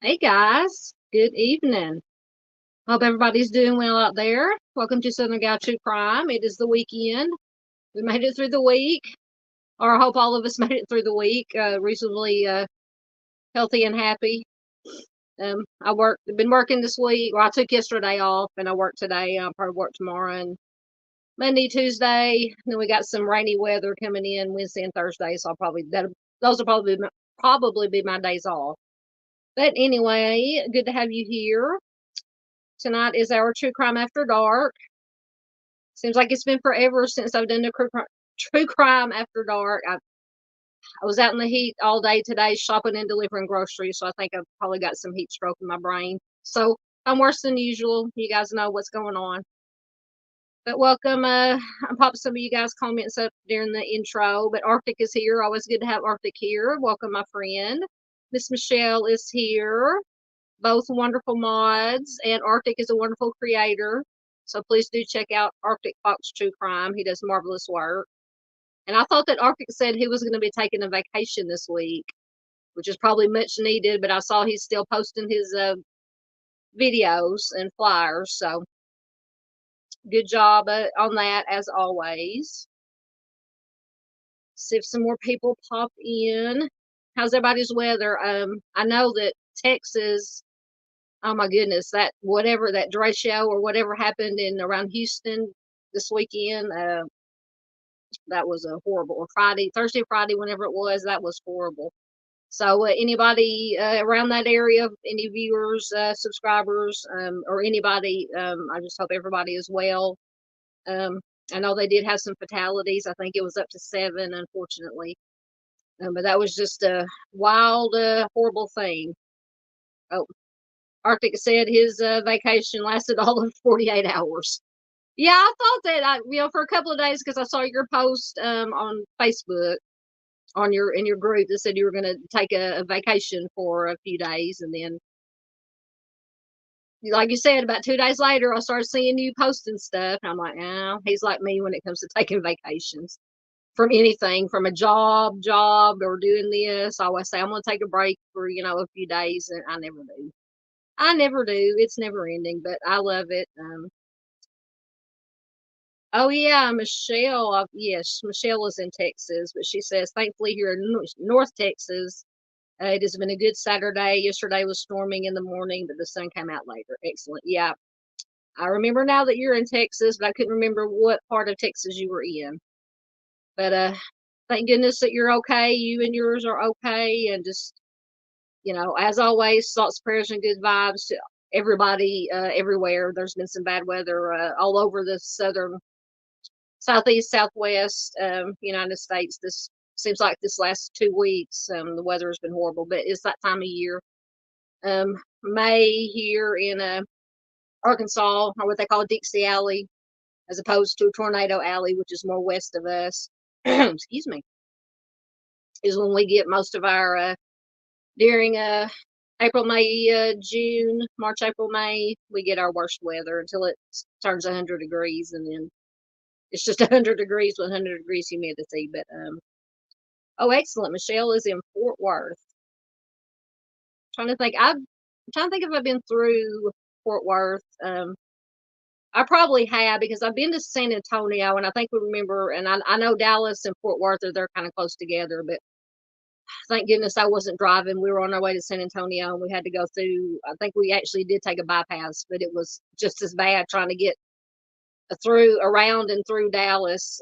Hey guys, good evening. Hope everybody's doing well out there. Welcome to Southern Gal True Crime. It is the weekend. We made it through the week, or I hope all of us made it through the week reasonably healthy and happy. I've been working this week. Well, I took yesterday off, and I work today. I'll probably work tomorrow and Monday, Tuesday. And then we got some rainy weather coming in Wednesday and Thursday, so those will probably be my days off. But anyway, good to have you here. Tonight is our True Crime After Dark. Seems like it's been forever since I've done the True Crime After Dark. I was out in the heat all day today shopping and delivering groceries, so I think I've probably got some heat stroke in my brain. So I'm worse than usual. You guys know what's going on. But welcome. I popped some of you guys' comments up during the intro, but Arctic is here. Always good to have Arctic here. Welcome, my friend. Miss Michelle is here. Both wonderful mods, and Arctic is a wonderful creator. So please do check out Arctic Fox True Crime. He does marvelous work. And I thought that Arctic said he was going to be taking a vacation this week, which is probably much needed, but I saw he's still posting his videos and flyers. So good job on that, as always. See if some more people pop in. How's everybody's weather? I know that Texas, oh my goodness, that derecho or whatever happened in around Houston this weekend, that was a horrible, or Thursday, Friday, whenever it was, that was horrible. So anybody around that area, any viewers, subscribers, or anybody, I just hope everybody is well. I know they did have some fatalities. I think it was up to 7, unfortunately. But that was just a wild, horrible thing. Oh, Arctic said his vacation lasted all of 48 hours. Yeah, I thought that for a couple of days, because I saw your post on Facebook in your group that said you were going to take a vacation for a few days, and then, like you said, about 2 days later, I started seeing you posting stuff, and I'm like, oh, he's like me when it comes to taking vacations from anything, from a job, or doing this. I always say I'm going to take a break for a few days, and I never do. It's never ending, but I love it. Oh yeah, Michelle. Yes, Michelle is in Texas, but she says, thankfully here in North Texas, it has been a good Saturday. Yesterday was storming in the morning, but the sun came out later. Excellent. Yeah, I remember now that you're in Texas, but I couldn't remember what part of Texas you were in. But thank goodness that you're okay. You and yours are okay, and just as always, thoughts, prayers, and good vibes to everybody everywhere. There's been some bad weather all over the southeast, southwest United States. This seems like this last 2 weeks, the weather has been horrible, but it's that time of year. May here in Arkansas, or what they call Dixie Alley, as opposed to Tornado Alley, which is more west of us. Excuse me. Is when we get most of our during April, May, June, March, April, May, we get our worst weather until it turns 100 degrees, and then It's just 100 degrees with 100 degrees humidity. But oh, excellent. Michelle is in Fort Worth. Trying to think. I'm trying to think if I've been through Fort Worth. I probably have because I've been to San Antonio, and I think we remember, and I know Dallas and Fort Worth they're kind of close together, but thank goodness I wasn't driving. We were on our way to San Antonio, and we had to go through. I think we actually did take a bypass, but it was just as bad trying to get through, around, and through Dallas.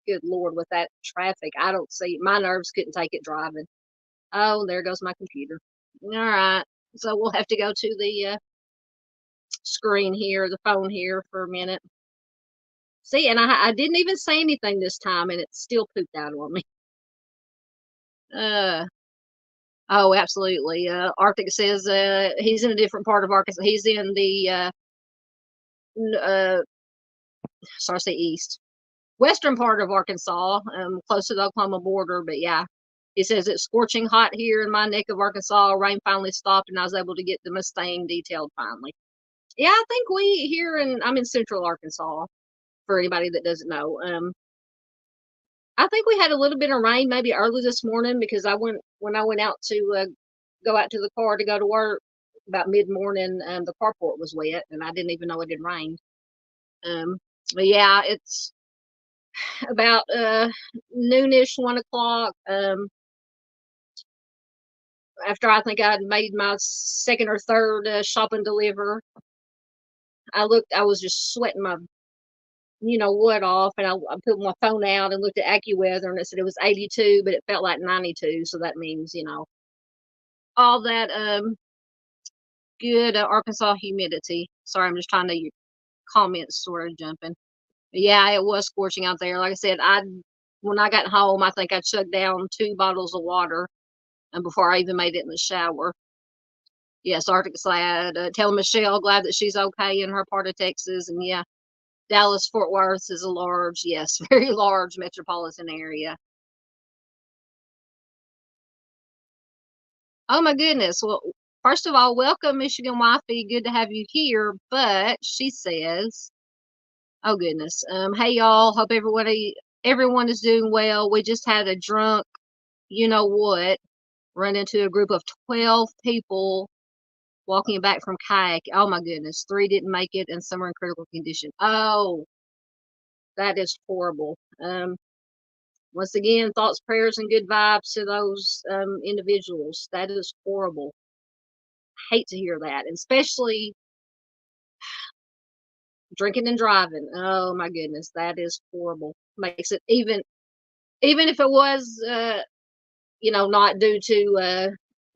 Good Lord, with that traffic, I don't see my nerves couldn't take it driving. Oh, there goes my computer. All right, so we'll have to go to the screen here, the phone here for a minute. See, and I didn't even say anything this time, and it still pooped out on me. Uh, oh, absolutely. Arctic says he's in a different part of Arkansas. He's in the sorry, I say east, western part of Arkansas, close to the Oklahoma border. But yeah, he says it's scorching hot here in my neck of Arkansas. Rain finally stopped, and I was able to get the Mustang detailed finally. Yeah, I think we here I'm in central Arkansas. For anybody that doesn't know, I think we had a little bit of rain maybe early this morning because when I went out to go out to the car to go to work about mid morning. The carport was wet, and I didn't even know it had rained. Um, but yeah, it's about noonish, 1 o'clock. After I think I'd made my second or third shop and deliver, I looked. I was just sweating my what off, and I put my phone out and looked at AccuWeather, and it said it was 82, but it felt like 92. So that means all that good Arkansas humidity. Sorry, I'm just trying to comments sort of jumping. But yeah, it was scorching out there. Like I said, when I got home, I think I chugged down 2 bottles of water, and before I even made it in the shower. Yes, Arctic Slad. Tell Michelle glad that she's okay in her part of Texas, and yeah, Dallas Fort Worth is a large, yes, very large metropolitan area. Oh my goodness. Well, first of all, welcome, Michigan Wifey. Good to have you here. But she says, oh goodness. Hey y'all, hope everyone is doing well. We just had a drunk, you know what, run into a group of 12 people walking back from kayak. Oh my goodness. 3 didn't make it and some are in critical condition. Oh, that is horrible. Once again, thoughts, prayers, and good vibes to those individuals. That is horrible. Hate to hear that, and especially drinking and driving. Oh my goodness, that is horrible. Makes it even if it was not due to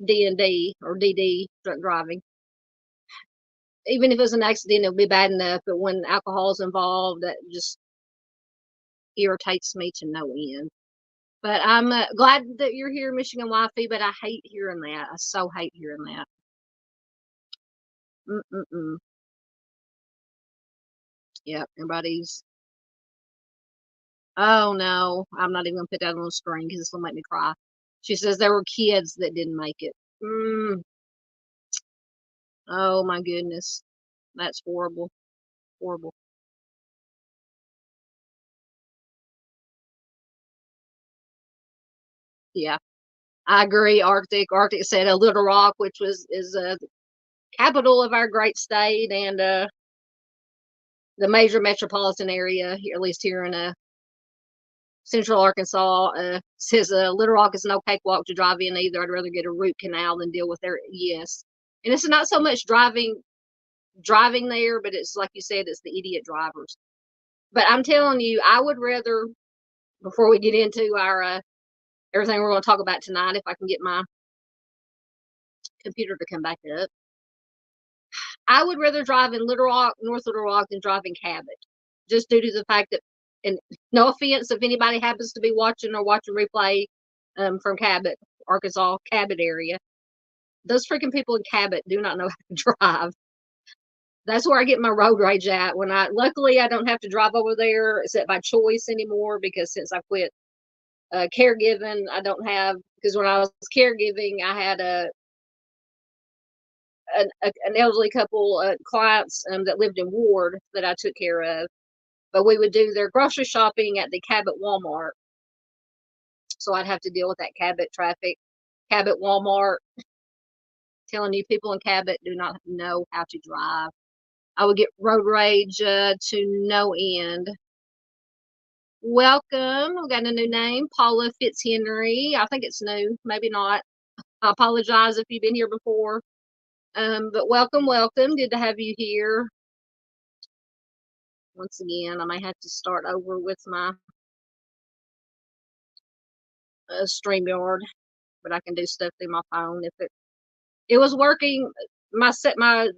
D&D or DD drunk driving. Even if it was an accident, it would be bad enough. But when alcohol is involved, that just irritates me to no end. But I'm glad that you're here, Michigan Wifey. But I hate hearing that. I so hate hearing that. Mm-mm-mm. Yeah, everybody's. Oh no, I'm not even gonna put that on the screen because it's gonna make me cry. She says there were kids that didn't make it. Oh my goodness, that's horrible, horrible. Yeah, I agree. Arctic said Little Rock, which is the capital of our great state and the major metropolitan area, at least here in Central Arkansas. Says Little Rock is no cakewalk to drive in either. I'd rather get a root canal than deal with their yes. And it's not so much driving there, but it's like you said, it's the idiot drivers. But I'm telling you, I would rather, before we get into our everything we're going to talk about tonight, if I can get my computer to come back up, I would rather drive in Little Rock, North Little Rock, than drive in Cabot, just due to the fact that, and no offense if anybody happens to be watching or watching replay from Cabot, Arkansas, Cabot area, those freaking people in Cabot do not know how to drive. That's where I get my road rage at. Luckily I don't have to drive over there except by choice anymore because since I quit caregiving, I don't have, because when I was caregiving, I had an elderly couple clients that lived in Ward that I took care of. but we would do their grocery shopping at the Cabot Walmart. So I'd have to deal with that Cabot traffic. Cabot Walmart, telling you, people in Cabot do not know how to drive. I would get road rage to no end. Welcome. We got a new name, Paula Fitzhenry. I think it's new, maybe not. I apologize if you've been here before. But welcome. Good to have you here. Once again, I may have to start over with my StreamYard, but I can do stuff through my phone. If it was working, my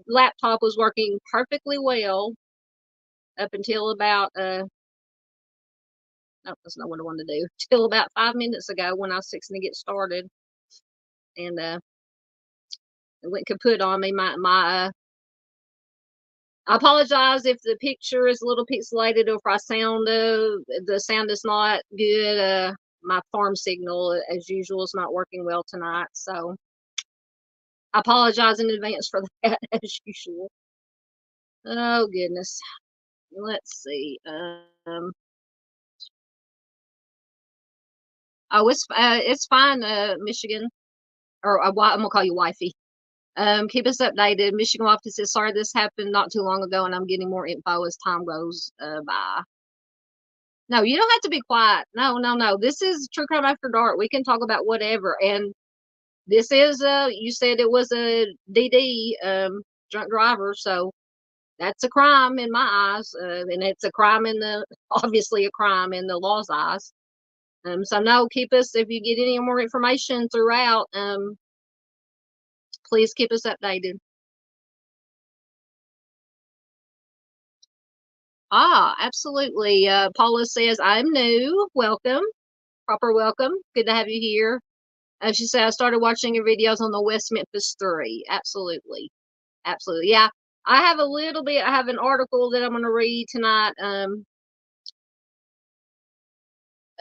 laptop was working perfectly well up until about no, that's not what I wanted to do. Till about 5 minutes ago when I was fixing to get started, and it went kaput on me. I apologize if the picture is a little pixelated or if the sound is not good. My farm signal, as usual, is not working well tonight, so I apologize in advance for that, as usual. Oh goodness. Let's see. Oh, it's fine, Michigan, or I'm gonna call you wifey. Keep us updated. Michigan Wifey says, sorry this happened not too long ago, and I'm getting more info as time goes by. No, you don't have to be quiet. No. This is True Crime After Dark. We can talk about whatever. And this is you said it was a DD, drunk driver, so that's a crime in my eyes, and it's a crime obviously a crime in the law's eyes. So no, keep us, if you get any more information throughout, please keep us updated. Absolutely. Paula says, I'm new. Welcome. Proper welcome. Good to have you here. She said, I started watching your videos on the West Memphis Three. Absolutely. Yeah. I have an article that I'm going to read tonight,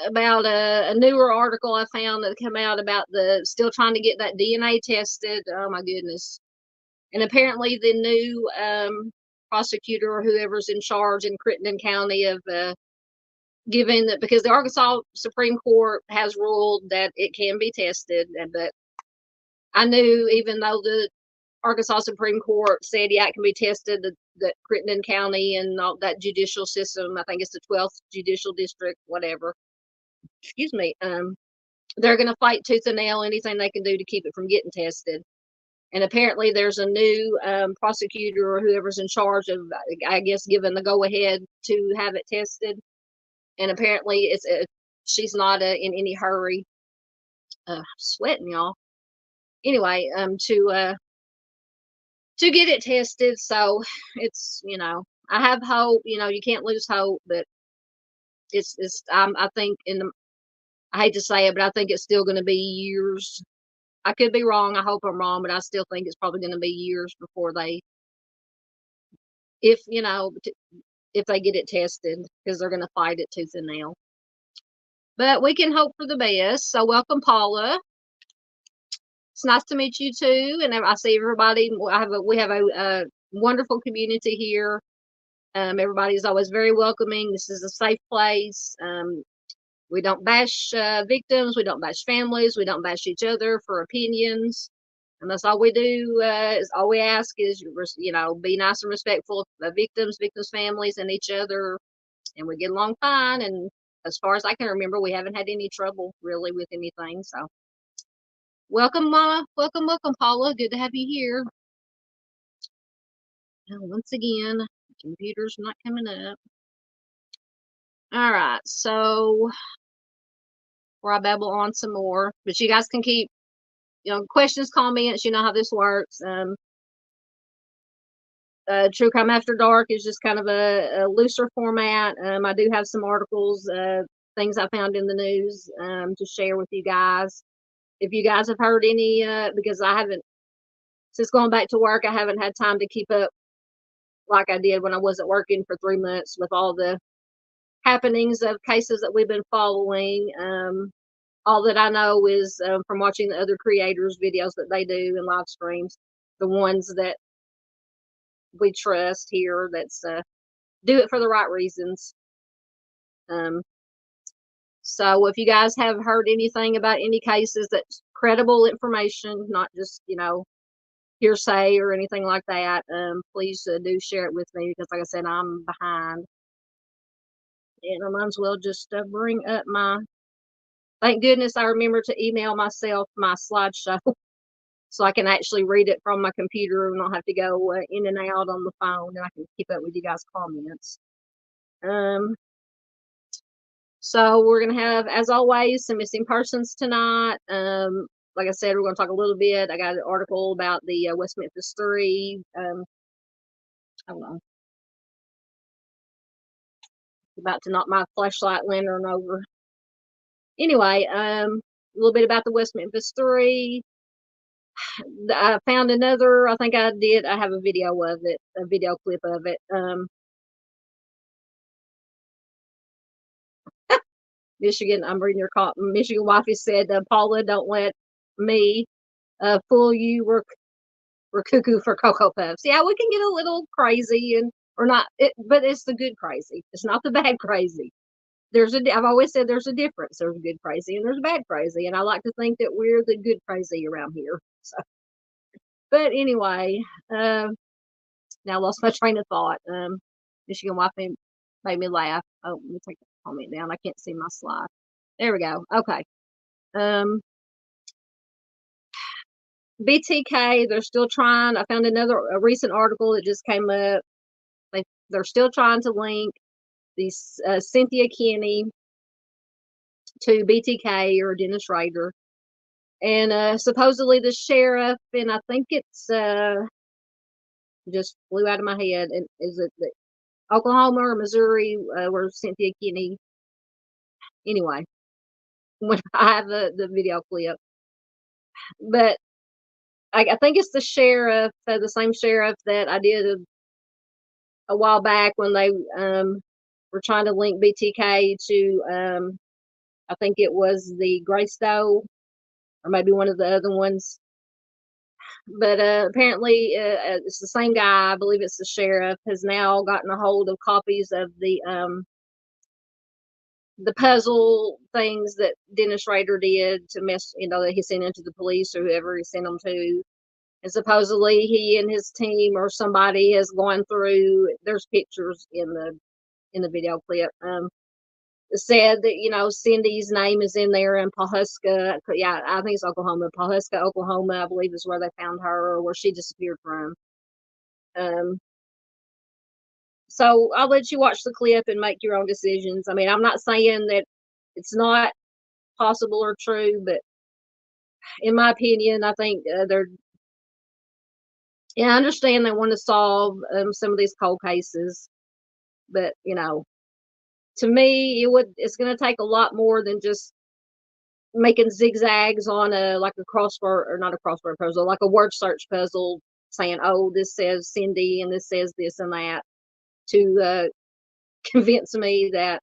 about a newer article I found that came out about still trying to get that DNA tested. Oh my goodness. And apparently the new, prosecutor or whoever's in charge in Crittenden County of, given that, because the Arkansas Supreme Court has ruled that it can be tested, but I knew, even though the Arkansas Supreme Court said, yeah, it can be tested, that Crittenden County and all that judicial system, I think it's the 12th judicial district, whatever, excuse me, they're going to fight tooth and nail anything they can do to keep it from getting tested. And apparently there's a new, prosecutor or whoever's in charge of, I guess, giving the go ahead to have it tested. And apparently she's not in any hurry. I'm sweating, y'all. Anyway, to get it tested. So it's, I have hope. You can't lose hope, but I think I hate to say it, but I think it's still going to be years. I could be wrong. I hope I'm wrong, but I still think it's probably going to be years before if they get it tested, because they're going to fight it tooth and nail. But we can hope for the best. So welcome, Paula. It's nice to meet you too, and I see everybody. We have a wonderful community here. Everybody's always very welcoming. This is a safe place. We don't bash victims. We don't bash families. We don't bash each other for opinions. And that's all we do. Is all we ask is, be nice and respectful of victims, families, and each other, and we get along fine. And as far as I can remember, we haven't had any trouble really with anything. So. Welcome, Mama. Welcome, Paula. Good to have you here. And once again, the computer's not coming up. All right, so before I babble on some more, but you guys can keep, questions, comments. You know how this works. True Crime After Dark is just kind of a looser format. I do have some articles, things I found in the news, to share with you guys. If you guys have heard any, because I haven't, since going back to work, I haven't had time to keep up like I did when I wasn't working for 3 months with all the happenings of cases that we've been following. All that I know is from watching the other creators' videos that they do and live streams, the ones that we trust here, that's do it for the right reasons. So if you guys have heard anything about any cases that's credible information, not just, hearsay or anything like that, please do share it with me because, like I said, I'm behind. And I might as well just bring up thank goodness I remember to email myself my slideshow so I can actually read it from my computer and not have to go in and out on the phone, and I can keep up with you guys' comments. So we're going to have, as always, some missing persons tonight. Like I said, we're going to talk a little bit. I got an article about the West Memphis Three. Hold on. About to knock my flashlight lantern over. Anyway, a little bit about the West Memphis Three. I found another, I think I have a video of it, a video clip of it. Michigan, I'm reading your call. Michigan wifey said, Paula, don't let me fool you. We're cuckoo for Cocoa Puffs. Yeah, we can get a little crazy or not, but it's the good crazy. It's not the bad crazy. I've always said there's a difference. There's a good crazy and there's a bad crazy. And I like to think that we're the good crazy around here. So, but anyway, now I lost my train of thought. Michigan wife made me laugh. Oh, let me take that comment down. I can't see my slide. There we go. Okay. BTK, they're still trying. I found a recent article that just came up. They're still trying to link these Cynthia Kinney to BTK or Dennis Rader. And supposedly the sheriff, and I think it's just flew out of my head. And is it Oklahoma or Missouri where Cynthia Kinney? Anyway, when I have the video clip, but I think it's the sheriff, the same sheriff that I did a while back when they were trying to link BTK to I think it was the Greystow or maybe one of the other ones. But apparently it's the same guy. I believe it's the sheriff has now gotten a hold of copies of the puzzle things that Dennis Rader did to mess, that he sent into the police or whoever he sent them to. And supposedly he and his team or somebody has gone through. There's pictures in the video clip. Said that Cindy's name is in there in Pawhuska. Yeah, I think it's Oklahoma. Pawhuska, Oklahoma, I believe is where they found her or where she disappeared from. So I'll let you watch the clip and make your own decisions. I mean, I'm not saying that it's not possible or true, but in my opinion, I think I understand they want to solve some of these cold cases, but to me, it's going to take a lot more than just making zigzags on a crossword, or not a crossword puzzle, like a word search puzzle, saying, "Oh, this says Cindy and this says this and that," to convince me that.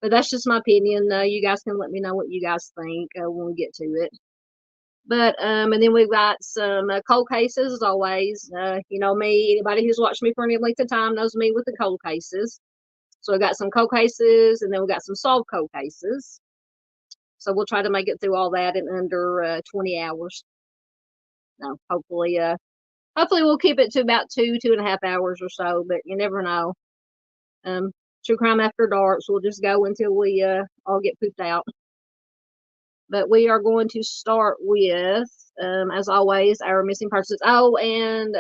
But that's just my opinion. You guys can let me know what you guys think when we get to it. But and then we've got some cold cases as always. Me. Anybody who's watched me for any length of time knows me with the cold cases. So we got some cold cases, and then we got some solved cold cases. So we'll try to make it through all that in under 20 hours. No, hopefully we'll keep it to about 2.5 hours or so, but you never know. True crime after dark, so we'll just go until we all get pooped out. But we are going to start with, as always, our missing persons. Oh, and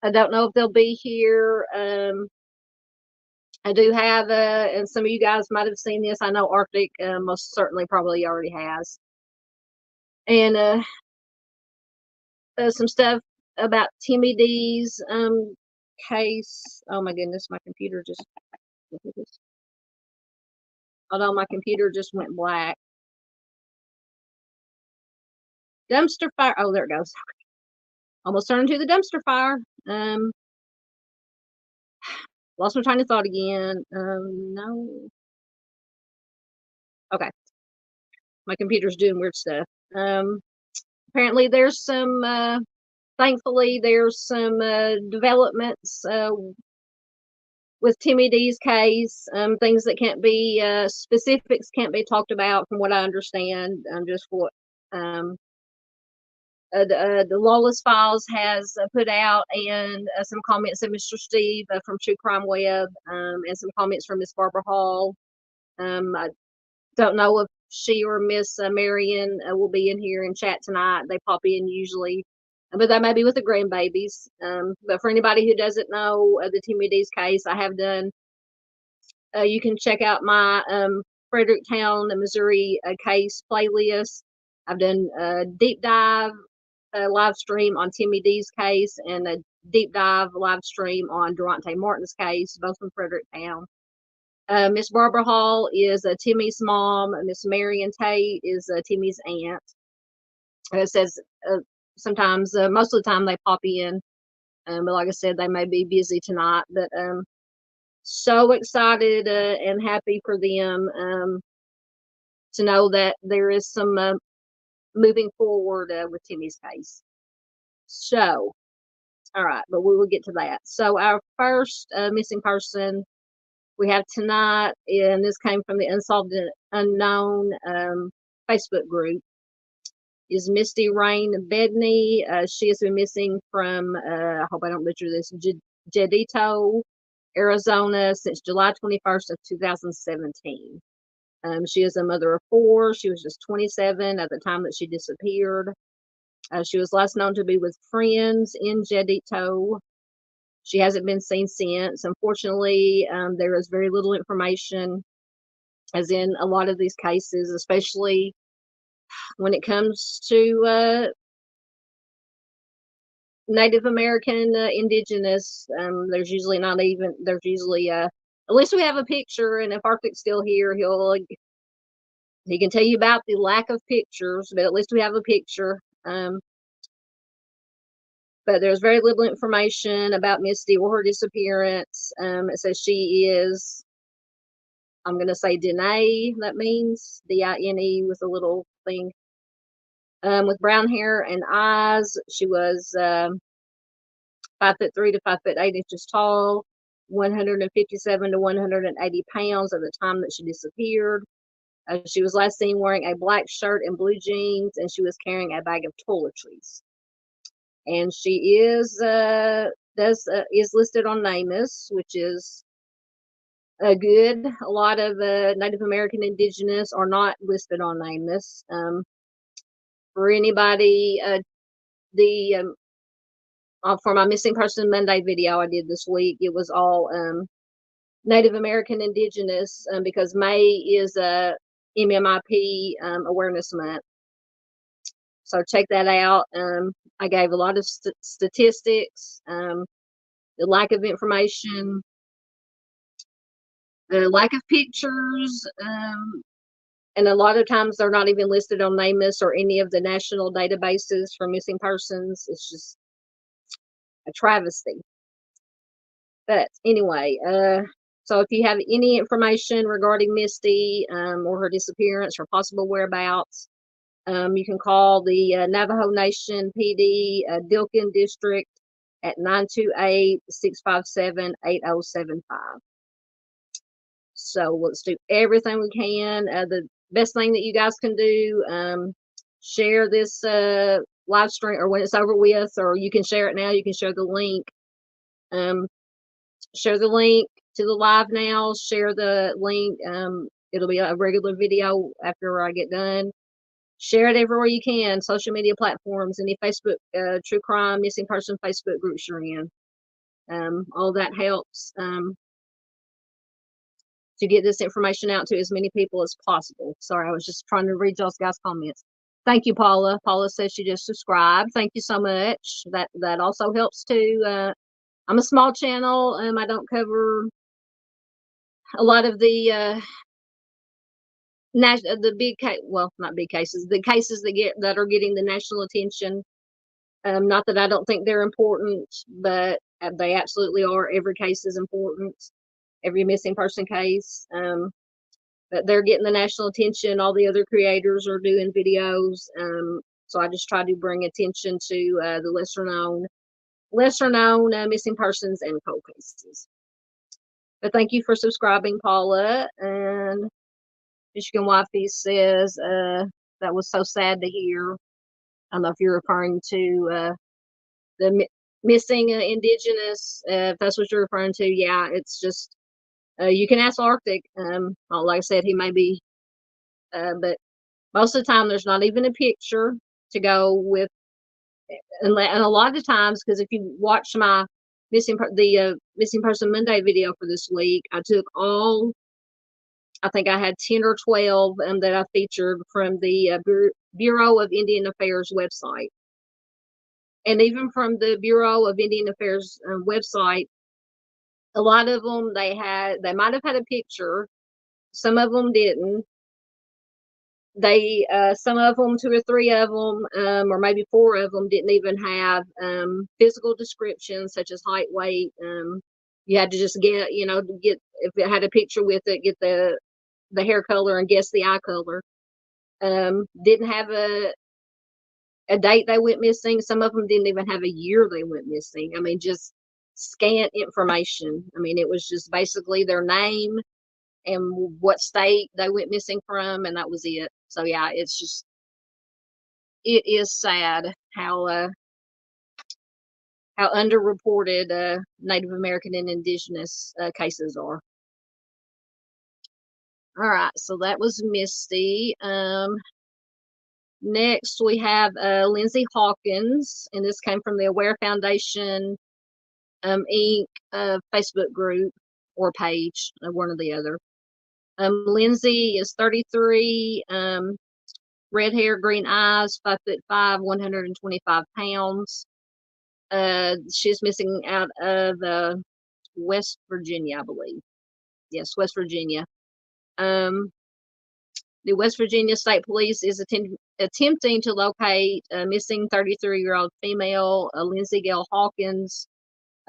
I don't know if they'll be here. I do have, and some of you guys might have seen this. I know Arctic most certainly probably already has. And some stuff about Timmy Dees case. Oh my goodness, my computer just. Although my computer just went black. Dumpster fire. Oh, there it goes. Almost turned into the dumpster fire. Lost my train of thought again. No. Okay. My computer's doing weird stuff. Apparently there's thankfully there's some developments with Timmy Dees case, things that can't be, specifics can't be talked about from what I understand, just what, the Lawless Files has put out, and some comments of Mr. Steve from True Crime Web, and some comments from Miss Barbara Hall. I don't know if she or Miss Marion will be in here and chat tonight. They pop in usually, but they may be with the grandbabies. But for anybody who doesn't know the Timmy Dees case, I have done. You can check out my Fredericktown, Missouri case playlist. I've done a deep dive live stream on Timmy D's case and a deep dive live stream on Derontae Martin's case, both from Fredericktown. Miss Barbara Hall is Timmy's mom. Miss Marion Tate is Timmy's aunt. It says sometimes, most of the time they pop in, but like I said, they may be busy tonight. But so excited and happy for them to know that there is some moving forward with Timmy's case. So, all right, but we will get to that. So our first missing person we have tonight, and this came from the Unsolved and Unknown Facebook group, is Misty Rain Bedney. She has been missing from, I hope I don't butcher this, Jedito, Arizona since July 21st of 2017. She is a mother of 4. She was just 27 at the time that she disappeared. She was last known to be with friends in Jedito. She hasn't been seen since. Unfortunately, there is very little information, as in a lot of these cases, especially when it comes to Native American, indigenous. There's usually at least we have a picture, and if Arthur's still here, he can tell you about the lack of pictures, but at least we have a picture. But there's very little information about Misty or her disappearance. It says she is, I'm going to say Dene, that means Dine with a little thing, with brown hair and eyes. She was 5'3" to 5'8" tall, 157 to 180 pounds at the time that she disappeared. She was last seen wearing a black shirt and blue jeans, and she was carrying a bag of toiletries. And she is listed on NamUs, which is good. A lot of Native American indigenous are not listed on NamUs. For anybody, for my Missing Person Monday video I did this week, it was all Native American indigenous, because May is a MMIP awareness month. So check that out. I gave a lot of statistics, the lack of information, the lack of pictures, and a lot of times they're not even listed on NamUs or any of the national databases for missing persons. It's just a travesty. But anyway, so if you have any information regarding Misty or her disappearance or possible whereabouts, you can call the Navajo Nation PD Dilkin District at 928-657-8075. So let's do everything we can. The best thing that you guys can do, share this live stream, or when it's over with, or you can share it now. You can share the link. Share the link to the live now. Share the link. It'll be a regular video after I get done. Share it everywhere you can. Social media platforms, any Facebook, true crime, missing person Facebook groups you're in. All that helps to get this information out to as many people as possible. Sorry, I was just trying to read y'all's guys' comments. Thank you, Paula. Paula says she just subscribed. Thank you so much. That also helps too. I'm a small channel. I don't cover a lot of the big not big cases, the cases that are getting the national attention. Not that I don't think they're important, but they absolutely are. Every case is important. Every missing person case. But they're getting the national attention. All the other creators are doing videos. So I just try to bring attention to the lesser known missing persons and cold cases. But thank you for subscribing, Paula. And Michigan Wifey says, that was so sad to hear. I don't know if you're referring to the missing Indigenous, if that's what you're referring to. Yeah, it's just, you can ask Arctic. Like I said, he may be, but most of the time there's not even a picture to go with. And a lot of times, because if you watch my missing person Monday video for this week, I took all, I think I had 10 or 12 that I featured from the Bureau of Indian Affairs website. And even from the Bureau of Indian Affairs website, a lot of them, they might have had a picture. Some of them didn't. Some of them, 2 or 3 of them, or maybe 4 of them, didn't even have physical descriptions such as height, weight. You had to just get if it had a picture with it, get the hair color and guess the eye color. Didn't have a date they went missing. Some of them didn't even have a year they went missing. I mean, just scant information. I mean, it was just basically their name and what state they went missing from, and that was it. So yeah, it is sad how underreported Native American and Indigenous cases are. All right, so that was Misty. Next we have Lindsay Hawkins, and this came from the Aware Foundation Inc. Facebook group or page, one or the other. Lindsay is 33, red hair, green eyes, 5'5", 125 pounds. She's missing out of West Virginia, I believe. Yes, West Virginia. The West Virginia State Police is attempting to locate a missing 33-year-old female, Lindsay Gail Hawkins.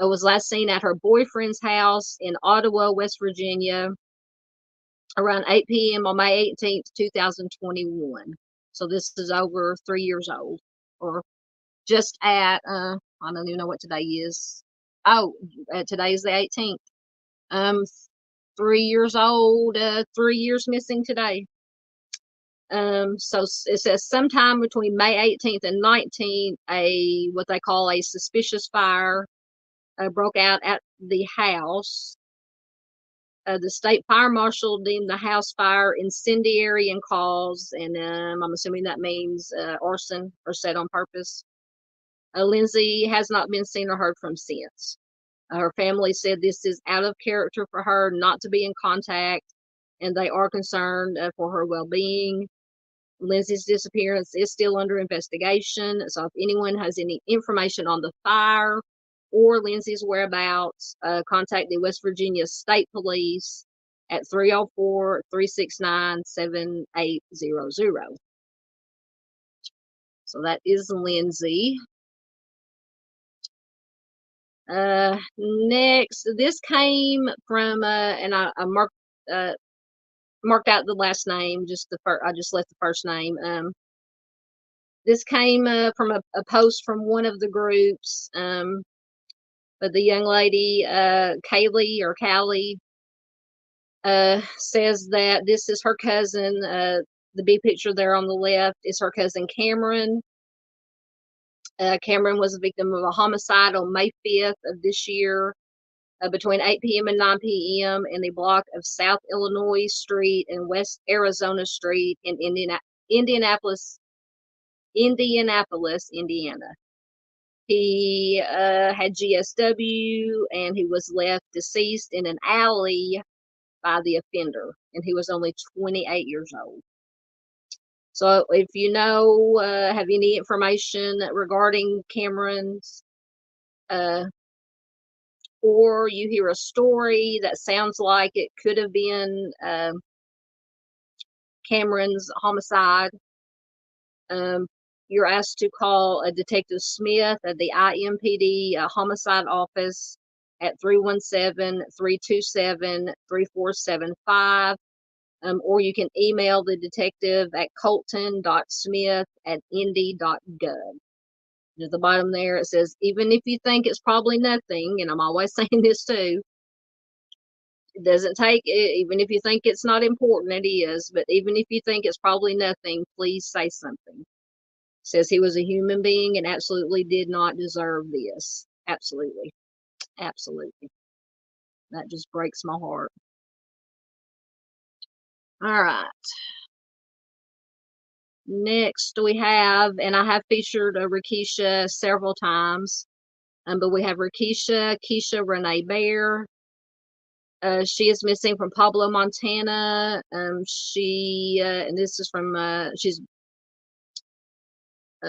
Was last seen at her boyfriend's house in Ottawa, West Virginia, around 8 p.m. on May 18th, 2021. So this is over 3 years old, or just at, I don't even know what today is. Oh, today is the 18th. 3 years old, 3 years missing today. So it says sometime between May 18th and 19th, what they call a suspicious fire broke out at the house. The state fire marshal deemed the house fire incendiary in cause, and I'm assuming that means arson or set on purpose. Lindsay has not been seen or heard from since. Her family said this is out of character for her not to be in contact, and they are concerned for her well-being. Lindsay's disappearance is still under investigation, so if anyone has any information on the fire or Lindsay's whereabouts, contact the West Virginia State Police at 304-369-7800. So that is Lindsay. Next, this came from, and I marked out the last name, I just left the first name. This came from a post from one of the groups. But the young lady, Kaylee or Callie, says that this is her cousin. The B picture there on the left is her cousin Cameron. Cameron was a victim of a homicide on May 5th of this year between 8 p.m. and 9 p.m. in the block of South Illinois Street and West Arizona Street in Indianapolis, Indiana. He had GSW, and he was left deceased in an alley by the offender, and he was only 28 years old. So if you know, have any information regarding Cameron's, or you hear a story that sounds like it could have been Cameron's homicide, you're asked to call Detective Smith at the IMPD homicide office at 317-327-3475, or you can email the detective at colton.smith@indy.gov. At the bottom there, it says, even if you think it's probably nothing, and I'm always saying this too, It doesn't take, even if you think it's not important, it is, but even if you think it's probably nothing, please say something. Says he was a human being and absolutely did not deserve this. Absolutely. Absolutely. That just breaks my heart. All right. Next we have, and I have featured Rakisha several times, but we have Keisha Renee Bear. She is missing from Pablo, Montana. And this is from, she's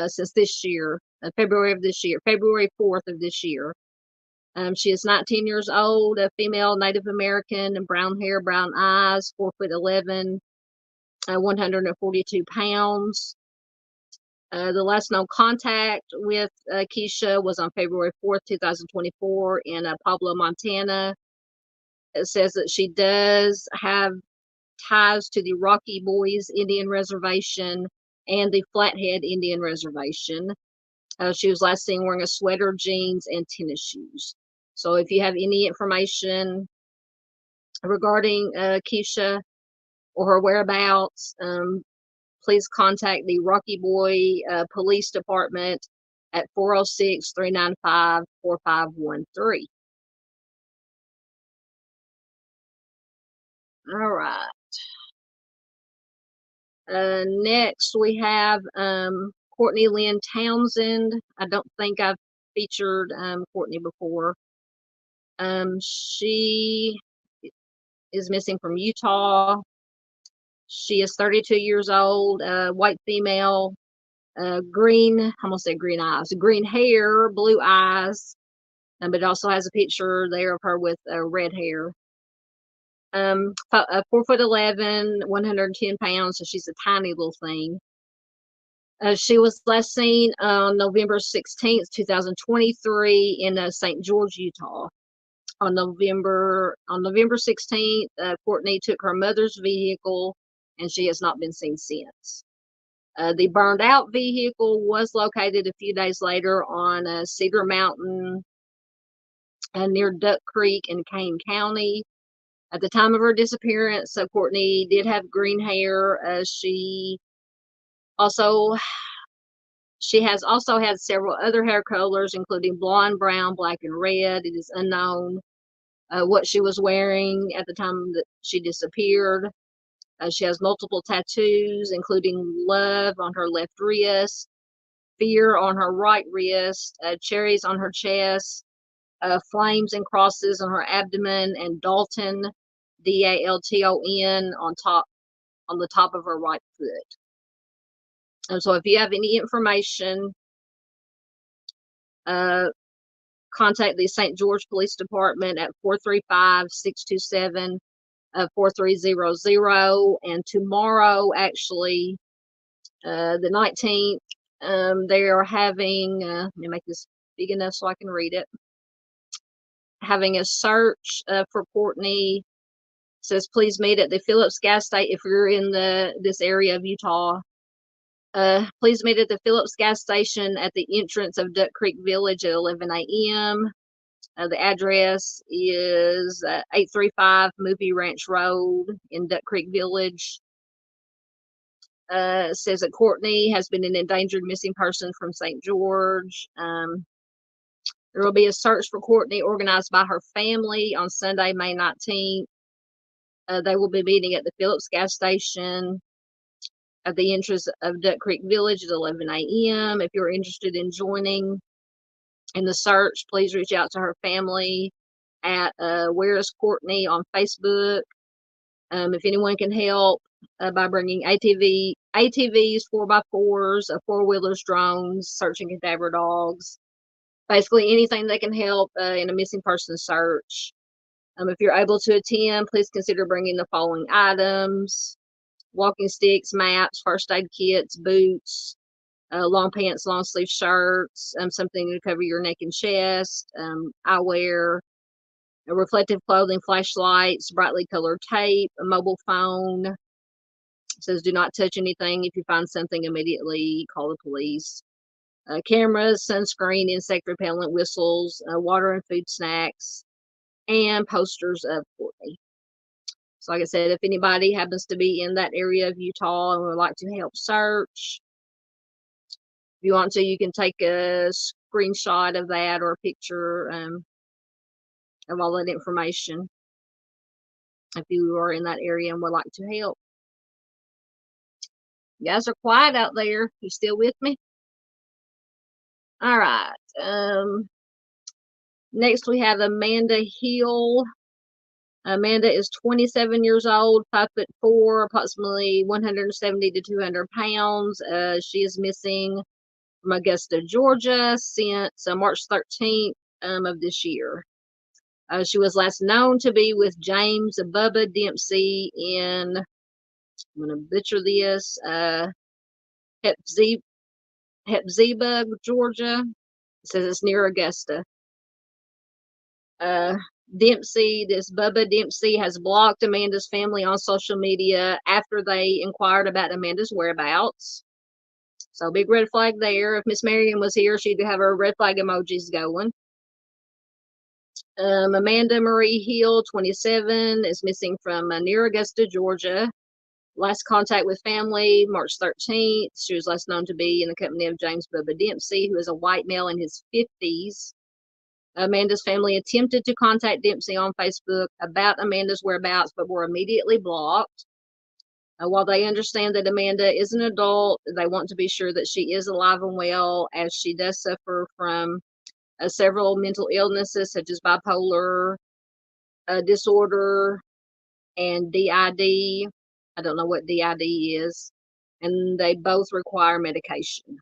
since this year, February of this year, February 4th of this year. She is 19 years old, a female Native American, brown hair, brown eyes, 4'11", 142 pounds. The last known contact with Keisha was on February 4th, 2024 in Pablo, Montana. It says that she does have ties to the Rocky Boys Indian Reservation and the Flathead Indian Reservation. She was last seen wearing a sweater, jeans, and tennis shoes. So if you have any information regarding Keisha or her whereabouts, please contact the Rocky Boy Police Department at 406-395-4513. All right. Next, we have Courtney Lynn Townsend. I don't think I've featured Courtney before. She is missing from Utah. She is 32 years old, white female, green, I'm going to say green eyes, green hair, blue eyes, but it also has a picture there of her with red hair. 4'11", 110 pounds, so she's a tiny little thing. She was last seen on November 16th, 2023 in St. George, Utah. On November 16th, Courtney took her mother's vehicle, and she has not been seen since. The burned out vehicle was located a few days later on Cedar Mountain near Duck Creek in Kane County. At the time of her disappearance, Courtney did have green hair. She has also had several other hair colors, including blonde, brown, black, and red. It is unknown what she was wearing at the time that she disappeared. She has multiple tattoos, including love on her left wrist, fear on her right wrist, cherries on her chest, flames and crosses on her abdomen, and Dalton, Dalton, on the top of her right foot. And so if you have any information, contact the St. George Police Department at 435-627 4300. And tomorrow, actually, the 19th, they are having, let me make this big enough so I can read it, having a search for Courtney. It says, please meet at the Phillips gas station if you're in this area of Utah. Please meet at the Phillips gas station at the entrance of Duck Creek Village at 11 a.m. The address is 835 Movie Ranch Road in Duck Creek Village. It says that Courtney has been an endangered missing person from St. George. There will be a search for Courtney organized by her family on Sunday, May 19th. They will be meeting at the Phillips gas station at the entrance of Duck Creek Village at 11 a.m. If you're interested in joining in the search, please reach out to her family at Where is Courtney on Facebook. If anyone can help by bringing ATVs, 4x4s, four-wheelers, drones, searching cadaver dogs, basically anything that can help in a missing person search. If you're able to attend, please consider bringing the following items: walking sticks, maps, first aid kits, boots, long pants, long sleeve shirts, something to cover your neck and chest, eyewear, reflective clothing, flashlights, brightly colored tape, a mobile phone. It says do not touch anything. If you find something, immediately call the police. Cameras, sunscreen, insect repellent, whistles, water and food snacks, and posters of Courtney. So like I said, if anybody happens to be in that area of Utah and would like to help search, if you want to, you can take a screenshot of that or a picture of all that information if you are in that area and would like to help. You guys are quiet out there. You still with me? All right. Next we have Amanda Hill. Amanda is 27 years old, 5'4", approximately 170 to 200 pounds. She is missing from Augusta, Georgia since March 13th of this year. She was last known to be with James Bubba Dempsey in, I'm going to butcher this, Hepzibah, Georgia. It says it's near Augusta. This Bubba Dempsey has blocked Amanda's family on social media after they inquired about Amanda's whereabouts. So big red flag there. If Miss Marion was here, she'd have her red flag emojis going. Amanda Marie Hill, 27, is missing from near Augusta, Georgia. Last contact with family, March 13th. She was last known to be in the company of James Bubba Dempsey, who is a white male in his 50s. Amanda's family attempted to contact Dempsey on Facebook about Amanda's whereabouts, but were immediately blocked. While they understand that Amanda is an adult, they want to be sure that she is alive and well, as she does suffer from several mental illnesses such as bipolar disorder and DID. I don't know what DID is, and they both require medication.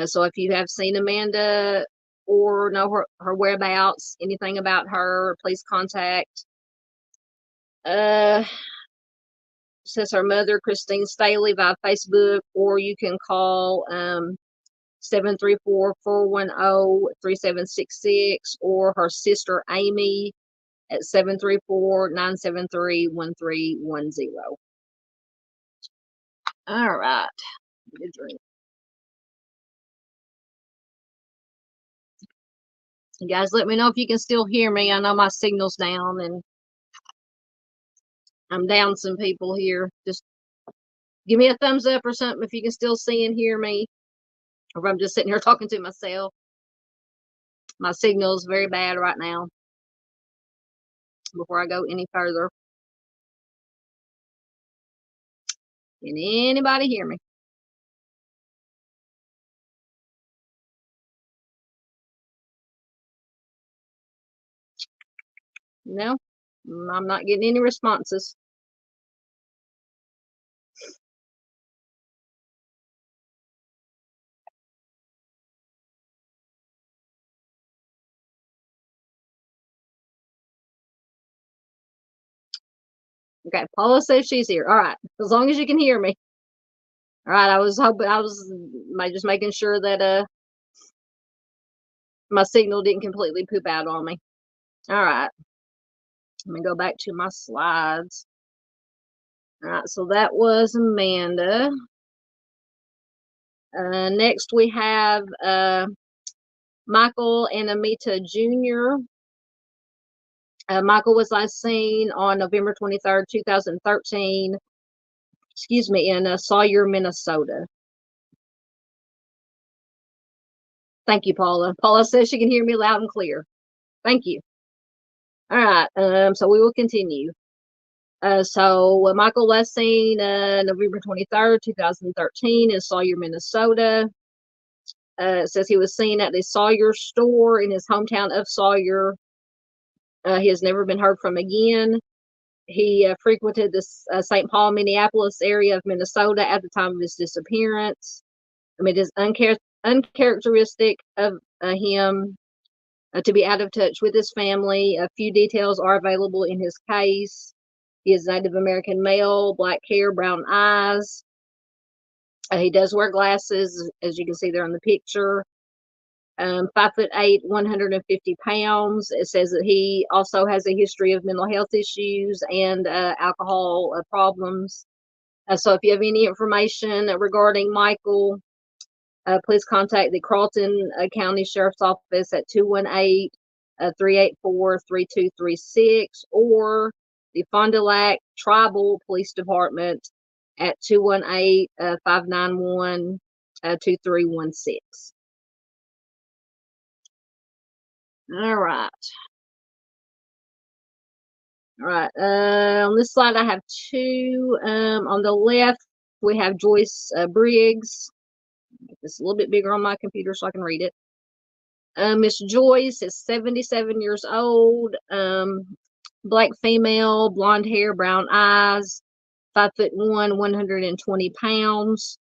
So if you have seen Amanda or know her whereabouts, anything about her, please contact. Says her mother, Christine Staley, via Facebook, or you can call 734-410-3766, or her sister Amy at 734-973-1310. All right. Good drink. You guys let me know if you can still hear me. I know my signal's down and I'm down some people here. Just give me a thumbs up or something if you can still see and hear me. Or if I'm just sitting here talking to myself. My signal is very bad right now. Before I go any further. Can anybody hear me? No, I'm not getting any responses. Okay, Paula says she's here. All right, as long as you can hear me. All right, I was just making sure that my signal didn't completely poop out on me. All right, let me go back to my slides. All right, so that was Amanda. Next we have Michael and Amita Jr. Michael was last seen on November 23rd, 2013. Excuse me, in Sawyer, Minnesota. Thank you, Paula. Paula says she can hear me loud and clear. Thank you. All right, so we will continue. So Michael last seen November 23rd, 2013 in Sawyer, Minnesota. It says he was seen at the Sawyer store in his hometown of Sawyer. He has never been heard from again. He frequented the St. Paul, Minneapolis area of Minnesota at the time of his disappearance. I mean, it is uncharacteristic of him to be out of touch with his family. A few details are available in his case. He is Native American male, black hair, brown eyes. He does wear glasses, as you can see there in the picture. 5'8", 150 pounds. It says that he also has a history of mental health issues and alcohol problems. So if you have any information regarding Michael, please contact the Carlton County Sheriff's Office at 218-384-3236, or the Fond du Lac Tribal Police Department at 218-591-2316. All right. All right. On this slide, I have two. On the left, we have Joyce Briggs. Make this a little bit bigger on my computer so I can read it. Miss Joyce is 77 years old. Black female, blonde hair, brown eyes, 5'1", 120 pounds.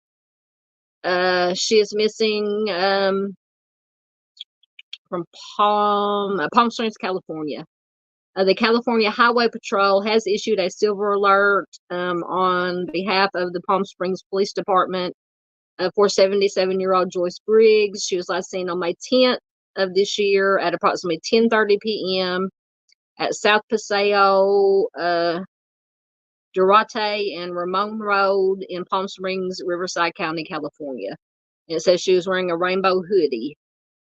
She is missing from Palm Springs, California. The California Highway Patrol has issued a silver alert on behalf of the Palm Springs Police Department for 77-year-old Joyce Briggs. She was last seen on May 10th of this year at approximately 10:30 p.m. at South Paseo, Derontae, and Ramon Road in Palm Springs, Riverside County, California. And it says she was wearing a rainbow hoodie.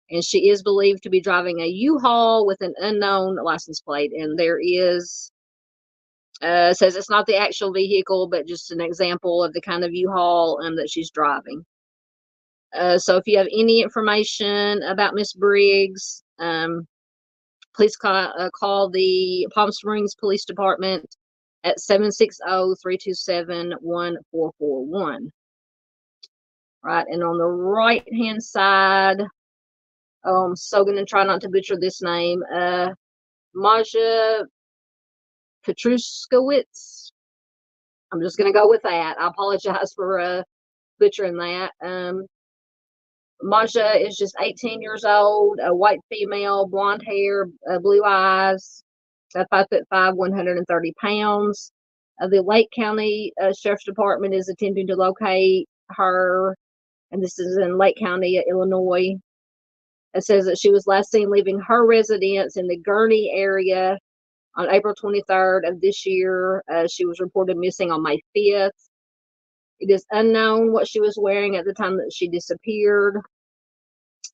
And she is believed to be driving a U-Haul with an unknown license plate. And there is, says it's not the actual vehicle, but just an example of the kind of U-Haul that she's driving. So if you have any information about Miss Briggs, please call the Palm Springs Police Department at 760-327-1441. Right, and on the right-hand side, I'm so going to try not to butcher this name, Maja Petruskowitz. I'm just going to go with that. I apologize for butchering that. Maja is just 18 years old, a white female, blonde hair, blue eyes, 5'5", 130 pounds. The Lake County Sheriff's Department is attempting to locate her, and this is in Lake County, Illinois. It says that she was last seen leaving her residence in the Gurney area on April 23rd of this year. She was reported missing on May 5th. It is unknown what she was wearing at the time that she disappeared.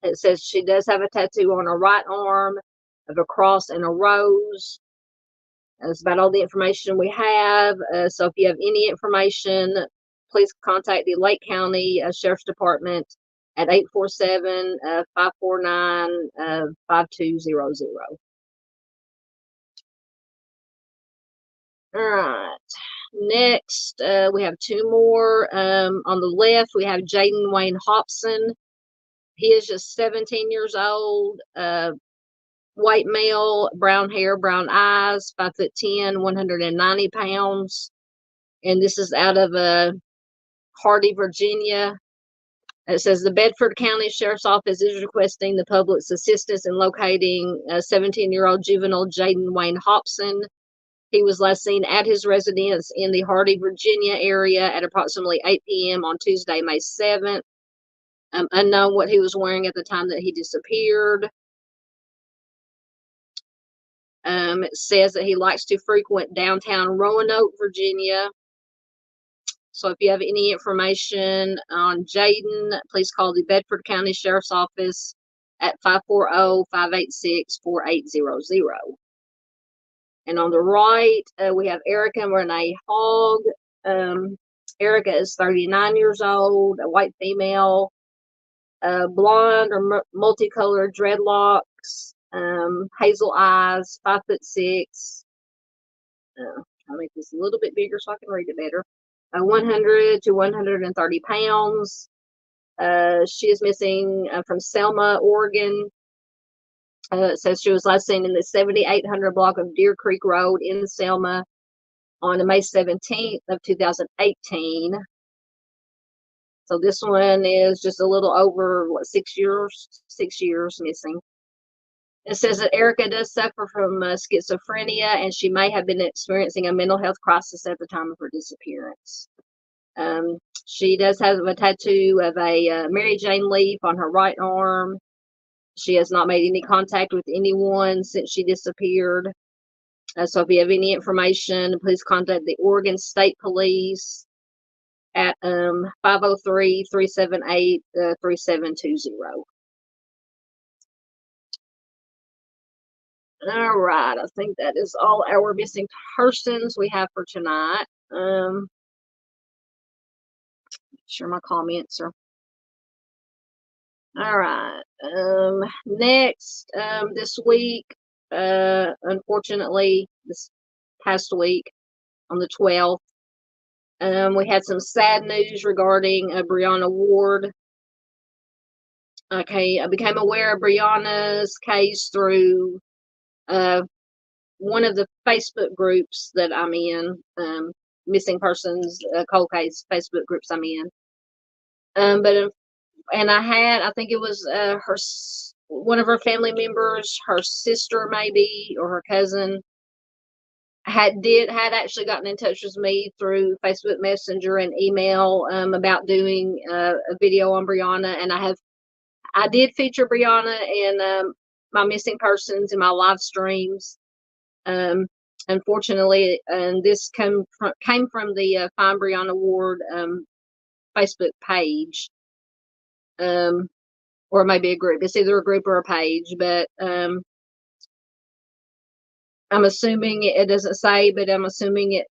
It says she does have a tattoo on her right arm of a cross and a rose. That's about all the information we have. So if you have any information, please contact the Lake County Sheriff's Department at 847-549-5200. All right. Next, we have two more. On the left, we have Jaden Wayne Hobson. He is just 17 years old, white male, brown hair, brown eyes, 5'10", 190 pounds. And this is out of Hardy, Virginia. It says the Bedford County Sheriff's Office is requesting the public's assistance in locating 17-year-old juvenile Jaden Wayne Hobson. He was last seen at his residence in the Hardy, Virginia area at approximately 8 p.m. on Tuesday, May 7th. Unknown what he was wearing at the time that he disappeared. It says that he likes to frequent downtown Roanoke, Virginia. So if you have any information on Jaden, please call the Bedford County Sheriff's Office at 540-586-4800. And on the right, we have Erica and Renee Hogg. Erica is 39 years old, a white female, blonde or multicolored dreadlocks, hazel eyes, 5'6". I'll make this a little bit bigger so I can read it better. 100 to 130 pounds. She is missing from Selma, Oregon. It says she was last seen in the 7800 block of Deer Creek Road in Selma on May 17th of 2018. So this one is just a little over, 6 years? 6 years missing. It says that Erica does suffer from schizophrenia, and she may have been experiencing a mental health crisis at the time of her disappearance. She does have a tattoo of a Mary Jane leaf on her right arm. She has not made any contact with anyone since she disappeared. So if you have any information, please contact the Oregon State Police at 503-378-3720. All right, I think that is all our missing persons we have for tonight. Sure my comments are all right. Next, this week, unfortunately, this past week on the 12th, we had some sad news regarding Brianna Ward. Okay, I became aware of Brianna's case through one of the Facebook groups that I'm in, missing persons cold case Facebook groups I'm in. And I think it was one of her family members, her sister maybe, or her cousin, had actually gotten in touch with me through Facebook Messenger and email about doing a video on Brianna, and I did feature Brianna in my missing persons in my live streams. Unfortunately, and this came from the Find Brianna Ward Facebook page, or maybe a group. It's either a group or a page, but I'm assuming it doesn't say, but I'm assuming it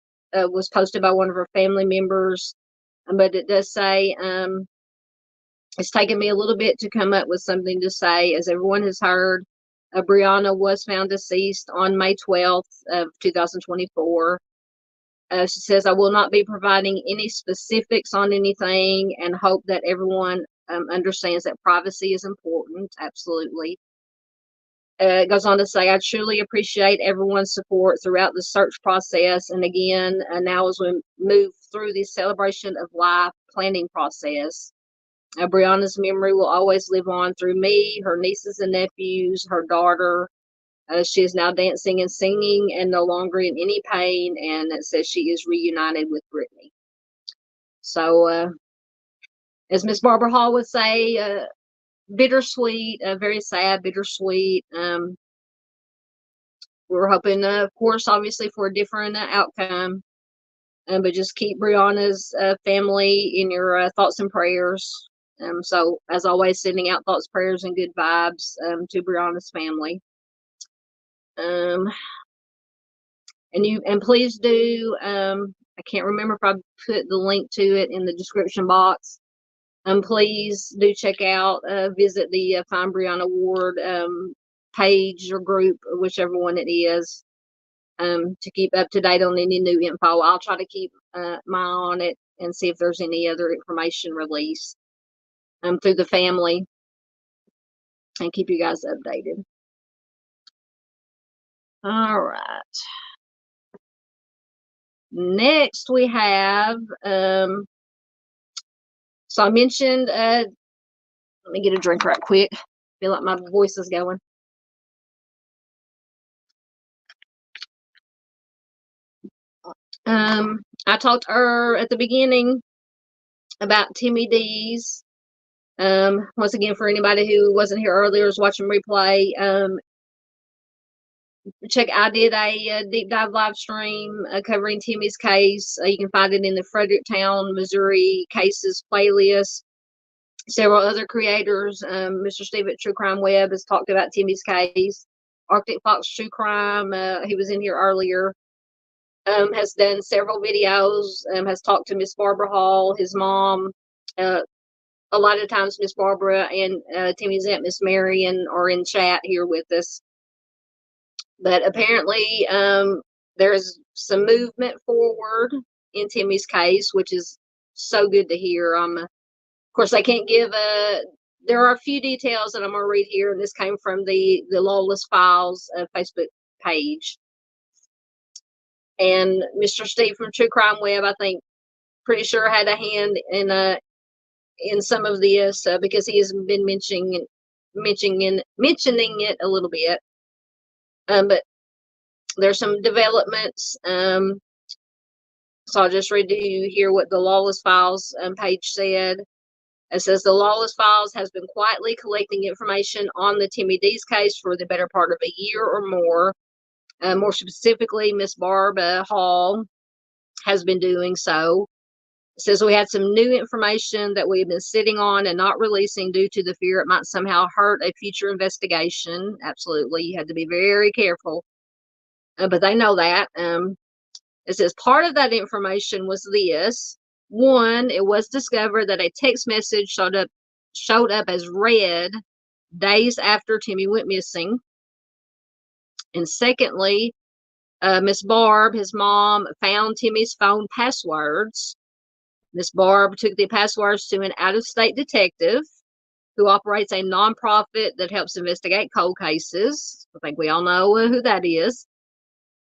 was posted by one of her family members. But it does say it's taken me a little bit to come up with something to say. As everyone has heard, Brianna was found deceased on May 12th of 2024. She says, I will not be providing any specifics on anything and hope that everyone understands that privacy is important. Absolutely. It goes on to say, I truly appreciate everyone's support throughout the search process. And again, now as we move through the celebration of life planning process, Brianna's memory will always live on through me, her nieces and nephews, her daughter. She is now dancing and singing and no longer in any pain. And it says she is reunited with Brittany. So, as Miss Barbara Hall would say, bittersweet, very sad, bittersweet. We're hoping, of course, obviously for a different outcome. But just keep Brianna's family in your thoughts and prayers. So, as always, sending out thoughts, prayers, and good vibes to Brianna's family. And please do. I can't remember if I put the link to it in the description box. Please do check out, visit the Find Brianna Ward page or group, whichever one it is, to keep up to date on any new info. I'll try to keep my eye on it and see if there's any other information released through the family, and keep you guys updated. All right. Next we have, so I mentioned, let me get a drink right quick. Feel like my voice is going. I talked at the beginning about Timmy Dees. Once again, for anybody who wasn't here earlier, is watching replay, I did a deep dive live stream covering Timmy's case. You can find it in the Fredericktown, Missouri cases playlist. Several other creators, Mr. Steve at True Crime Web has talked about Timmy's case. Arctic Fox True Crime, he was in here earlier, has done several videos, has talked to Miss Barbara Hall, his mom. A lot of times Miss Barbara and Timmy's aunt, Miss Marion, are in chat here with us. But apparently there's some movement forward in Timmy's case, which is so good to hear. Of course, I can't give there are a few details that I'm going to read here, and this came from the Lawless Files Facebook page. And Mr. Steve from True Crime Web, I think, pretty sure had a hand in some of this because he has been mentioning it a little bit. But there's some developments. So I'll just read to you here what the Lawless Files page said. It says the Lawless Files has been quietly collecting information on the Timmy Dees case for the better part of a year or more. More specifically, Miss Barbara Hall has been doing so. It says we had some new information that we've been sitting on and not releasing due to the fear it might somehow hurt a future investigation. Absolutely. You had to be very careful. But they know that. It says part of that information was this. One, it was discovered that a text message showed up as read days after Timmy went missing. And secondly, Miss Barb, his mom, found Timmy's phone passwords. Miss Barb took the passwords to an out-of-state detective who operates a nonprofit that helps investigate cold cases. I think we all know who that is.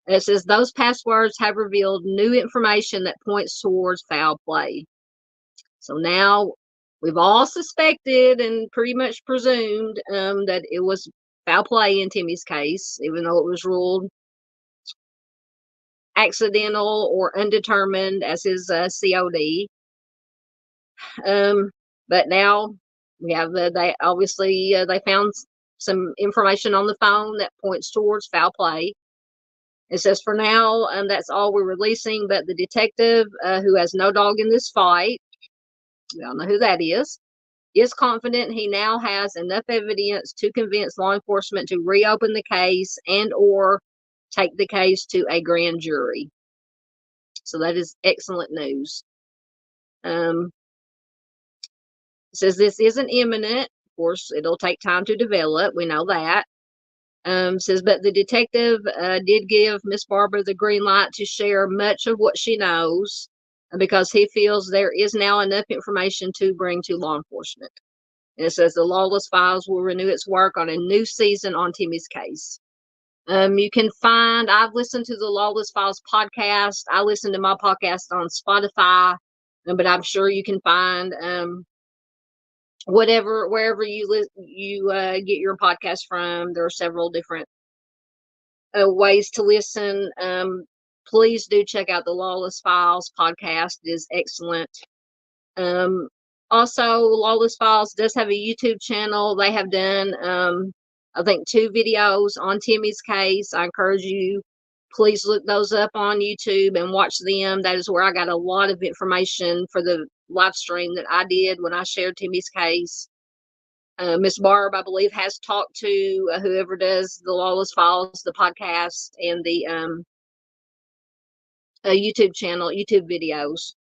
And it says those passwords have revealed new information that points towards foul play. So now we've all suspected and pretty much presumed that it was foul play in Timmy's case, even though it was ruled accidental or undetermined as his COD. But now we have they obviously they found some information on the phone that points towards foul play. It says for now, that's all we're releasing. But the detective, who has no dog in this fight, we all know who that is confident he now has enough evidence to convince law enforcement to reopen the case and or take the case to a grand jury. So that is excellent news. It says this isn't imminent. Of course, it'll take time to develop. We know that. Says, but the detective did give Miss Barbara the green light to share much of what she knows because he feels there is now enough information to bring to law enforcement. And it says the Lawless Files will renew its work on a new season on Timmy's case. You can find, I've listened to the Lawless Files podcast. I listen to my podcast on Spotify, but I'm sure you can find wherever you get your podcast from. There are several different ways to listen. Please do check out the Lawless Files podcast. It is excellent. Also, Lawless Files does have a YouTube channel. They have done, I think, 2 videos on Timmy's case. I encourage you, please look those up on YouTube and watch them. That is where I got a lot of information for the live stream that I did when I shared Timmy's case. Miss Barb, I believe, has talked to whoever does the Lawless Files, the podcast, and the YouTube channel, YouTube videos.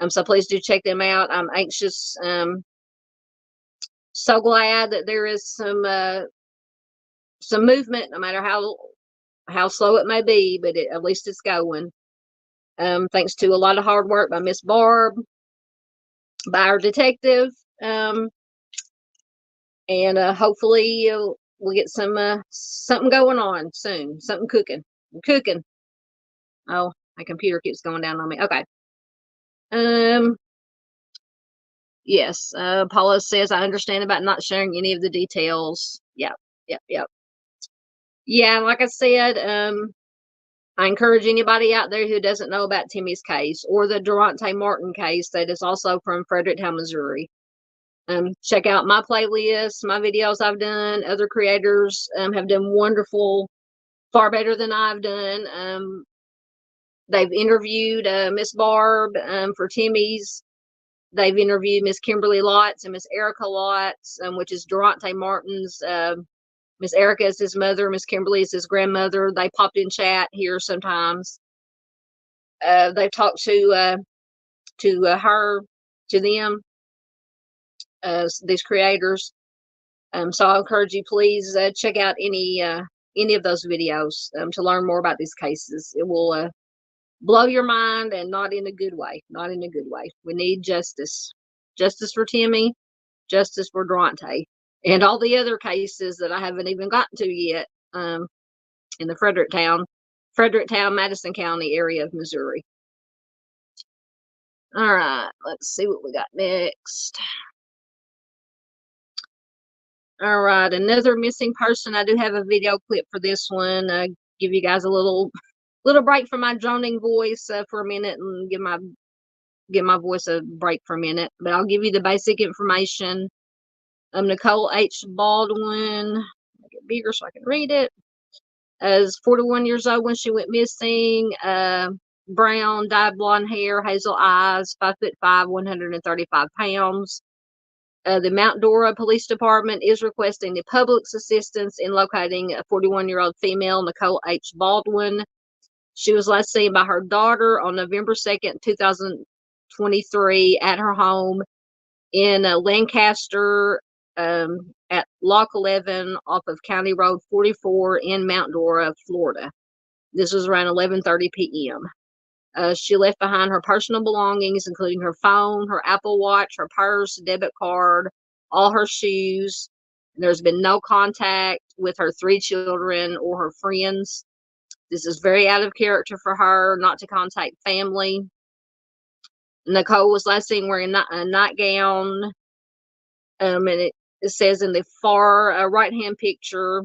So please do check them out. I'm anxious. So glad that there is some movement, no matter how slow it may be, but at least it's going. Thanks to a lot of hard work by Miss Barb, by our detective, and hopefully we'll get some something going on soon. Something cooking. Cooking. Oh, my computer keeps going down on me. Okay. Yes, Paula says, I understand about not sharing any of the details. Yep. Yeah, like I said, I encourage anybody out there who doesn't know about Timmy's case or the Derontae Martin case that is also from Fredericktown, Missouri. Check out my playlist, my videos I've done. Other creators have done wonderful, far better than I've done. They've interviewed Miss Barb for Timmy's. They've interviewed Miss Kimberly Lotz and Miss Erica Lotz, which is Derontae Martin's. Miss Erica is his mother. Miss Kimberly is his grandmother. They popped in chat here sometimes. They've talked to her, to them, these creators. So I encourage you, please check out any of those videos to learn more about these cases. It will blow your mind, and not in a good way. Not in a good way. We need justice. Justice for Timmy. Justice for Derontae. And all the other cases that I haven't even gotten to yet in the Fredericktown, Madison County area of Missouri. All right, let's see what we got next. All right, another missing person. I do have a video clip for this one. Give you guys a little break from my droning voice for a minute, and give my voice a break for a minute. But I'll give you the basic information. Nicole H. Baldwin, make it bigger so I can read it, is 41 years old when she went missing. brown, dyed blonde hair, hazel eyes, 5'5", 135 pounds. The Mount Dora Police Department is requesting the public's assistance in locating a 41-year-old female, Nicole H. Baldwin. She was last seen by her daughter on November 2nd, 2023 at her home in Lancaster at Lock 11 off of County Road 44 in Mount Dora, Florida. This was around 11:30 p.m. She left behind her personal belongings, including her phone, her Apple Watch, her purse, debit card, all her shoes. There's been no contact with her 3 children or her friends. This is very out of character for her not to contact family. Nicole was last seen wearing a nightgown. And it says in the far right-hand picture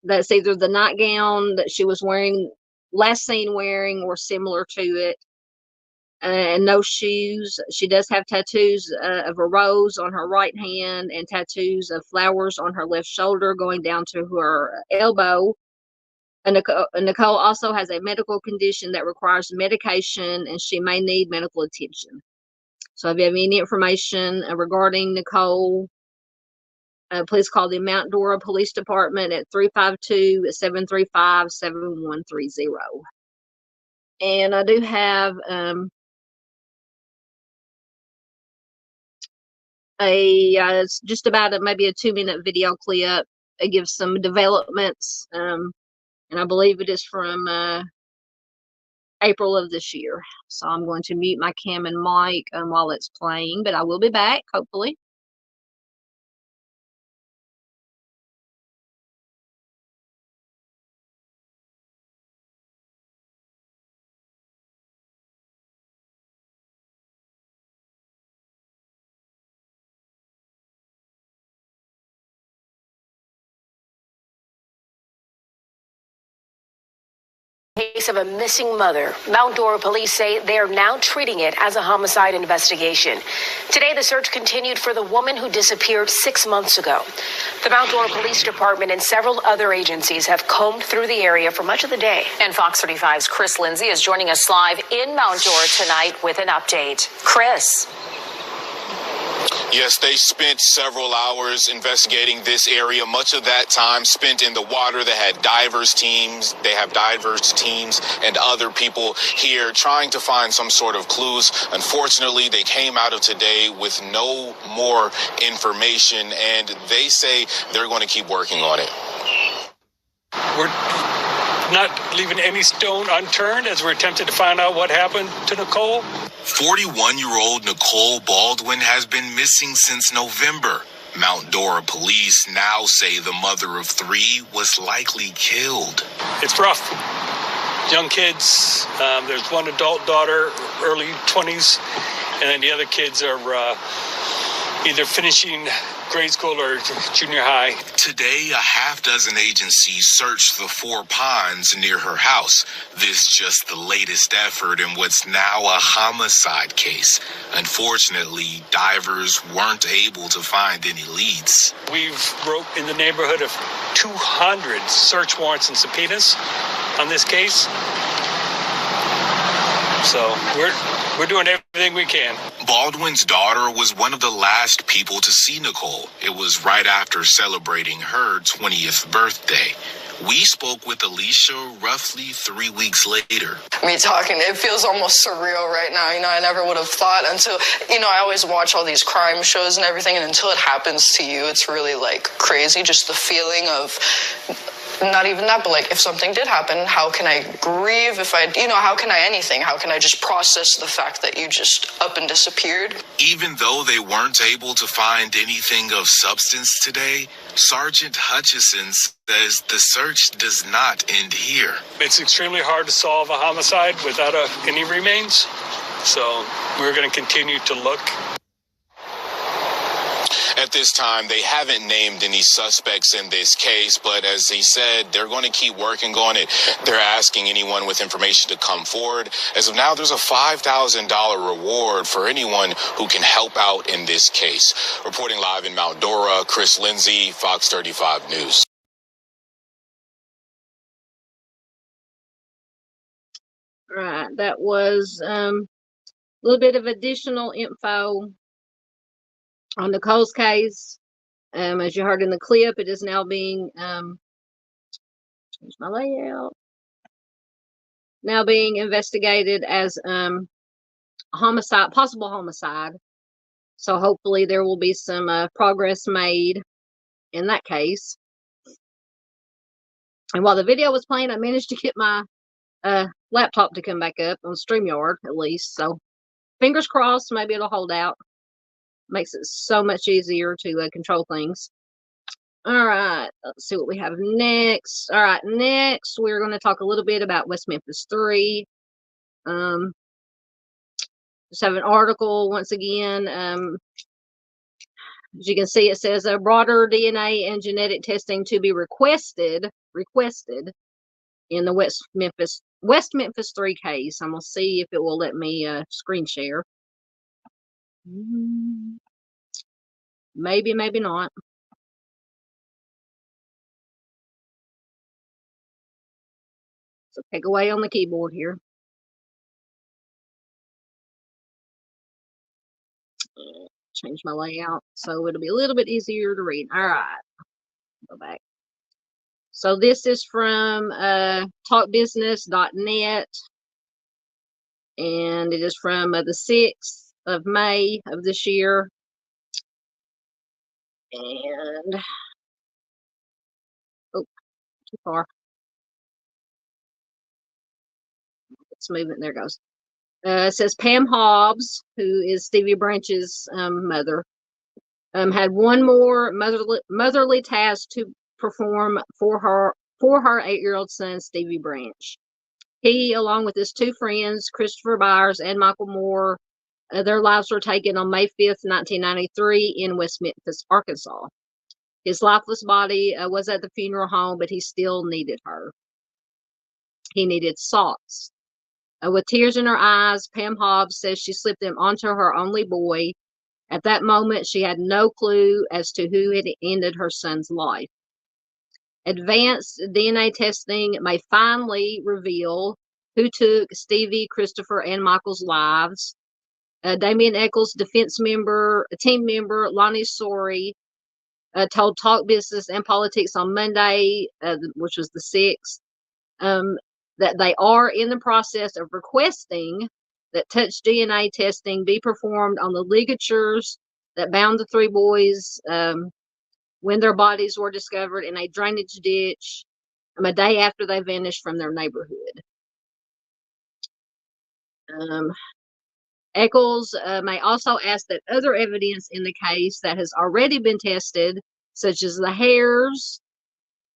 that's either the nightgown that she was wearing, last seen wearing, or similar to it. And no shoes. She does have tattoos of a rose on her right hand and tattoos of flowers on her left shoulder going down to her elbow. And Nicole also has a medical condition that requires medication, and she may need medical attention. So if you have any information regarding Nicole, please call the Mount Dora Police Department at 352-735-7130. And I do have it's just about maybe a 2-minute video clip. It gives some developments, and I believe it is from April of this year. So I'm going to mute my cam and mic while it's playing, but I will be back, hopefully. Case of a missing mother. Mount Dora police say they are now treating it as a homicide investigation. Today, the search continued for the woman who disappeared 6 months ago. The Mount Dora Police Department and several other agencies have combed through the area for much of the day. And Fox 35's Chris Lindsay is joining us live in Mount Dora tonight with an update. Chris. Yes, they spent several hours investigating this area. Much of that time spent in the water. They had divers teams. They have divers teams and other people here trying to find some sort of clues. Unfortunately, they came out of today with no more information, and they say they're going to keep working on it. We're not leaving any stone unturned as we're attempting to find out what happened to Nicole. 41-year-old Nicole Baldwin has been missing since November. Mount Dora police now say the mother of 3 was likely killed. It's rough. Young kids. There's one adult daughter, early 20s, and then the other kids are either finishing grade school or junior high. Today, a half-dozen agencies searched the 4 ponds near her house. This just the latest effort in what's now a homicide case. Unfortunately, divers weren't able to find any leads. We've wrote in the neighborhood of 200 search warrants and subpoenas on this case. So we're doing everything we can. Baldwin's daughter was one of the last people to see Nicole. It was right after celebrating her 20th birthday. We spoke with Alicia roughly 3 weeks later. Me talking, it feels almost surreal right now. You know, I never would have thought until, I always watch all these crime shows and everything, and until it happens to you, it's really like crazy. Just the feeling of not even that, but like if something did happen, how can I grieve? How can I anything? How can I just process the fact that you just up and disappeared? Even though they weren't able to find anything of substance today, Sergeant Hutchison says the search does not end here. It's extremely hard to solve a homicide without any remains. So we're going to continue to look. At this time, they haven't named any suspects in this case, but as he said, they're going to keep working on it. They're asking anyone with information to come forward. As of now, there's a $5,000 reward for anyone who can help out in this case. Reporting live in Mount Dora, Chris Lindsay, Fox 35 News. Right, that was a little bit of additional info on Nicole's case. As you heard in the clip, it is now being change my layout. Now being investigated as homicide, possible homicide. So hopefully there will be some progress made in that case. And while the video was playing, I managed to get my laptop to come back up on StreamYard at least. So fingers crossed, maybe it'll hold out. Makes it so much easier to control things. All right, let's see what we have next. All right, next we're going to talk a little bit about West Memphis 3. Just have an article once again. As you can see, it says a broader DNA and genetic testing to be requested in the West Memphis 3 case. I'm gonna see if it will let me screen share. Maybe, maybe not. So take away on the keyboard here. Change my layout so it'll be a little bit easier to read. All right, go back. So this is from talkbusiness.net, and it is from the 6th of May of this year. And oh, too far. It's moving. There it goes. It says Pam Hobbs, who is Stevie Branch's mother, had one more motherly task to perform for her 8-year-old son, Stevie Branch. He, along with his 2 friends, Christopher Byers and Michael Moore, their lives were taken on May 5th, 1993 in West Memphis, Arkansas. His lifeless body was at the funeral home, but he still needed her. He needed salts. With tears in her eyes, Pam Hobbs says she slipped them onto her only boy. At that moment, she had no clue as to who had ended her son's life. Advanced DNA testing may finally reveal who took Stevie, Christopher, and Michael's lives. Damian Eccles, team member Lonnie Sorey, told Talk Business and Politics on Monday, which was the 6th, that they are in the process of requesting that touch DNA testing be performed on the ligatures that bound the 3 boys when their bodies were discovered in a drainage ditch a day after they vanished from their neighborhood. Eccles may also ask that other evidence in the case that has already been tested, such as the hairs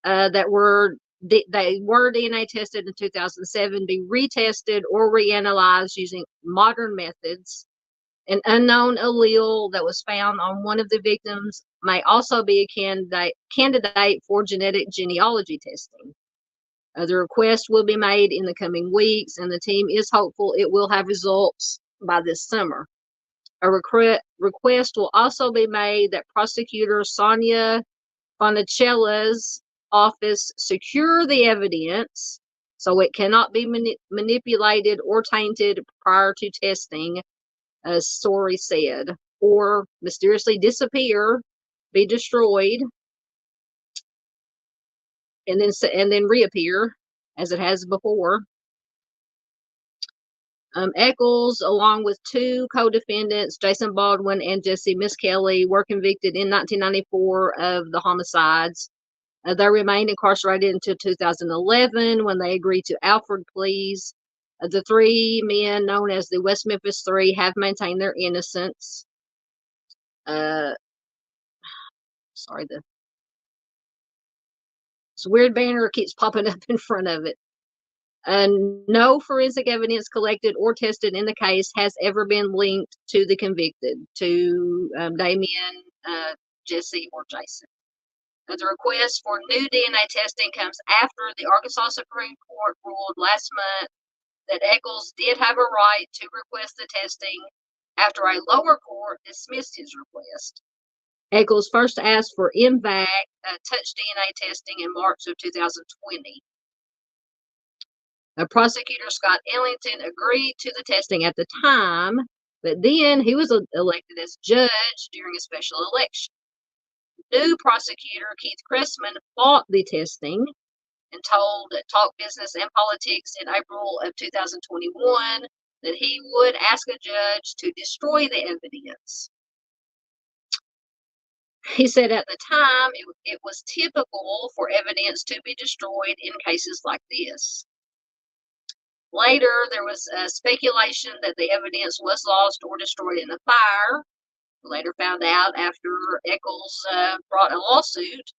that were DNA tested in 2007, be retested or reanalyzed using modern methods. An unknown allele that was found on one of the victims may also be a candidate for genetic genealogy testing. The request will be made in the coming weeks, and the team is hopeful it will have results by this summer. A request will also be made that prosecutor Sonia Fonicella's office secure the evidence so it cannot be manipulated or tainted prior to testing, as Sorey said, or mysteriously disappear, be destroyed, and then reappear as it has before. Eccles, along with 2 co-defendants, Jason Baldwin and Jesse Miskelly, were convicted in 1994 of the homicides. They remained incarcerated until 2011 when they agreed to Alford pleas. The 3 men, known as the West Memphis 3, have maintained their innocence. Sorry, this weird banner keeps popping up in front of it. No forensic evidence collected or tested in the case has ever been linked to the convicted, to Damien, Jesse, or Jason. The request for new DNA testing comes after the Arkansas Supreme Court ruled last month that Eccles did have a right to request the testing after a lower court dismissed his request. Eccles first asked for MVAC touch DNA testing in March of 2020. Prosecutor Scott Ellington agreed to the testing at the time, but then he was elected as judge during a special election. New prosecutor Keith Cressman fought the testing and told Talk Business and Politics in April of 2021 that he would ask a judge to destroy the evidence. He said at the time it was typical for evidence to be destroyed in cases like this. Later, there was speculation that the evidence was lost or destroyed in a fire. Later found out after Eccles brought a lawsuit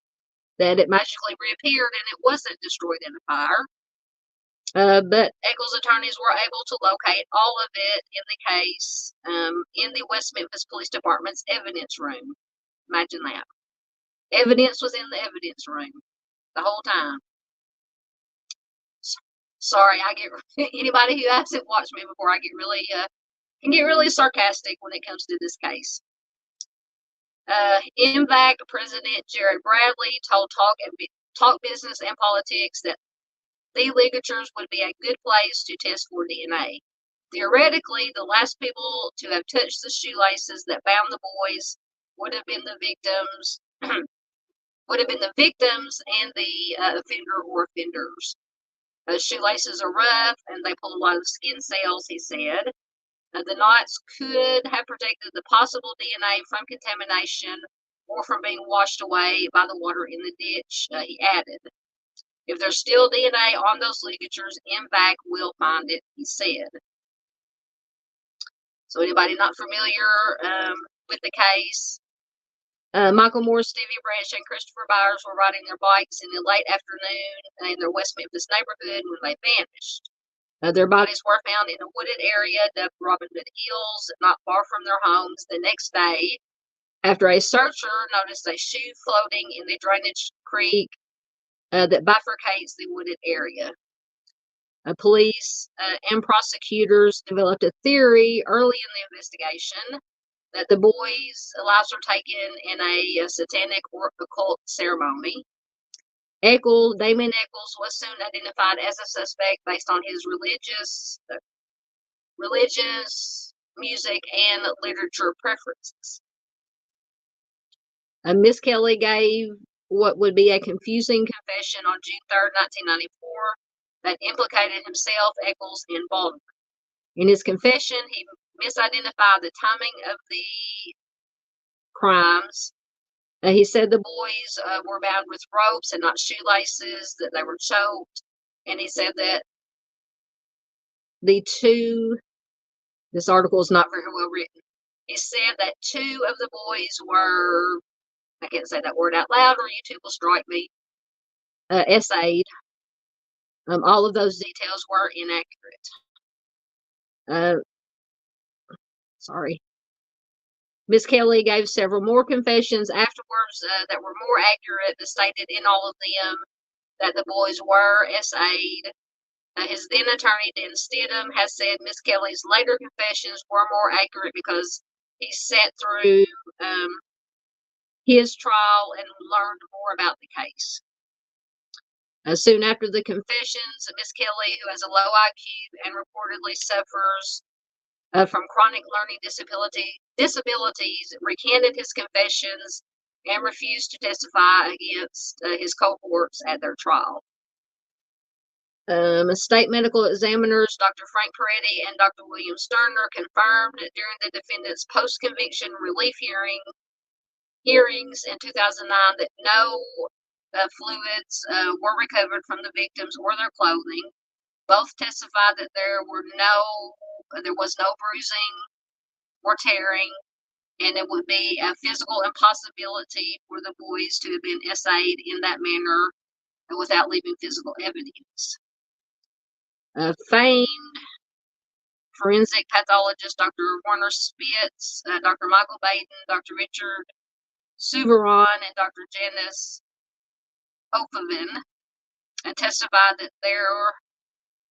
that it magically reappeared and it wasn't destroyed in a fire. But Eccles' attorneys were able to locate all of it in the case in the West Memphis Police Department's evidence room. Imagine that. Evidence was in the evidence room the whole time. Sorry, I get anybody who hasn't watched me before, I can get really sarcastic when it comes to this case. MVAC President Jared Bradley told Talk Business and Politics that the ligatures would be a good place to test for DNA. Theoretically, the last people to have touched the shoelaces that bound the boys would have been the victims, and the offender or offenders. Shoelaces are rough and they pull a lot of skin cells, he said. The knots could have protected the possible DNA from contamination or from being washed away by the water in the ditch, he added. If there's still DNA on those ligatures, MVAC will find it, he said. So anybody not familiar with the case? Michael Moore, Stevie Branch, and Christopher Byers were riding their bikes in the late afternoon in their West Memphis neighborhood when they vanished. Their bodies were found in a wooded area dubbed Robin Hood Hills, not far from their homes the next day, after a searcher noticed a shoe floating in the drainage creek that bifurcates the wooded area. Police and prosecutors developed a theory early in the investigation that the boys' lives were taken in a satanic or occult ceremony. Damon Eccles was soon identified as a suspect based on his religious, music, and literature preferences. Miss Kelly gave what would be a confusing confession on June 3rd, 1994, that implicated himself, Eccles, and Baldwin. In his confession, he misidentified the timing of the crimes. He said the boys were bound with ropes and not shoelaces, that they were choked, and he said that this article is not very well written. He said that two of the boys were, I can't say that word out loud or YouTube will strike me, essayed. All of those details were inaccurate. Sorry. Miss Kelly gave several more confessions afterwards that were more accurate, but stated in all of them that the boys were essayed. His then attorney, Dan Stidham, has said Miss Kelly's later confessions were more accurate because he sat through his trial and learned more about the case. Soon after the confessions, Miss Kelly, who has a low IQ and reportedly suffers from chronic learning disabilities, recanted his confessions and refused to testify against his cohorts at their trial. State medical examiners Dr. Frank Peretti and Dr. William Sterner confirmed during the defendant's post-conviction relief hearings in 2009 that no fluids were recovered from the victims or their clothing. Both testified that there was no bruising or tearing, and it would be a physical impossibility for the boys to have been essayed in that manner without leaving physical evidence. Famed forensic pathologist Dr. Warner Spitz, Dr. Michael Baden, Dr. Richard Suveron, and Dr. Janice Okovin testified that there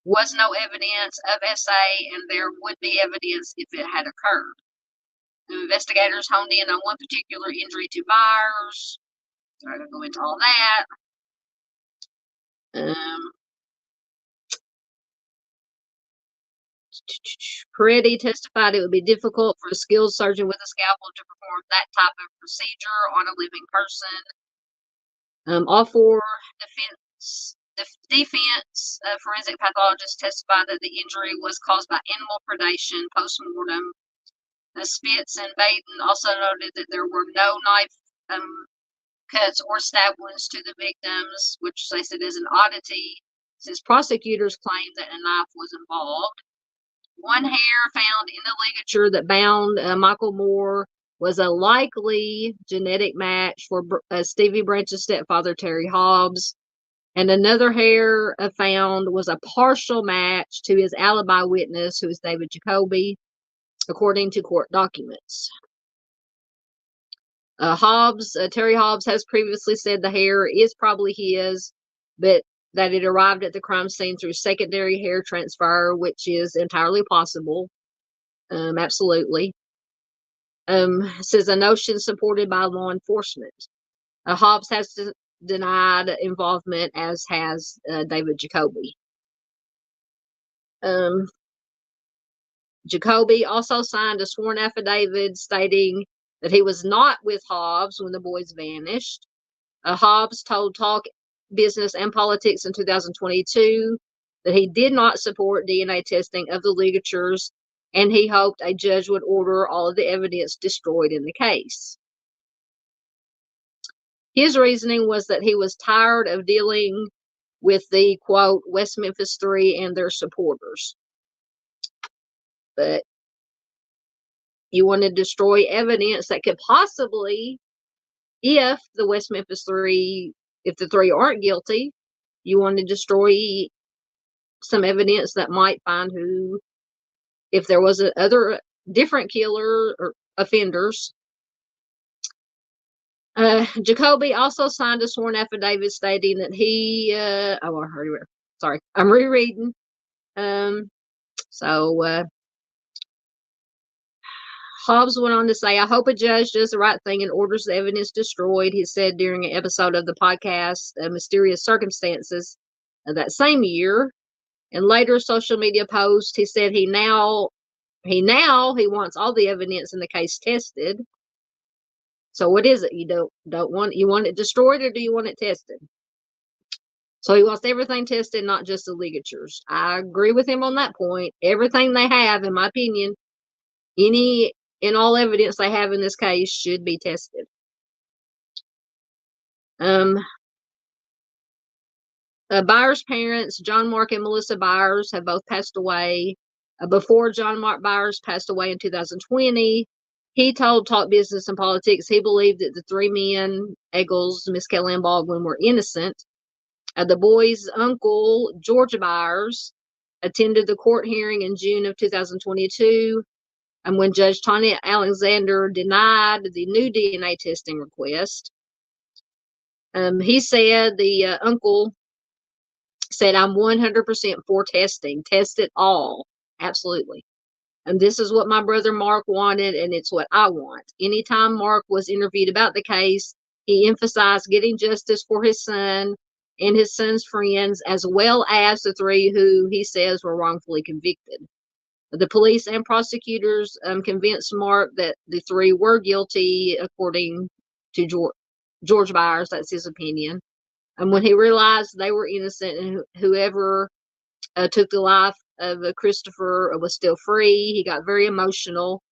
was no evidence of SA and there would be evidence if it had occurred. The investigators honed in on one particular injury to Byers. So I'm going to go into all that. Peretti testified it would be difficult for a skilled surgeon with a scalpel to perform that type of procedure on a living person. All four defense forensic pathologists testified that the injury was caused by animal predation post-mortem. Spitz and Baden also noted that there were no knife cuts or stab wounds to the victims, which they said is an oddity, since prosecutors claimed that a knife was involved. One hair found in the ligature that bound Michael Moore was a likely genetic match for Stevie Branch's stepfather, Terry Hobbs. And another hair found was a partial match to his alibi witness, who is David Jacoby, according to court documents. Terry Hobbs has previously said the hair is probably his, but that it arrived at the crime scene through secondary hair transfer, which is entirely possible. Absolutely. Says a notion supported by law enforcement. Hobbs has denied involvement, as has David Jacoby. Jacoby also signed a sworn affidavit stating that he was not with Hobbs when the boys vanished. Hobbs told Talk Business and Politics in 2022 that he did not support DNA testing of the ligatures, and he hoped a judge would order all of the evidence destroyed in the case. His reasoning was that he was tired of dealing with the, quote, West Memphis Three and their supporters. But you want to destroy evidence that could possibly, if the West Memphis Three, if the three aren't guilty, you want to destroy some evidence that might find who, if there was other different killer or offenders. Jacoby also signed a sworn affidavit stating that he, sorry, I'm rereading. Hobbs went on to say, I hope a judge does the right thing and orders the evidence destroyed, he said during an episode of the podcast, Mysterious Circumstances, that same year. In later social media posts, he said he wants all the evidence in the case tested. So what is it? You want it destroyed, or do you want it tested? So he wants everything tested, not just the ligatures. I agree with him on that point. Everything they have, in my opinion, any and all evidence they have in this case should be tested. Byers' parents, John Mark and Melissa Byers, have both passed away. Before John Mark Byers passed away in 2020, he told Talk Business and Politics he believed that the three men, Eggles, Miss Kelly, and Baldwin, were innocent. The boys' uncle, George Byers, attended the court hearing in June of 2022, and when Judge Tanya Alexander denied the new DNA testing request. He said, the uncle said, I'm 100% for testing. Test it all. Absolutely. And this is what my brother Mark wanted, and it's what I want. Anytime Mark was interviewed about the case, he emphasized getting justice for his son and his son's friends, as well as the three who he says were wrongfully convicted. The police and prosecutors convinced Mark that the three were guilty, according to George Byers. That's his opinion. And when he realized they were innocent and whoever took the life of Christopher was still free, he got very emotional.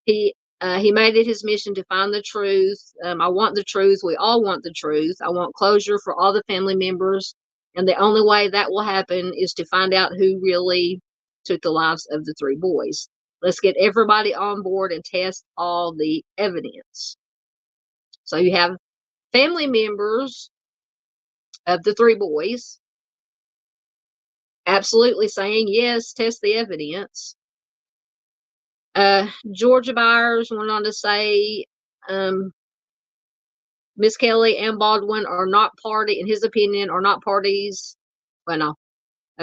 He made it his mission to find the truth. I want the truth. We all want the truth. I want closure for all the family members. And the only way that will happen is to find out who really took the lives of the three boys. Let's get everybody on board and test all the evidence. So you have family members of the three boys absolutely saying, yes, test the evidence. Georgia Byers went on to say, Miss Kelly and Baldwin are not party, in his opinion, are not parties. Well, no.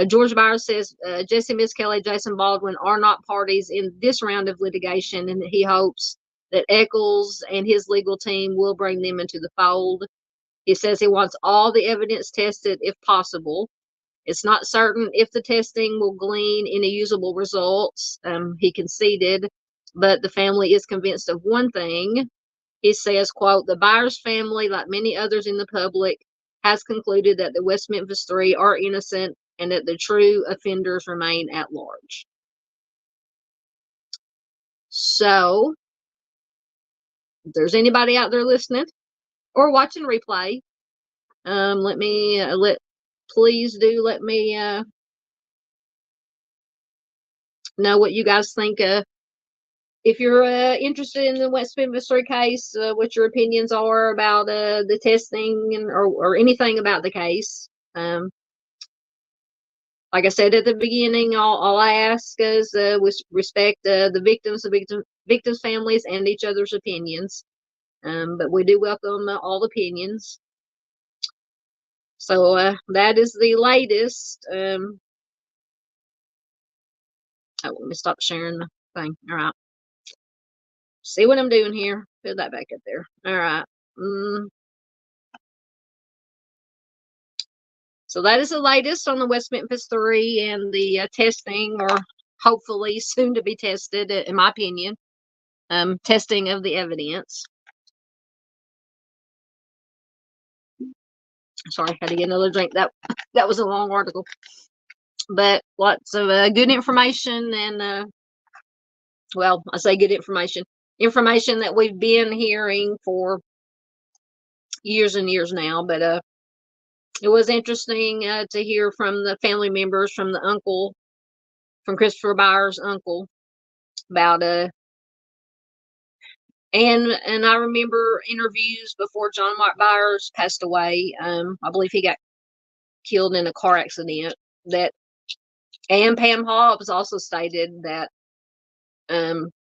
George Byers says Jesse, Miss Kelly, Jason Baldwin are not parties in this round of litigation, and he hopes that Eccles and his legal team will bring them into the fold. He says he wants all the evidence tested if possible. It's not certain if the testing will glean any usable results, he conceded, but the family is convinced of one thing. He says, quote, the Byers family, like many others in the public, has concluded that the West Memphis Three are innocent and that the true offenders remain at large. So, if there's anybody out there listening or watching replay, please do let me know what you guys think. If you're interested in the West Memphis Three case, what your opinions are about the testing or anything about the case. Like I said at the beginning, all I ask is with respect the victims' families and each other's opinions. But we do welcome all opinions. So that is the latest. Let me stop sharing the thing. All right. See what I'm doing here? Put that back up there. All right. So that is the latest on the West Memphis Three and the testing, or hopefully soon to be tested, in my opinion, testing of the evidence. Sorry, had to get another drink. That was a long article, but lots of good information and well, I say good information that we've been hearing for years and years now. But it was interesting to hear from the family members, from the uncle, from Christopher Byers' uncle, about and I remember interviews before John Mark Byers passed away. I believe he got killed in a car accident. That and Pam Hobbs also stated that,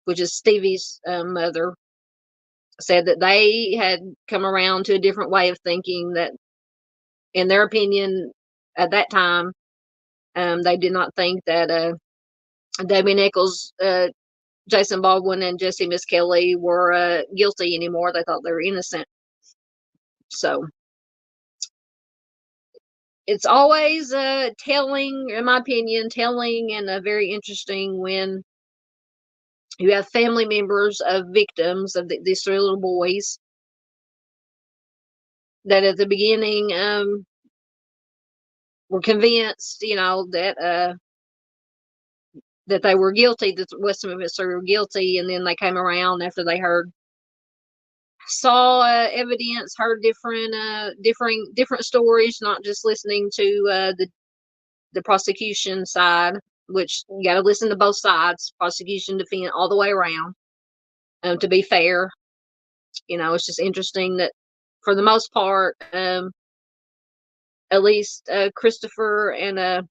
which is Stevie's mother, said that they had come around to a different way of thinking, that in their opinion at that time, they did not think that Debbie Nichols, Jason Baldwin, and Jesse Miss Kelly were guilty anymore. They thought they were innocent. So it's always telling, in my opinion, telling and very interesting when you have family members of victims of these three little boys that at the beginning were convinced, that that they were guilty, that West Memphis were guilty, and then they came around after they saw evidence, heard different stories, not just listening to the prosecution side, which you got to listen to both sides, prosecution, defense, all the way around, to be fair. It's just interesting that for the most part, at least Christopher and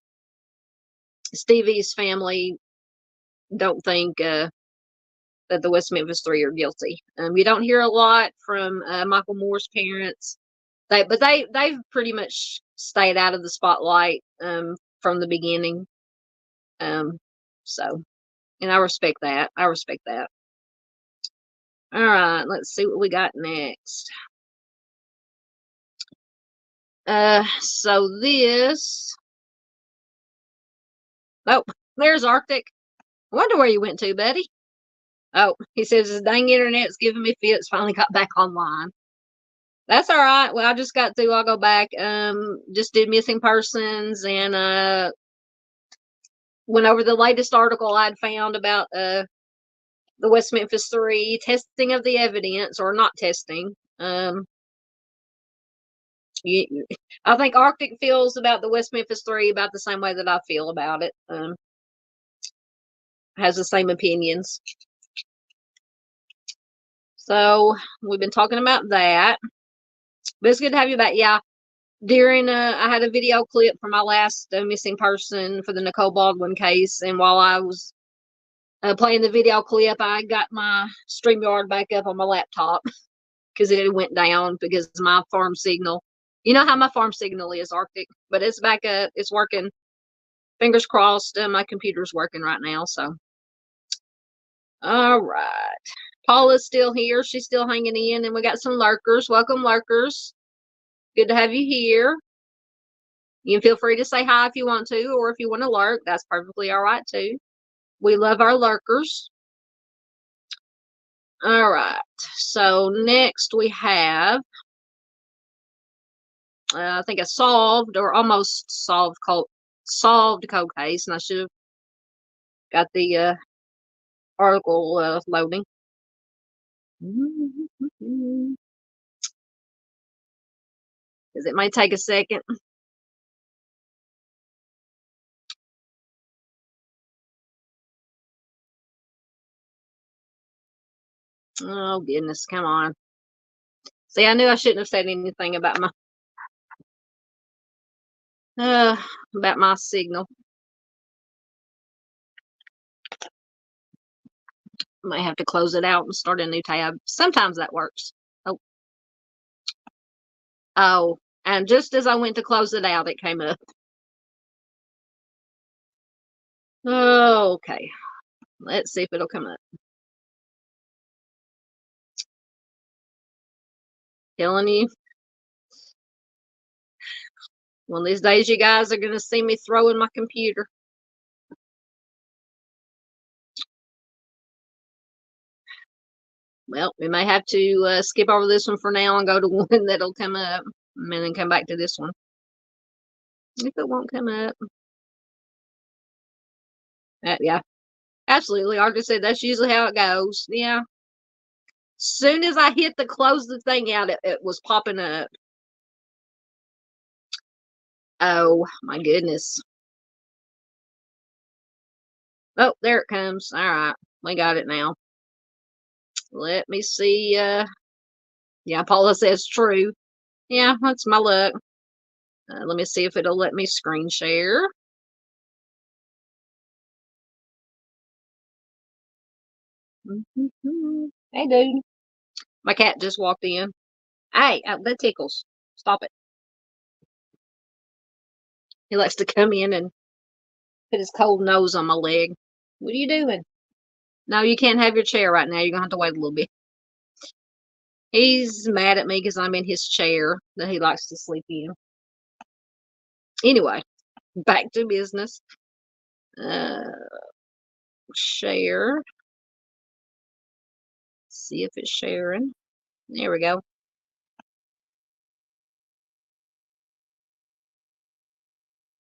Stevie's family don't think that the West Memphis Three are guilty. You don't hear a lot from Michael Moore's parents, but they've pretty much stayed out of the spotlight from the beginning. So, and I respect that. All right, let's see what we got next. So this. Oh, there's Arctic. I wonder where you went to, buddy. Oh, he says his dang internet's giving me fits. Finally got back online. That's all right. Well, I just got through. I'll go back. Just did missing persons and went over the latest article I'd found about the West Memphis Three testing of the evidence, or not testing. I think Arctic feels about the West Memphis Three about the same way that I feel about it. Has the same opinions. So we've been talking about that. But it's good to have you back. Yeah. During, I had a video clip for my last missing person for the Nicole Baldwin case. And while I was playing the video clip, I got my StreamYard back up on my laptop because it went down because my farm signal. You know how my farm signal is, Arctic, but it's back up. It's working. Fingers crossed. My computer's working right now. So, all right. Paula's still here. She's still hanging in. And we got some lurkers. Welcome, lurkers. Good to have you here. You can feel free to say hi if you want to, or if you want to lurk, that's perfectly all right too. We love our lurkers. All right. So next we have, I think a solved or almost solved cold case, and I should have got the article loading. Because it may take a second. Oh, goodness. Come on. See, I knew I shouldn't have said anything about my signal. I might have to close it out and start a new tab. Sometimes that works. Oh, and just as I went to close it out, it came up. Okay. Let's see if it'll come up. Telling you. One of these days, you guys are going to see me throwing my computer. Well, we may have to skip over this one for now and go to one that'll come up, and then come back to this one. If it won't come up. Yeah, absolutely. Arthur said that's usually how it goes. Yeah. Soon as I hit the close the thing out, it was popping up. Oh, my goodness. Oh, there it comes. All right. We got it now. Let me see. Yeah, Paula says true. Yeah, that's my luck. Let me see if it'll let me screen share. Hey, dude. My cat just walked in. Hey, that tickles. Stop it. He likes to come in and put his cold nose on my leg. What are you doing? No, you can't have your chair right now. You're going to have to wait a little bit. He's mad at me because I'm in his chair that he likes to sleep in. Anyway, back to business. Share. See if it's sharing. There we go.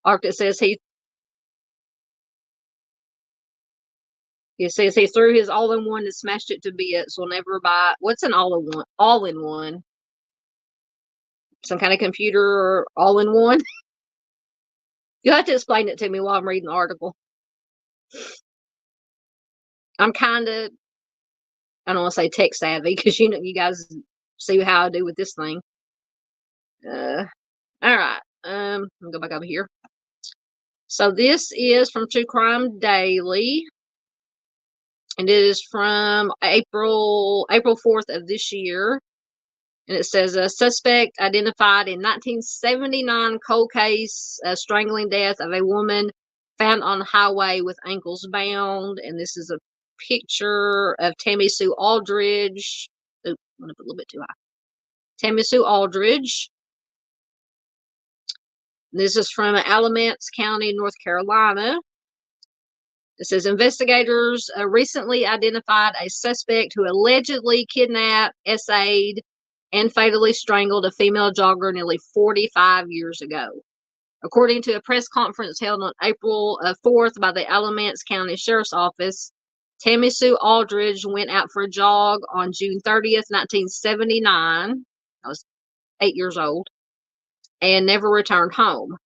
Arctic says he says he threw his all-in-one and smashed it to bits. Will never buy. What's an all-in-one? All-in-one. Some kind of computer or all-in-one? You'll have to explain it to me while I'm reading the article. I'm kind of, I don't want to say tech savvy because you guys see how I do with this thing. All right. I'll go back over here. So this is from True Crime Daily, and it is from April 4th of this year. And it says a suspect identified in 1979 cold case strangling death of a woman found on the highway with ankles bound. And this is a picture of Tammy Sue Aldridge. Oh, I'm going to put a little bit too high. Tammy Sue Aldridge. This is from Alamance County, North Carolina. It says investigators recently identified a suspect who allegedly kidnapped, essayed, and fatally strangled a female jogger nearly 45 years ago. According to a press conference held on April 4th by the Alamance County Sheriff's Office, Tammy Sue Aldridge went out for a jog on June 30th, 1979. I was 8 years old, and never returned home.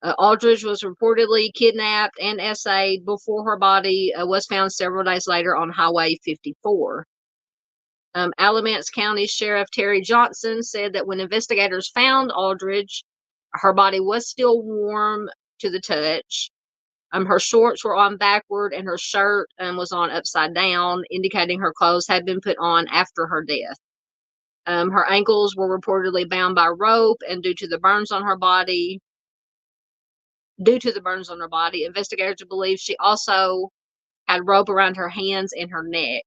Aldridge was reportedly kidnapped and essayed before her body was found several days later on Highway 54. Alamance County Sheriff Terry Johnson said that when investigators found Aldridge, her body was still warm to the touch. Her shorts were on backward and her shirt was on upside down, indicating her clothes had been put on after her death. Her ankles were reportedly bound by rope, and due to the burns on her body, investigators believe she also had rope around her hands and her neck.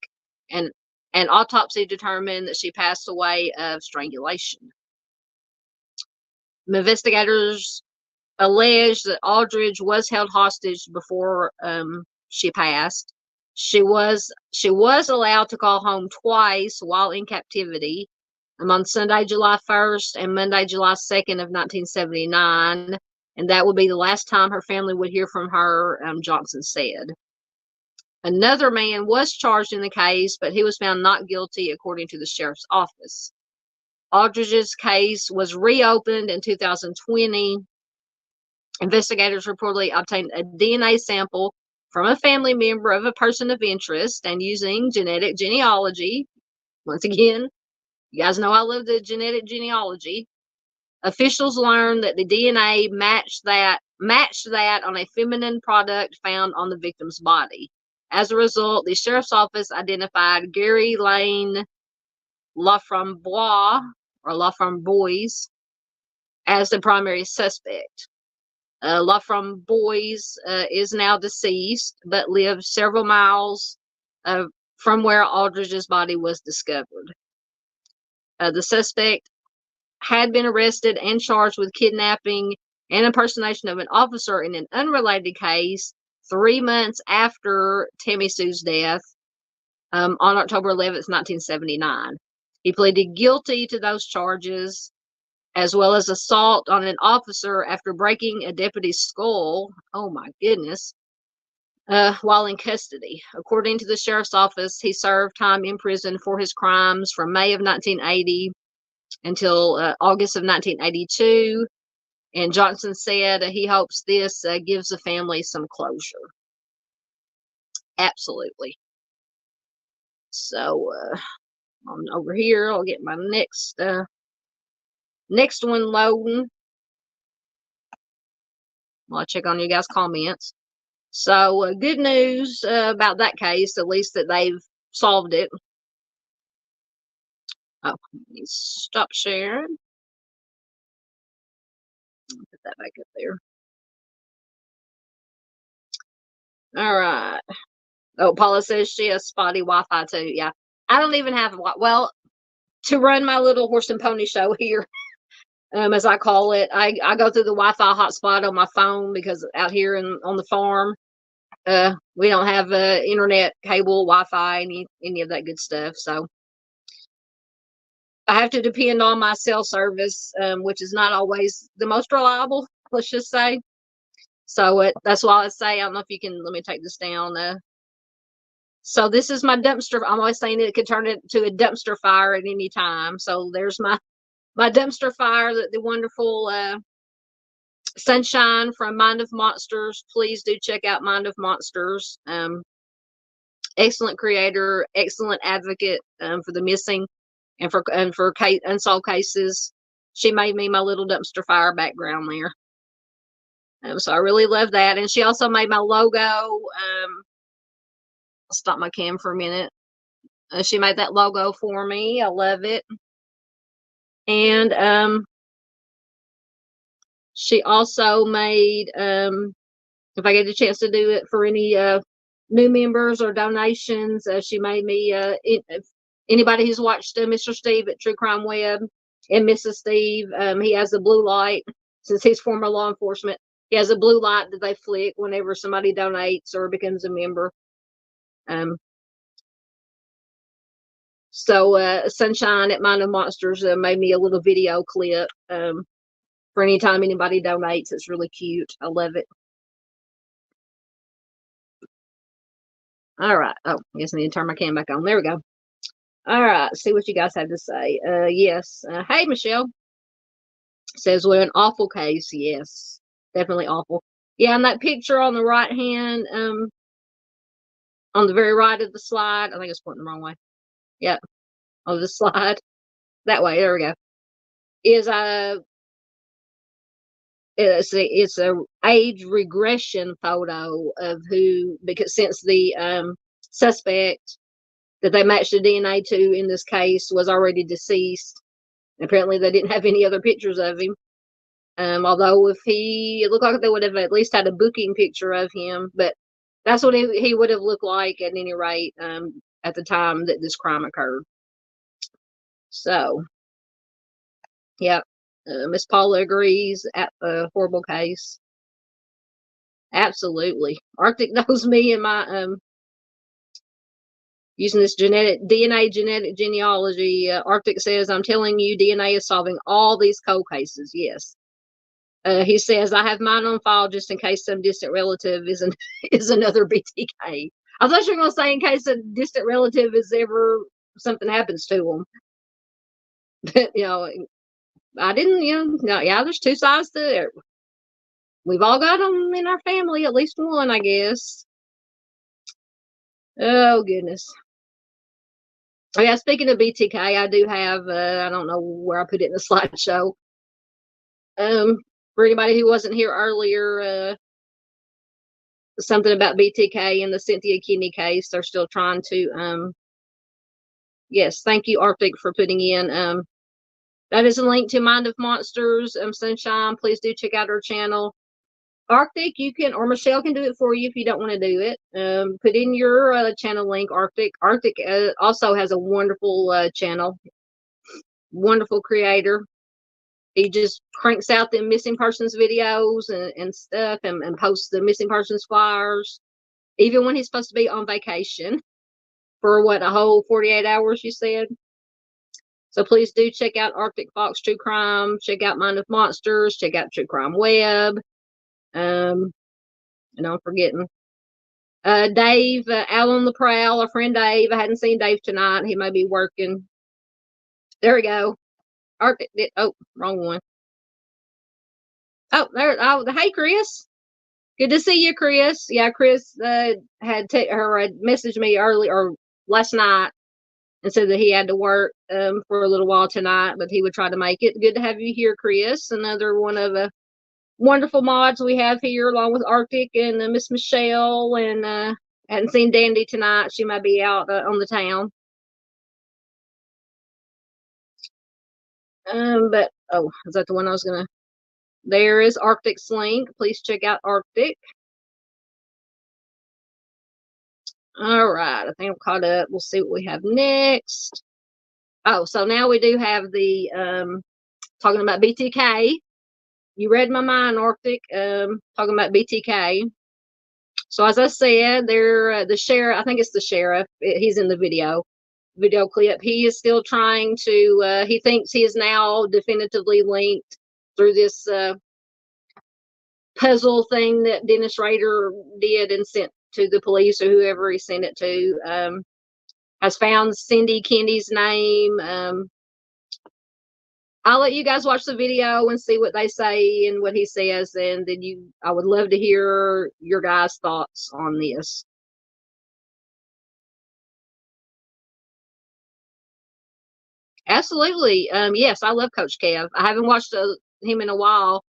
And an autopsy determined that she passed away of strangulation. Investigators alleged that Aldridge was held hostage before she passed. She was allowed to call home twice while in captivity, on Sunday, July 1st and Monday, July 2nd of 1979, and that would be the last time her family would hear from her, Johnson said. Another man was charged in the case, but he was found not guilty, according to the sheriff's office. Aldridge's case was reopened in 2020. Investigators reportedly obtained a DNA sample from a family member of a person of interest, and using genetic genealogy, once again, you guys know I love the genetic genealogy, officials learned that the DNA matched that on a feminine product found on the victim's body. As a result, the sheriff's office identified Gary Lane Laframboise as the primary suspect. Laframboise is now deceased, but lived several miles from where Aldridge's body was discovered. The suspect had been arrested and charged with kidnapping and impersonation of an officer in an unrelated case 3 months after Tammy Sue's death, on October 11th, 1979. He pleaded guilty to those charges, as well as assault on an officer after breaking a deputy's skull. Oh my goodness. While in custody. According to the sheriff's office, he served time in prison for his crimes from May of 1980 until August of 1982. And Johnson said he hopes this gives the family some closure. Absolutely. So, on over here, I'll get my next one loading. I'll check on you guys' comments. So, good news about that case, at least that they've solved it. Oh, let me stop sharing. Put that back up there. All right. Oh, Paula says she has spotty Wi-Fi too. Yeah. I don't even have, well, to run my little horse and pony show here, as I call it, I go through the Wi-Fi hotspot on my phone, because out here on the farm, we don't have internet, cable, Wi-Fi, any of that good stuff. So I have to depend on my cell service, which is not always the most reliable, let's just say. So that's why I say, I don't know if you can, let me take this down. So this is my dumpster. I'm always saying it could turn into a dumpster fire at any time. So there's my dumpster fire, the wonderful Sunshine from Mind of Monsters. Please do check out Mind of Monsters. Excellent creator, excellent advocate for the missing and for unsolved cases. She made me my little dumpster fire background there. So I really love that. And she also made my logo. I'll stop my cam for a minute. She made that logo for me. I love it. And she also made, if I get a chance to do it for any new members or donations, she made me, anybody who's watched Mr. Steve at True Crime Web and Mrs. Steve, he has the blue light, since he's former law enforcement. He has a blue light that they flick whenever somebody donates or becomes a member. So Sunshine at Mind of Monsters made me a little video clip for any time anybody donates. It's really cute. I love it. All right. Oh, I guess I need to turn my cam back on. There we go. All right. See what you guys have to say. Yes. Hey, Michelle. Says, what an awful case. Yes. Definitely awful. Yeah, and that picture on the right hand, on the very right of the slide, I think it's pointing the wrong way. Yep. On the slide. That way. There we go. Is it's a age regression photo of who, because since the suspect that they matched the DNA to in this case was already deceased, apparently they didn't have any other pictures of him. Although if it looked like they would have at least had a booking picture of him, but that's what he would have looked like at any rate at the time that this crime occurred. So, yeah. Miss Paula agrees. Horrible case. Absolutely. Arctic knows me and my using this genetic genealogy. Arctic says, I'm telling you, DNA is solving all these cold cases. Yes. He says, I have mine on file just in case some distant relative is another BTK. I thought you were going to say in case a distant relative is ever something happens to them. But, I didn't, yeah, there's two sides to it. We've all got them in our family, at least one, I guess. Oh, goodness. Oh, yeah, speaking of BTK, I do have, I don't know where I put it in the slideshow. For anybody who wasn't here earlier, something about BTK and the Cynthia Kinney case. They're still trying to, yes, thank you, Arctic, for putting in. That is a link to Mind of Monsters, Sunshine. Please do check out our channel. Arctic, you can, or Michelle can do it for you if you don't want to do it. Put in your channel link, Arctic. Arctic also has a wonderful channel. Wonderful creator. He just cranks out them missing persons videos and stuff and posts the missing persons flyers, even when he's supposed to be on vacation for a whole 48 hours, you said. So please do check out Arctic Fox True Crime, check out Mind of Monsters, check out True Crime Web. And I'm forgetting. Dave, Out on the Prowl, our friend Dave. I hadn't seen Dave tonight. He may be working. There we go. Arctic, oh, wrong one. Oh, there. Oh, hey, Chris. Good to see you, Chris. Yeah, Chris had messaged me early or last night and said that he had to work for a little while tonight, but he would try to make it. Good to have you here, Chris. Another one of the wonderful mods we have here, along with Arctic and Miss Michelle. And hadn't seen Dandy tonight. She might be out on the town. But oh, is that the one I was gonna? There is Arctic's link. Please check out Arctic. All right, I think I'm caught up. We'll see what we have next. Oh, so now we do have the talking about BTK. You read my mind, Arctic. Talking about BTK. So as I said, they're the sheriff. I think it's the sheriff. He's in the video clip. He is still trying to. He thinks he is now definitively linked through this puzzle thing that Dennis Rader did and sent to the police or whoever he sent it to. Has found Cynthia Kinney's name. I'll let you guys watch the video and see what they say and what he says, and then I would love to hear your guys' thoughts on this. Absolutely. Yes, I love Coach Kev. I haven't watched him in a while,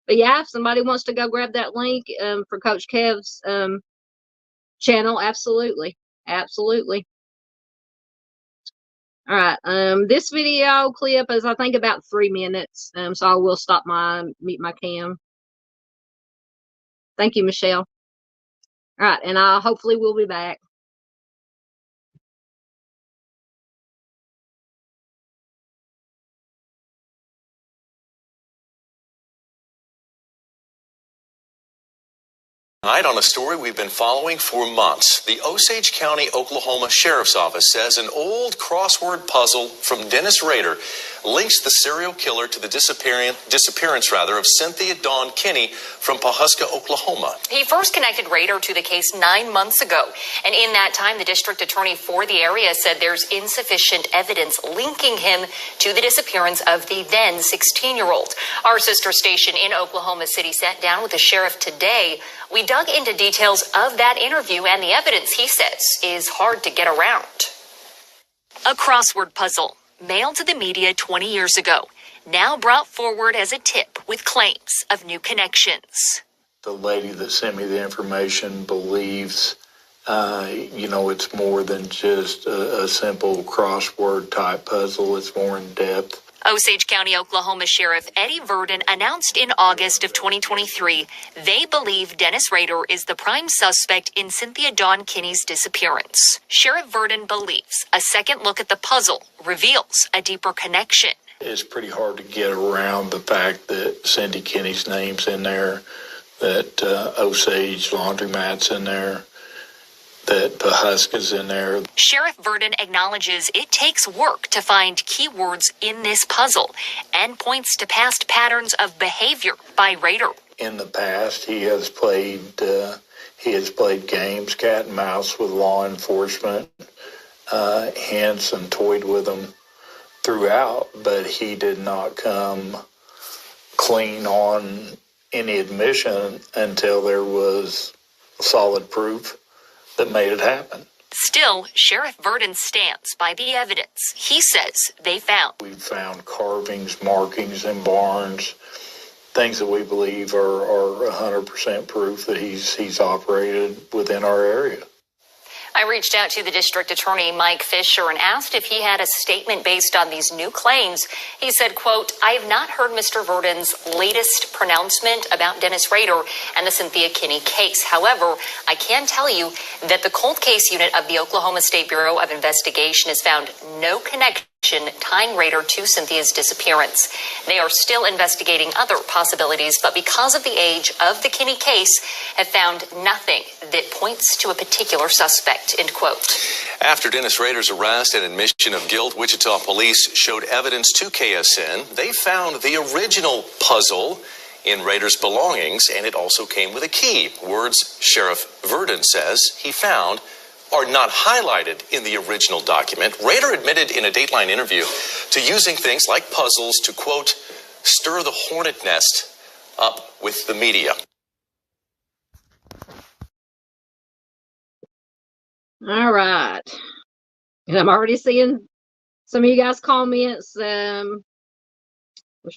but yeah, if somebody wants to go grab that link for Coach Kev's channel, absolutely. Absolutely. All right. This video clip is, I think, about 3 minutes. So I will stop mute my cam. Thank you, Michelle. All right, and hopefully we'll be back. Tonight on a story we've been following for months. The Osage County, Oklahoma Sheriff's Office says an old crossword puzzle from Dennis Rader links the serial killer to the disappearance of Cynthia Dawn Kinney from Pawhuska, Oklahoma. He first connected Rader to the case 9 months ago. And in that time, the district attorney for the area said there's insufficient evidence linking him to the disappearance of the then 16-year-old. Our sister station in Oklahoma City sat down with the sheriff today. We dug into details of that interview and the evidence he says is hard to get around. A crossword puzzle mailed to the media 20 years ago, now brought forward as a tip with claims of new connections. The lady that sent me the information believes, it's more than just a simple crossword type puzzle. It's more in depth. Osage County, Oklahoma Sheriff Eddie Verdon announced in August of 2023 they believe Dennis Rader is the prime suspect in Cynthia Dawn Kinney's disappearance. Sheriff Verdon believes a second look at the puzzle reveals a deeper connection. It's pretty hard to get around the fact that Cindy Kinney's name's in there, that Osage Laundromat's in there, that the Husk is in there. Sheriff Verdon acknowledges it takes work to find keywords in this puzzle and points to past patterns of behavior by Rader. In the past, he has played games, cat and mouse, with law enforcement, hence and toyed with them throughout, but he did not come clean on any admission until there was solid proof that made it happen. Still, Sheriff Verdon stands by the evidence he says they found. We found carvings, markings in barns, things that we believe are 100% proof that he's operated within our area. I reached out to the district attorney, Mike Fisher, and asked if he had a statement based on these new claims. He said, quote, "I have not heard Mr. Verdon's latest pronouncement about Dennis Rader and the Cynthia Kinney case. However, I can tell you that the cold case unit of the Oklahoma State Bureau of Investigation has found no connection tying Rader to Cynthia's disappearance. They are still investigating other possibilities, but because of the age of the Kinney case, have found nothing that points to a particular suspect," end quote. After Dennis Rader's arrest and admission of guilt, Wichita police showed evidence to KSN. They found the original puzzle in Rader's belongings, and it also came with a key. Words Sheriff Verdon says he found are not highlighted in the original document. Rader admitted in a Dateline interview to using things like puzzles to, quote, stir the hornet nest up with the media. All right. And I'm already seeing some of you guys' comments. Which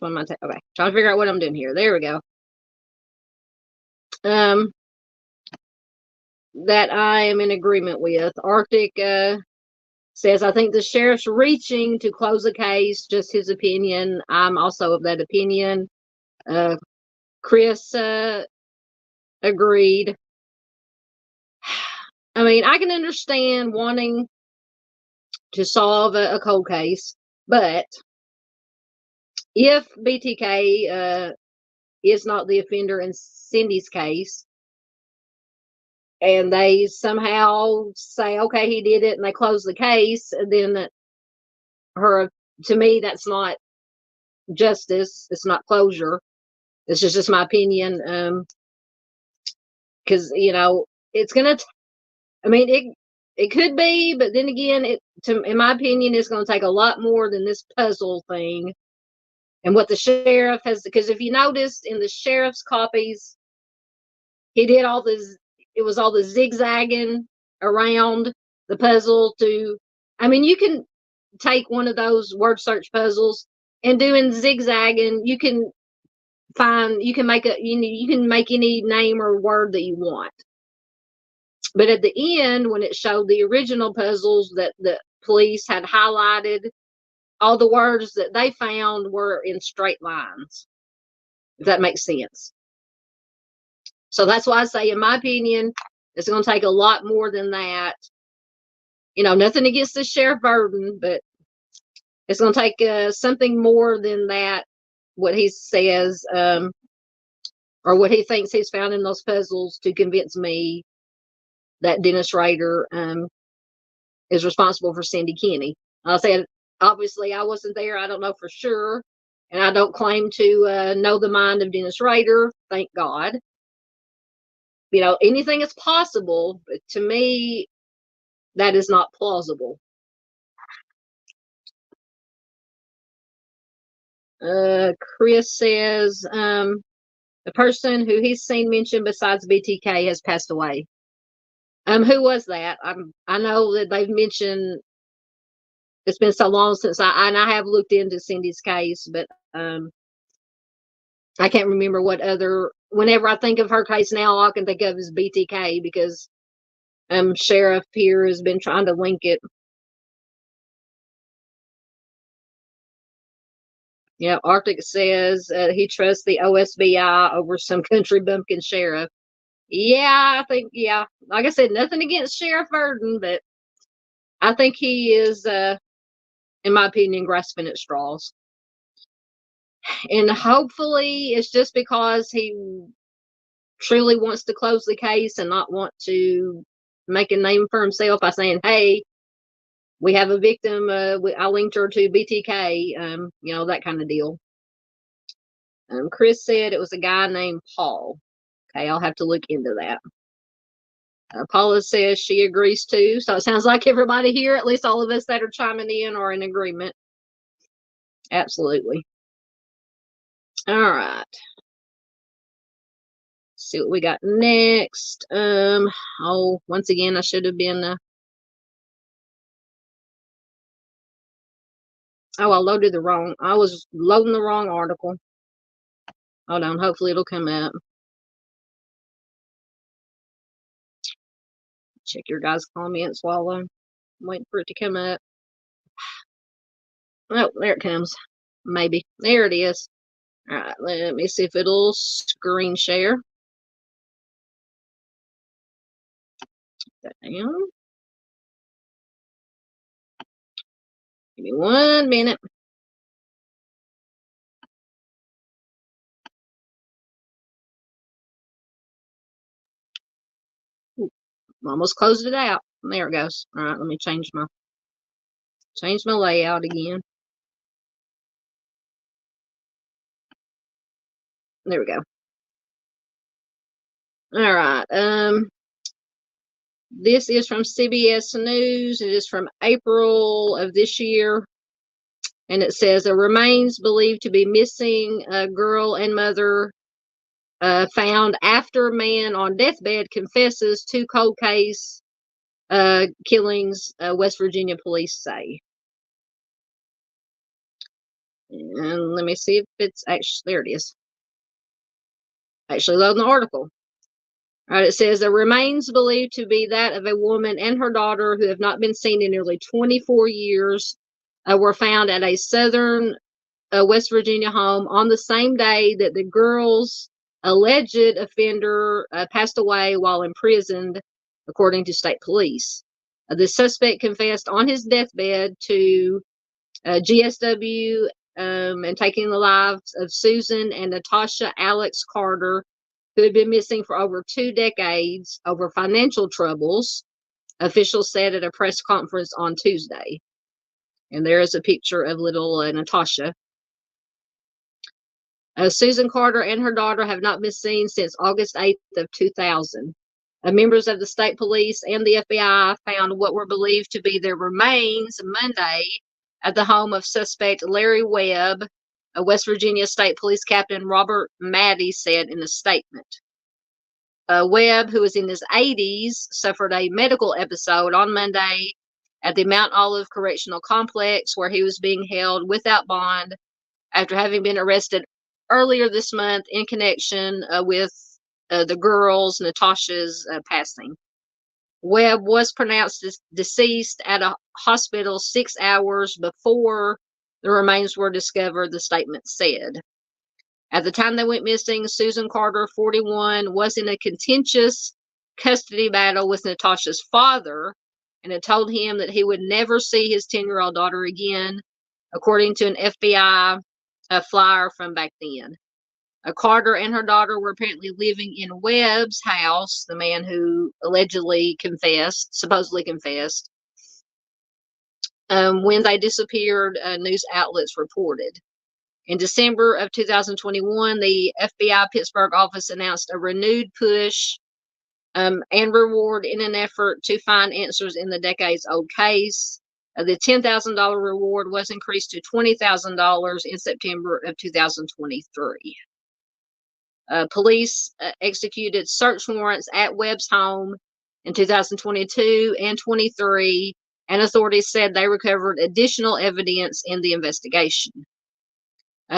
one am I taking? Okay. Trying to figure out what I'm doing here. There we go. That I am in agreement with. Arctic says, I think the sheriff's reaching to close the case, just his opinion. I'm also of that opinion. Chris agreed. I mean, I can understand wanting to solve a cold case, but if BTK is not the offender in Cindy's case, and they somehow say, okay, he did it, and they close the case, then to me, that's not justice. It's not closure. It's just my opinion. Because, it's going to, it could be, but then again, in my opinion, it's going to take a lot more than this puzzle thing. And what the sheriff has, because if you noticed in the sheriff's copies, he did it was all the zigzagging around the puzzle you can take one of those word search puzzles and doing zigzagging, you can make any name or word that you want. But at the end, when it showed the original puzzles that the police had highlighted, all the words that they found were in straight lines, if that makes sense. So that's why I say, in my opinion, it's going to take a lot more than that. Nothing against the Sheriff Verdon, but it's going to take something more than that, what he says, or what he thinks he's found in those puzzles to convince me that Dennis Rader is responsible for Cindy Kinney. I said, obviously, I wasn't there. I don't know for sure. And I don't claim to know the mind of Dennis Rader. Thank God. Anything is possible, but to me, that is not plausible. Chris says, the person who he's seen mentioned besides BTK has passed away. Who was that? I know that they've mentioned, it's been so long since I have looked into Cindy's case, but I can't remember what other, whenever I think of her case now, all I can think of is BTK, because Sheriff here has been trying to link it. Yeah, Arctic says he trusts the OSBI over some country bumpkin sheriff. Yeah, I think, like I said, nothing against Sheriff Verdon, but I think he is, in my opinion, grasping at straws. And hopefully it's just because he truly wants to close the case and not want to make a name for himself by saying, hey, we have a victim, I linked her to BTK, that kind of deal. Chris said it was a guy named Paul. Okay, I'll have to look into that. Paula says she agrees too. So it sounds like everybody here, at least all of us that are chiming in, are in agreement. Absolutely. All right. See what we got next. Once again, I should have been. I loaded the wrong. I was loading the wrong article. Hold on. Hopefully it'll come up. Check your guys' comments while I'm waiting for it to come up. Oh, there it comes. Maybe. There it is. All right. Let me see if it'll screen share. Put that down. Give me 1 minute. Ooh, almost closed it out. There it goes. All right. Let me change my layout again. There we go. All right. This is from CBS News. It is from April of this year. And it says, a remains believed to be missing girl and mother found after man on deathbed confesses to cold case killings, West Virginia police say. And let me see if it's actually, there it is. Actually loading the article. All right, it says, the remains believed to be that of a woman and her daughter who have not been seen in nearly 24 years were found at a southern West Virginia home on the same day that the girl's alleged offender passed away while imprisoned, according to state police. The suspect confessed on his deathbed to GSW and taking the lives of Susan and Natasha Alex Carter, who had been missing for over 2 decades over financial troubles, officials said at a press conference on Tuesday. And there is a picture of little Natasha. Susan Carter and her daughter have not been seen since August 8th of 2000. Members of the state police and the FBI found what were believed to be their remains Monday at the home of suspect Larry Webb, a West Virginia State Police Captain Robert Maddy said in a statement. Webb, who was in his 80s, suffered a medical episode on Monday at the Mount Olive Correctional Complex, where he was being held without bond after having been arrested earlier this month in connection with the girls, Natasha's passing. Webb was pronounced deceased at a hospital 6 hours before the remains were discovered, the statement said. At the time they went missing, Susan Carter, 41, was in a contentious custody battle with Natasha's father and had told him that he would never see his 10-year-old daughter again, according to an FBI flyer from back then. Carter and her daughter were apparently living in Webb's house, the man who supposedly confessed, when they disappeared, news outlets reported. In December of 2021, the FBI Pittsburgh office announced a renewed push and reward in an effort to find answers in the decades-old case. The $10,000 reward was increased to $20,000 in September of 2023. Police executed search warrants at Webb's home in 2022 and 23, and authorities said they recovered additional evidence in the investigation.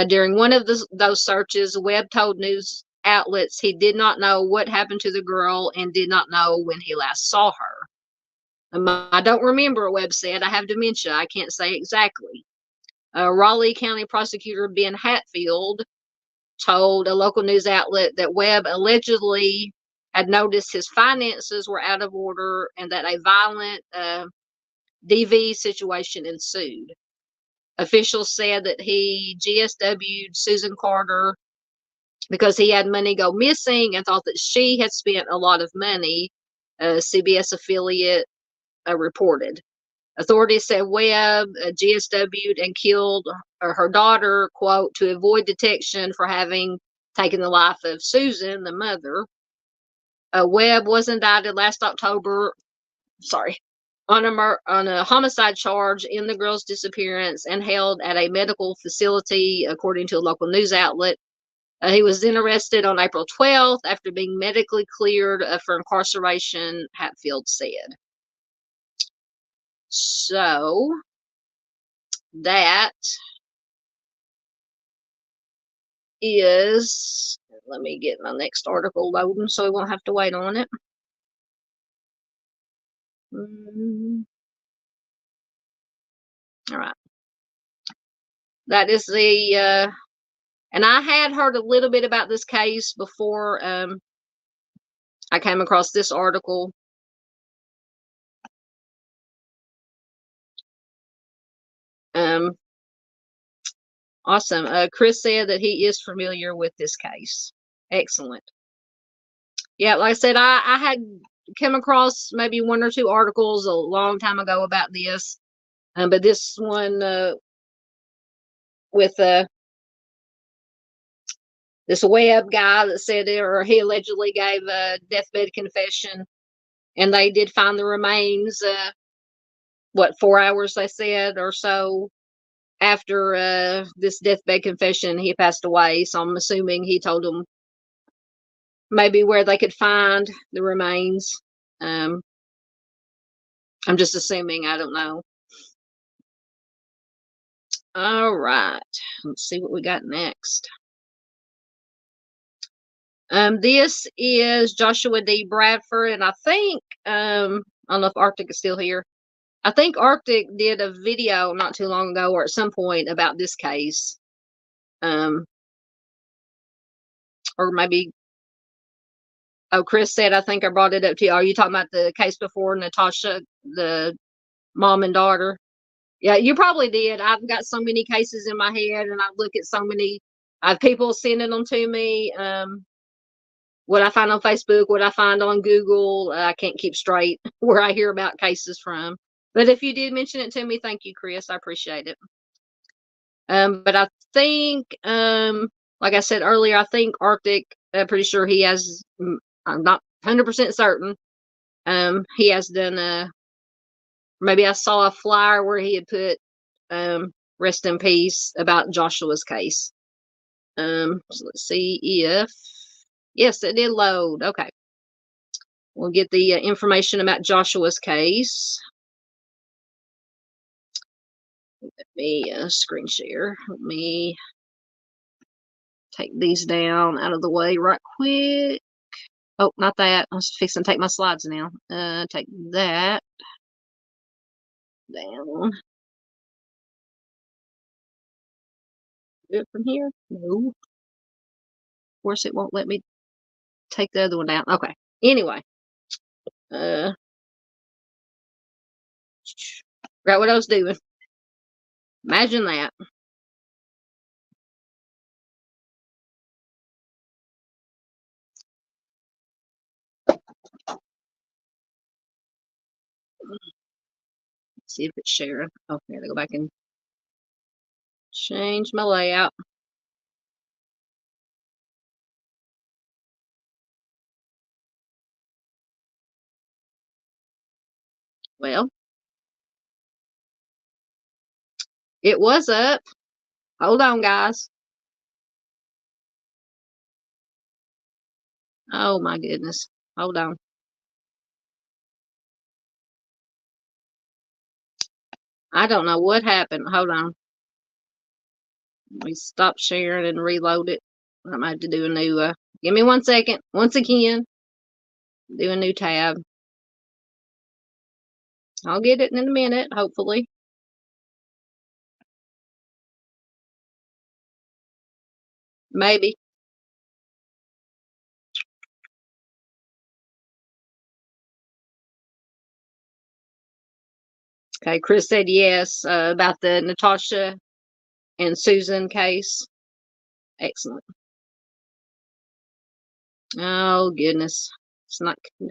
During one of those searches, Webb told news outlets he did not know what happened to the girl and did not know when he last saw her. I don't remember, Webb said. I have dementia. I can't say exactly. Raleigh County Prosecutor Ben Hatfield told a local news outlet that Webb allegedly had noticed his finances were out of order and that a violent DV situation ensued. Officials said that he GSW'd Susan Carter because he had money go missing and thought that she had spent a lot of money, a CBS affiliate reported. Authorities said Webb GSW'd and killed her daughter, quote, to avoid detection for having taken the life of Susan, the mother. Webb was indicted last October, on a homicide charge in the girl's disappearance and held at a medical facility, according to a local news outlet. He was then arrested on April 12th after being medically cleared for incarceration, Hatfield said. So that is, let me get my next article loading so we won't have to wait on it. All right. That is the, and I had heard a little bit about this case before I came across this article. Awesome. Chris said that he is familiar with this case. Excellent. Yeah, like I said, I had come across maybe one or two articles a long time ago about this, but this one with this Webb guy that said or he allegedly gave a deathbed confession, and they did find the remains. 4 hours they said or so after this deathbed confession, he passed away. So I'm assuming he told them maybe where they could find the remains. I'm just assuming. I don't know. All right. Let's see what we got next. This is Joshua Dee Bradford, and I think I don't know if Arctic is still here. I think Arctic did a video not too long ago or at some point about this case. Or maybe, oh, Chris said, I think I brought it up to you. Are you talking about the case before Natasha, the mom and daughter? Yeah, you probably did. I've got so many cases in my head, and I look at so many. I have people sending them to me. What I find on Facebook, what I find on Google, I can't keep straight where I hear about cases from. But if you did mention it to me, thank you, Chris. I appreciate it. But I think, like I said earlier, I think Arctic, I'm pretty sure he has, I'm not 100% certain. He has done maybe I saw a flyer where he had put rest in peace about Joshua's case. So let's see if, yes, it did load. Okay. We'll get the information about Joshua's case. Let me screen share. Let me take these down out of the way right quick. Oh, not that. I was fixing to take my slides now. Take that down. Do it from here? No. Of course, it won't let me take the other one down. Okay. Anyway. Right what I was doing. Imagine that. Let's see if it's sharing. Oh, here, go back and change my layout. Well, it was up. Hold on, guys. Oh, my goodness. Hold on. I don't know what happened. Hold on. Let me stop sharing and reload it. I might have to do a new, give me 1 second. Once again, do a new tab. I'll get it in a minute, hopefully. Maybe. Okay, Chris said yes about the Natasha and Susan case. Excellent. Oh, goodness. It's not good.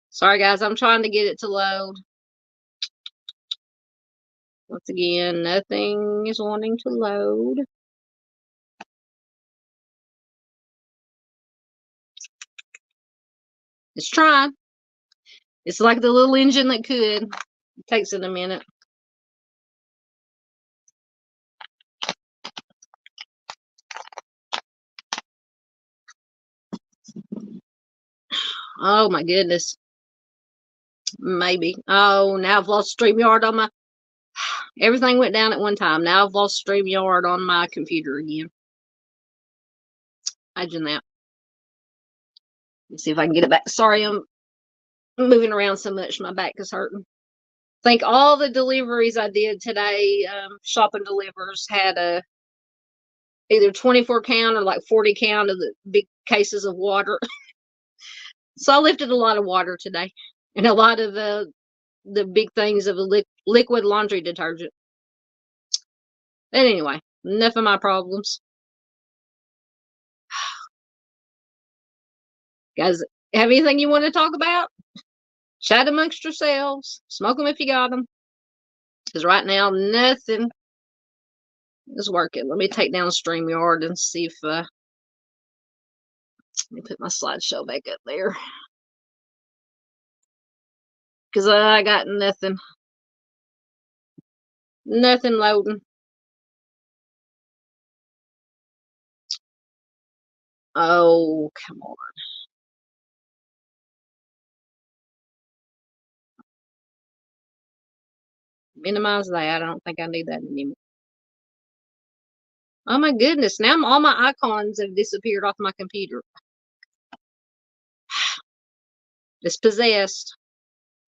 Sorry, guys. I'm trying to get it to load. Once again, nothing is wanting to load. It's trying. It's like the little engine that could. It takes it a minute. Oh, my goodness. Maybe. Oh, now I've lost StreamYard on my... Everything went down at one time. Now I've lost StreamYard on my computer again. Imagine that. Let's see if I can get it back. Sorry, I'm moving around so much. My back is hurting. I think all the deliveries I did today, Shop and Delivers, had a either 24 count or like 40 count of the big cases of water. So I lifted a lot of water today and a lot of the big things of the liquid laundry detergent. But anyway, enough of my problems. Guys, have anything you want to talk about? Chat amongst yourselves. Smoke them if you got them. Because right now, nothing is working. Let me take down StreamYard and see if... let me put my slideshow back up there. Because I got nothing. Nothing loading. Oh, come on. Minimize that. I don't think I need that anymore. Oh my goodness. Now all my icons have disappeared off my computer. It's possessed.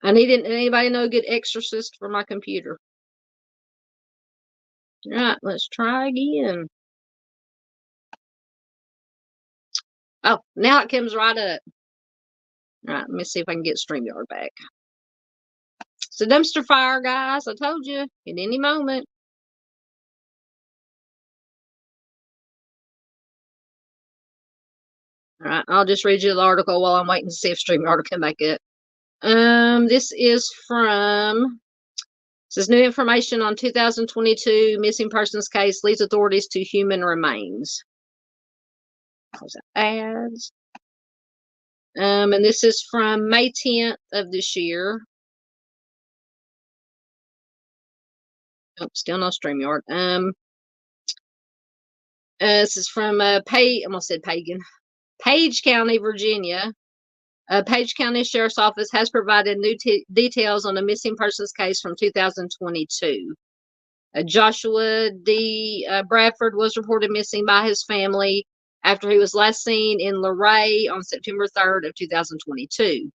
I need anybody know a good exorcist for my computer. All right, let's try again. Oh, now it comes right up. All right, let me see if I can get StreamYard back. It's a dumpster fire, guys. I told you, at any moment. All right, I'll just read you the article while I'm waiting to see if StreamYard will come back up. This is from... This is new information on 2022 missing persons case leads authorities to human remains. Ads. And this is from May 10th of this year. Oh, still no StreamYard. This is from I almost said Pagan. Page County, Virginia. Page County Sheriff's Office has provided new details on a missing persons case from 2022. Joshua Dee Bradford was reported missing by his family after he was last seen in Luray on September 3rd of 2022.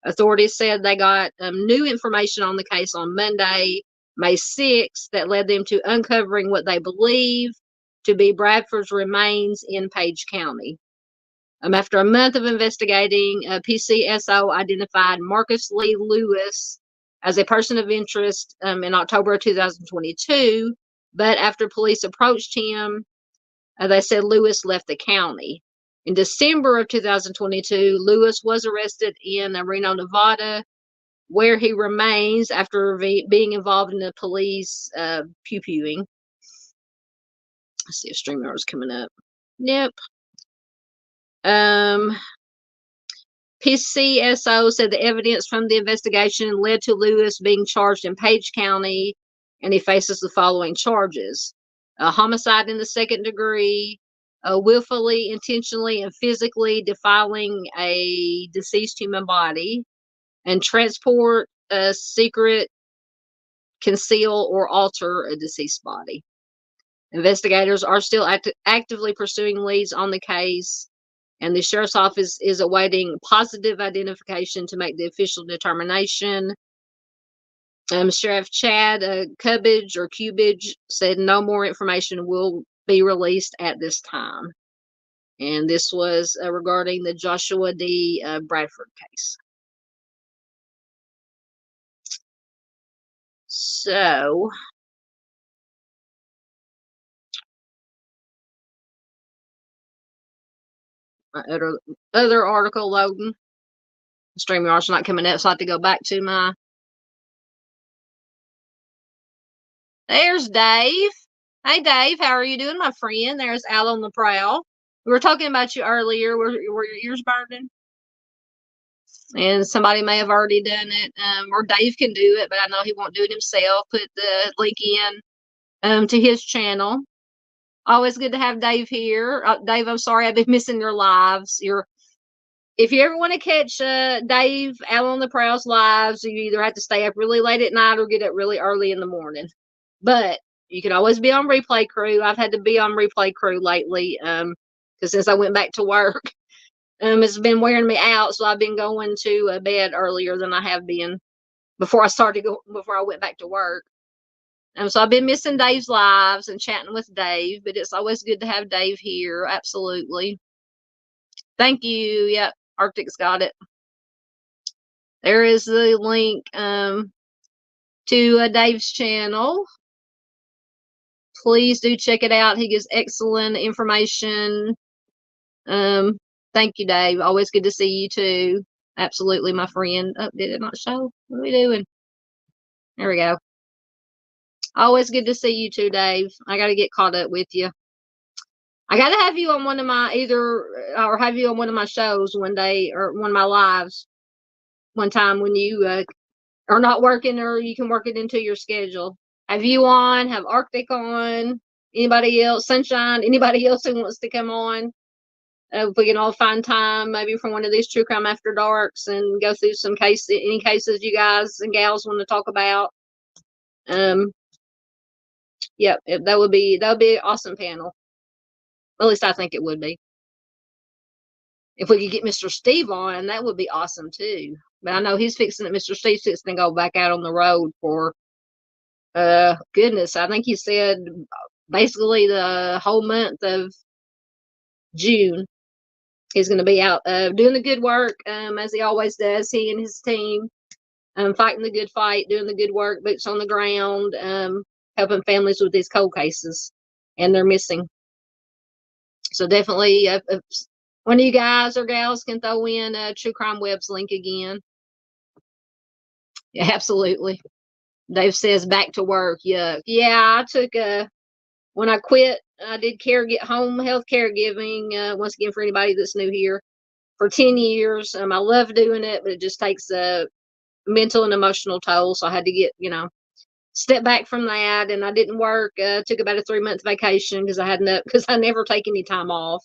Authorities said they got new information on the case on Monday, May 6th, that led them to uncovering what they believe to be Bradford's remains in Page County. After a month of investigating, PCSO identified Marcus Lee Lewis as a person of interest in October of 2022, but after police approached him, they said Lewis left the county. In December of 2022, Lewis was arrested in Reno, Nevada, where he remains after being involved in the police pew-pewing. Let's see if StreamYard is coming up. Nope. PCSO said the evidence from the investigation led to Lewis being charged in Page County, and he faces the following charges: homicide in the second degree, willfully, intentionally, and physically defiling a deceased human body, and transport, secret, conceal, or alter a deceased body. Investigators are still actively pursuing leads on the case, and the Sheriff's Office is awaiting positive identification to make the official determination. Sheriff Chad Cubage said no more information will be released at this time. And this was regarding the Joshua Dee Bradford case. So, my other article loading. StreamYard's not coming up, so I have to go back to my. There's Dave. Hey, Dave, how are you doing, my friend? There's Al on the prowl. We were talking about you earlier. Were your ears burning? And somebody may have already done it, or Dave can do it, but I know he won't do it himself. Put the link in to his channel. Always good to have Dave here. Dave, I'm sorry I've been missing your lives. If you ever want to catch Dave out on the Prowls lives, you either have to stay up really late at night or get up really early in the morning. But you can always be on Replay Crew. I've had to be on Replay Crew lately because since I went back to work, it's been wearing me out. So I've been going to bed earlier than I have been before I went back to work. So I've been missing Dave's lives and chatting with Dave, but it's always good to have Dave here. Absolutely. Thank you. Yep. Arctic's got it. There is the link to Dave's channel. Please do check it out. He gives excellent information. Thank you, Dave. Always good to see you too. Absolutely, my friend. Oh, did it not show? What are we doing? There we go. Always good to see you too, Dave. I got to get caught up with you. I got to have you on one of my have you on one of my shows one day or one of my lives one time when you are not working or you can work it into your schedule. Have you on, have Arctic on, anybody else, Sunshine, anybody else who wants to come on. If we can all find time maybe for one of these True Crime After Darks and go through any cases you guys and gals want to talk about. Yep, that would be an awesome panel. At least I think it would be. If we could get Mr. Steve on, that would be awesome too. But I know Mr. Steve's fixing to go back out on the road for, goodness, I think he said basically the whole month of June. He's going to be out doing the good work, as he always does, he and his team, fighting the good fight, doing the good work, boots on the ground, helping families with these cold cases and they're missing. So definitely, if one of you guys or gals can throw in True Crime Web's link again. Yeah, absolutely. Dave says back to work. Yuck. Yeah, I took when I quit, I did home health caregiving. Once again, for anybody that's new here, for 10 years. I love doing it, but it just takes a mental and emotional toll. So I had to get, step back from that, and I didn't work. Took about a 3-month vacation because I never take any time off.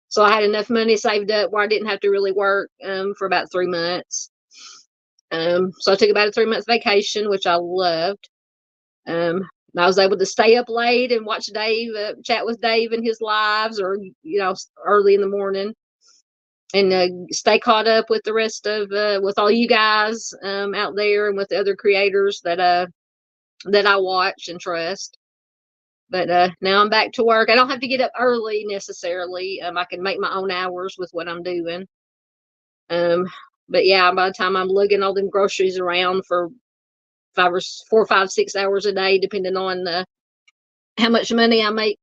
So I had enough money saved up where I didn't have to really work for about 3 months. So I took about a 3-month vacation, which I loved. I was able to stay up late and watch Dave, chat with Dave in his lives, or early in the morning, and stay caught up with the rest of with all you guys out there and with the other creators that I watch and trust. But now I'm back to work. I don't have to get up early necessarily. I can make my own hours with what I'm doing. But yeah, by the time I'm lugging all them groceries around for 4, 5, 6 hours a day, depending on how much money I make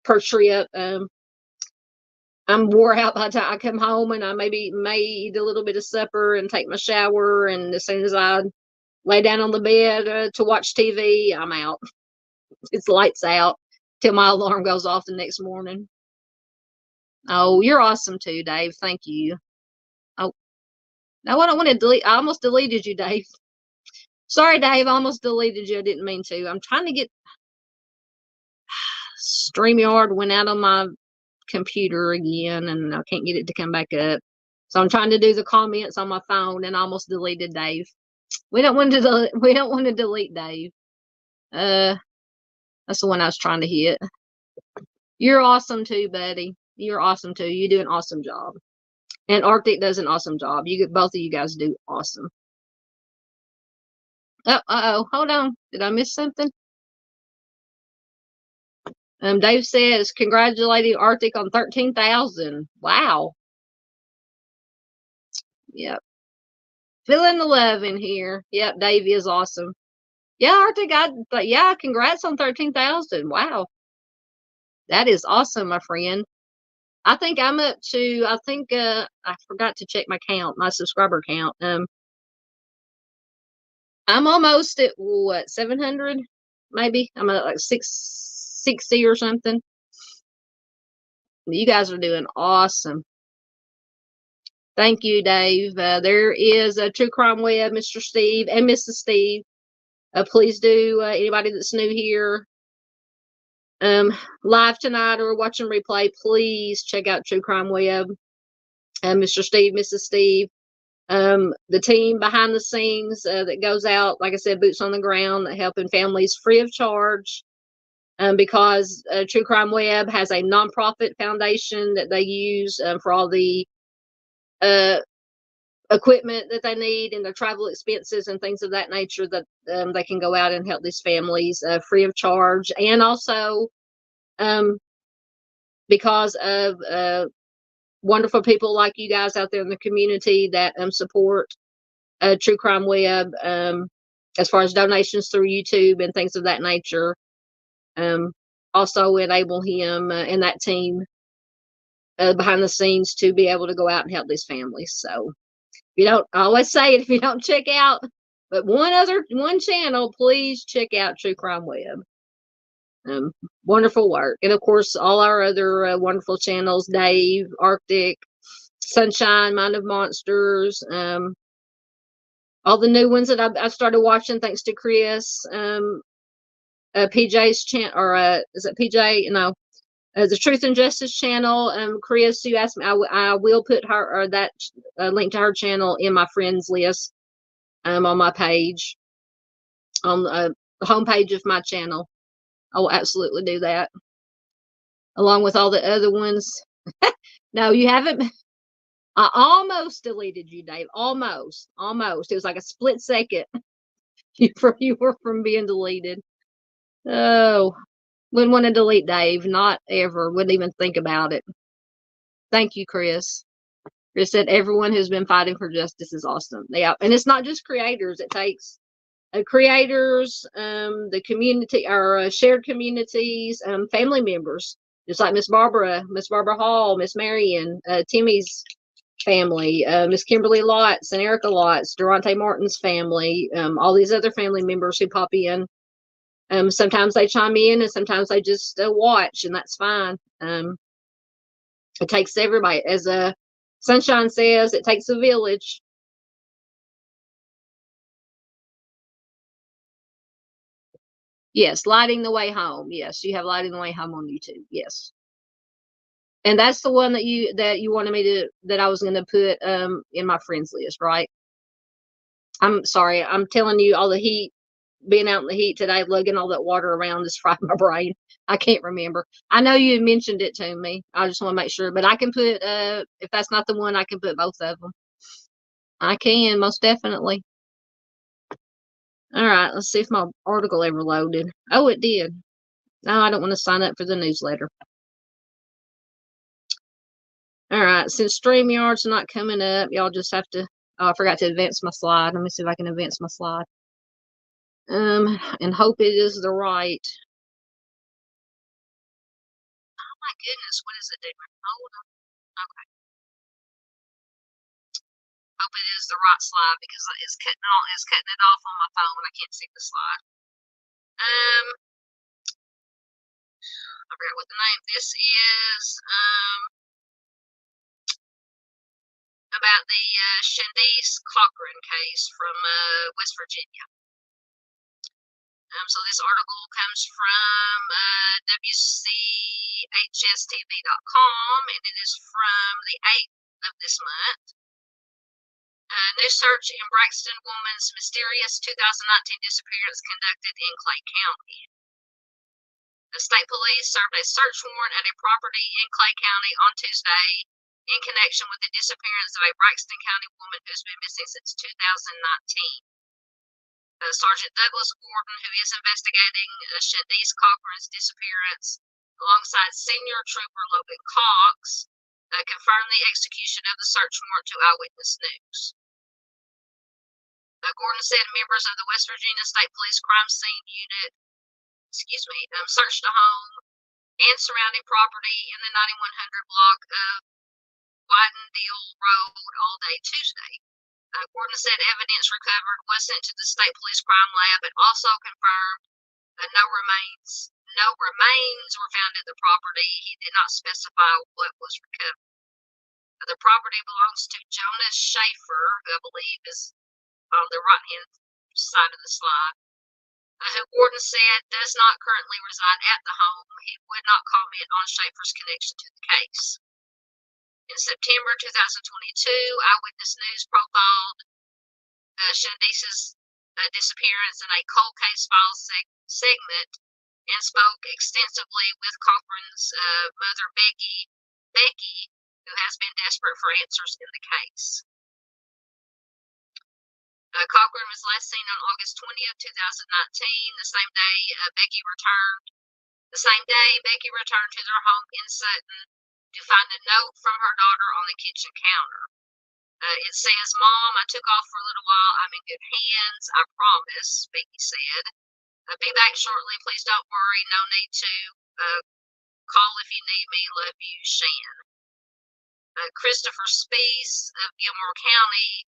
per trip, I'm wore out by the time I come home, and I may eat a little bit of supper and take my shower. And as soon as I lay down on the bed to watch TV, I'm out. It's lights out till my alarm goes off the next morning. Oh, you're awesome too, Dave. Thank you. Oh, no, I don't want to delete. I almost deleted you, Dave. Sorry, Dave. I almost deleted you. I didn't mean to. I'm trying to get StreamYard went out on my computer again, and I can't get it to come back up. So I'm trying to do the comments on my phone, and I almost deleted Dave. We don't want to delete Dave. That's the one I was trying to hit. You're awesome too, buddy. You're awesome too. You do an awesome job. And Arctic does an awesome job. Both of you guys do awesome. Oh, hold on. Did I miss something? Dave says, congratulating Arctic on 13,000. Wow. Yep. Feeling the love in here. Yep, Dave is awesome. Yeah, Arctic, yeah, congrats on 13,000. Wow. That is awesome, my friend. I think I'm up to, I forgot to check my count, my subscriber count. I'm almost at what, 700? Maybe. I'm at like 660 or something. You guys are doing awesome. Thank you, Dave. There is a True Crime Web, Mr. Steve and Mrs. Steve. Please do, anybody that's new here, live tonight or watching replay, please check out True Crime Web. Mr. Steve, Mrs. Steve. The team behind the scenes that goes out, like I said, boots on the ground, helping families free of charge. Because True Crime Web has a nonprofit foundation that they use for all the equipment that they need and their travel expenses and things of that nature, that they can go out and help these families free of charge. And also because of wonderful people like you guys out there in the community that support True Crime Web, as far as donations through YouTube and things of that nature, also enable him and that team behind the scenes to be able to go out and help these families. So if you don't, I always say it, if you don't check out but one channel, please check out True Crime Web. Wonderful work. And of course, all our other wonderful channels, Dave, Arctic, Sunshine, Mind of Monsters, all the new ones that I started watching thanks to Chris, PJ's channel, or is it PJ? No, the Truth and Justice channel. Chris, you asked me, I will put her, or that link to her channel in my friends list on my page, on the homepage of my channel. I will absolutely do that, along with all the other ones. No, you haven't. I almost deleted you, Dave. Almost. It was like a split second. You were from being deleted. Oh, wouldn't want to delete Dave. Not ever. Wouldn't even think about it. Thank you, Chris. Chris said everyone who's been fighting for justice is awesome. Yeah, and it's not just creators. It takes creators, the community, our shared communities, family members, just like Miss Barbara Hall, Miss Marion, Timmy's family, Miss Kimberly Lotz and Erica Lotz, Derontae Martin's family, all these other family members who pop in. Sometimes they chime in and sometimes they just watch, and that's fine. It takes everybody. As Sunshine says, it takes a village. Yes, Lighting the Way Home. Yes, you have Lighting the Way Home on YouTube. Yes. And that's the one that you wanted me to, that I was going to put in my friends list, right? I'm sorry. I'm telling you, all the heat, being out in the heat today, lugging all that water around is frying my brain. I can't remember. I know you mentioned it to me. I just want to make sure. But I can put, if that's not the one, I can put both of them. I can, most definitely. All right, let's see if my article ever loaded. Oh, it did. No, I don't want to sign up for the newsletter. All right, since StreamYard's not coming up, y'all just have to, oh, I forgot to advance my slide. Let me see if I can advance my slide. And hope it is the right. Oh my goodness, what is it doing? Hold on. Okay. Hope it is the right slide because it's cutting it off on my phone. I can't see the slide. I forgot what the name. This is about the Chandice Cochran case from West Virginia. So this article comes from WCHSTV.com, and it is from the 8th of this month. New search in Braxton woman's mysterious 2019 disappearance conducted in Clay County. The state police served a search warrant at a property in Clay County on Tuesday in connection with the disappearance of a Braxton County woman who's been missing since 2019. Sergeant Douglas Gordon, who is investigating Chandice Cochran's disappearance, alongside Senior Trooper Logan Cox, confirmed the execution of the search warrant to Eyewitness News. Gordon said members of the West Virginia State Police Crime Scene Unit, searched a home and surrounding property in the 9100 block of Whitendale Road all day Tuesday. Gordon said evidence recovered was sent to the State Police Crime Lab and also confirmed no remains were found at the property. He did not specify what was recovered. The property belongs to Jonas Schaefer, who I believe is on the right-hand side of the slide, who Gordon said does not currently reside at the home. He would not comment on Schaefer's connection to the case. In September 2022, Eyewitness News profiled Chandice's disappearance in a cold case file segment and spoke extensively with Cochran's mother, Becky, who has been desperate for answers in the case. Cochran was last seen on August 20th, 2019, the same day Becky returned to their home in Sutton to find a note from her daughter on the kitchen counter. It says, "Mom, I took off for a little while. I'm in good hands, I promise," Becky said. "Be back shortly. Please don't worry. No need to. Call if you need me. Love you, Shan." Christopher Spees of Gilmore County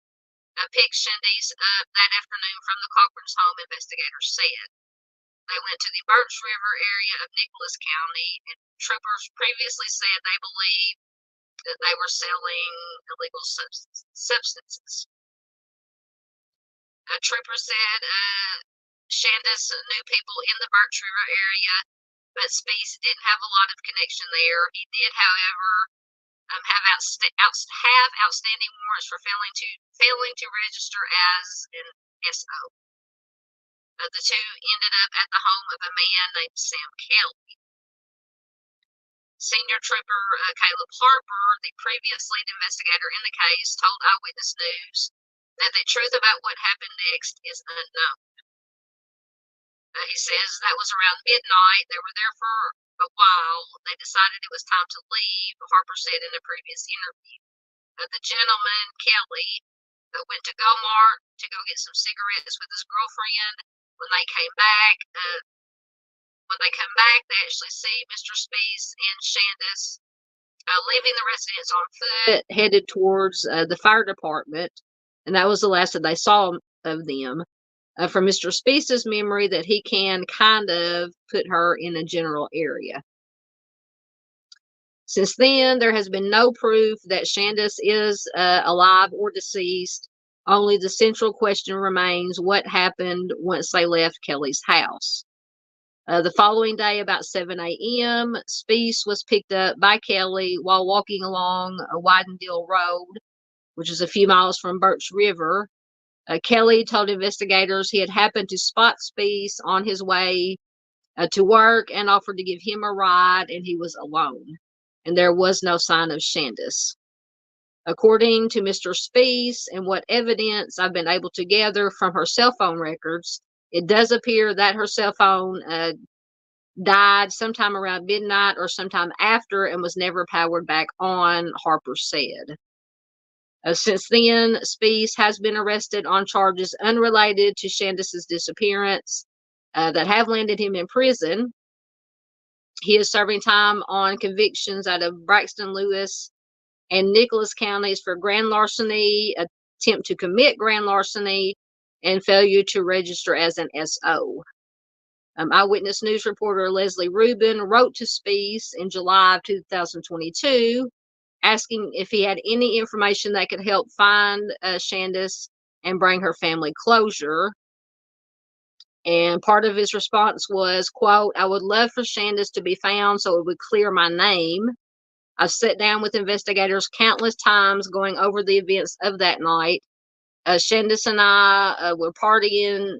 picked Chandice up that afternoon from the Cochran's home, investigators said. They went to the Birch River area of Nicholas County, and troopers previously said they believed that they were selling illegal substances. A trooper said Chandice knew people in the Birch River area, but Spees didn't have a lot of connection there. He did, however, have outstanding warrants for failing to register as an SO. The two ended up at the home of a man named Sam Kelly. Senior Trooper Caleb Harper, the previous lead investigator in the case, told Eyewitness News that the truth about what happened next is unknown. He says that was around midnight. They were there for a while. They decided it was time to leave, Harper said in a previous interview. The gentleman, Kelly, went to Walmart to go get some cigarettes with his girlfriend. When they come back, they actually see Mr. Spees and Chandice leaving the residence on foot, headed towards the fire department, and that was the last that they saw of them. From Mr. Spees' memory, that he can kind of put her in a general area. Since then, there has been no proof that Chandice is alive or deceased. Only the central question remains: what happened once they left Kelly's house? The following day, about 7 a.m., Spees was picked up by Kelly while walking along a Whitendale Road, which is a few miles from Birch River. Kelly told investigators he had happened to spot Spees on his way to work and offered to give him a ride, and he was alone. And there was no sign of Chandice. According to Mr. Spees and what evidence I've been able to gather from her cell phone records, it does appear that her cell phone died sometime around midnight or sometime after and was never powered back on, Harper said. Since then, Spees has been arrested on charges unrelated to Chandice's disappearance that have landed him in prison. He is serving time on convictions out of Braxton, Lewis, and Nicholas counties for grand larceny, attempt to commit grand larceny, and failure to register as an SO. Eyewitness News reporter Leslie Rubin wrote to Spees in July of 2022 asking if he had any information that could help find Chandice and bring her family closure. And part of his response was, quote, "I would love for Chandice to be found so it would clear my name. I've sat down with investigators countless times going over the events of that night. Chandice and I were partying,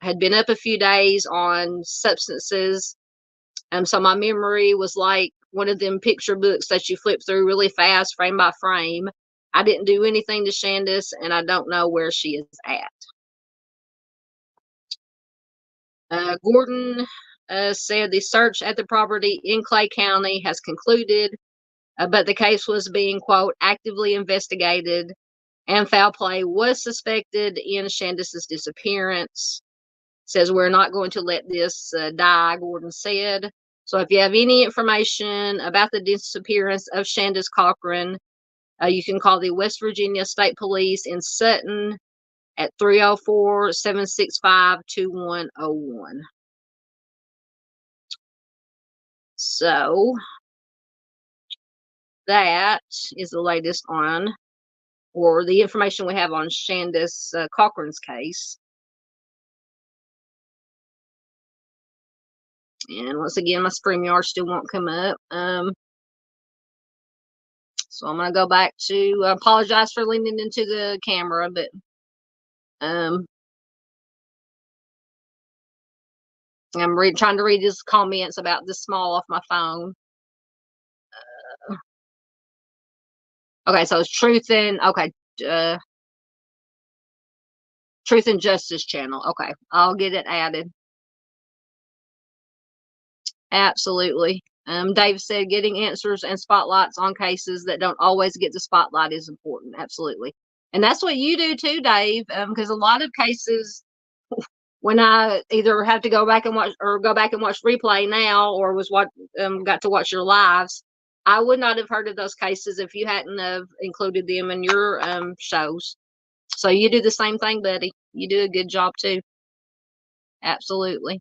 had been up a few days on substances. So my memory was like one of them picture books that you flip through really fast, frame by frame. I didn't do anything to Chandice, and I don't know where she is at." Gordon said the search at the property in Clay County has concluded, but the case was being, quote, actively investigated, and foul play was suspected in Chandice's disappearance. Says we're not going to let this die, Gordon said. So if you have any information about the disappearance of Chandice Cochran, you can call the West Virginia State Police in Sutton at 304-765-2101. So that is the latest on, or the information we have on Chandice Cochran's case. And once again, my StreamYard still won't come up. So I'm going to go back to apologize for leaning into the camera, but I'm trying to read his comments about this small off my phone. Okay, so it's Truth and Truth and Justice channel. Okay, I'll get it added. Absolutely. Dave said getting answers and spotlights on cases that don't always get the spotlight is important. Absolutely. And that's what you do too, Dave, because a lot of cases, when I either have to go back and watch replay now, or got to watch your lives, I would not have heard of those cases if you hadn't have included them in your shows. So you do the same thing, buddy. You do a good job too. Absolutely.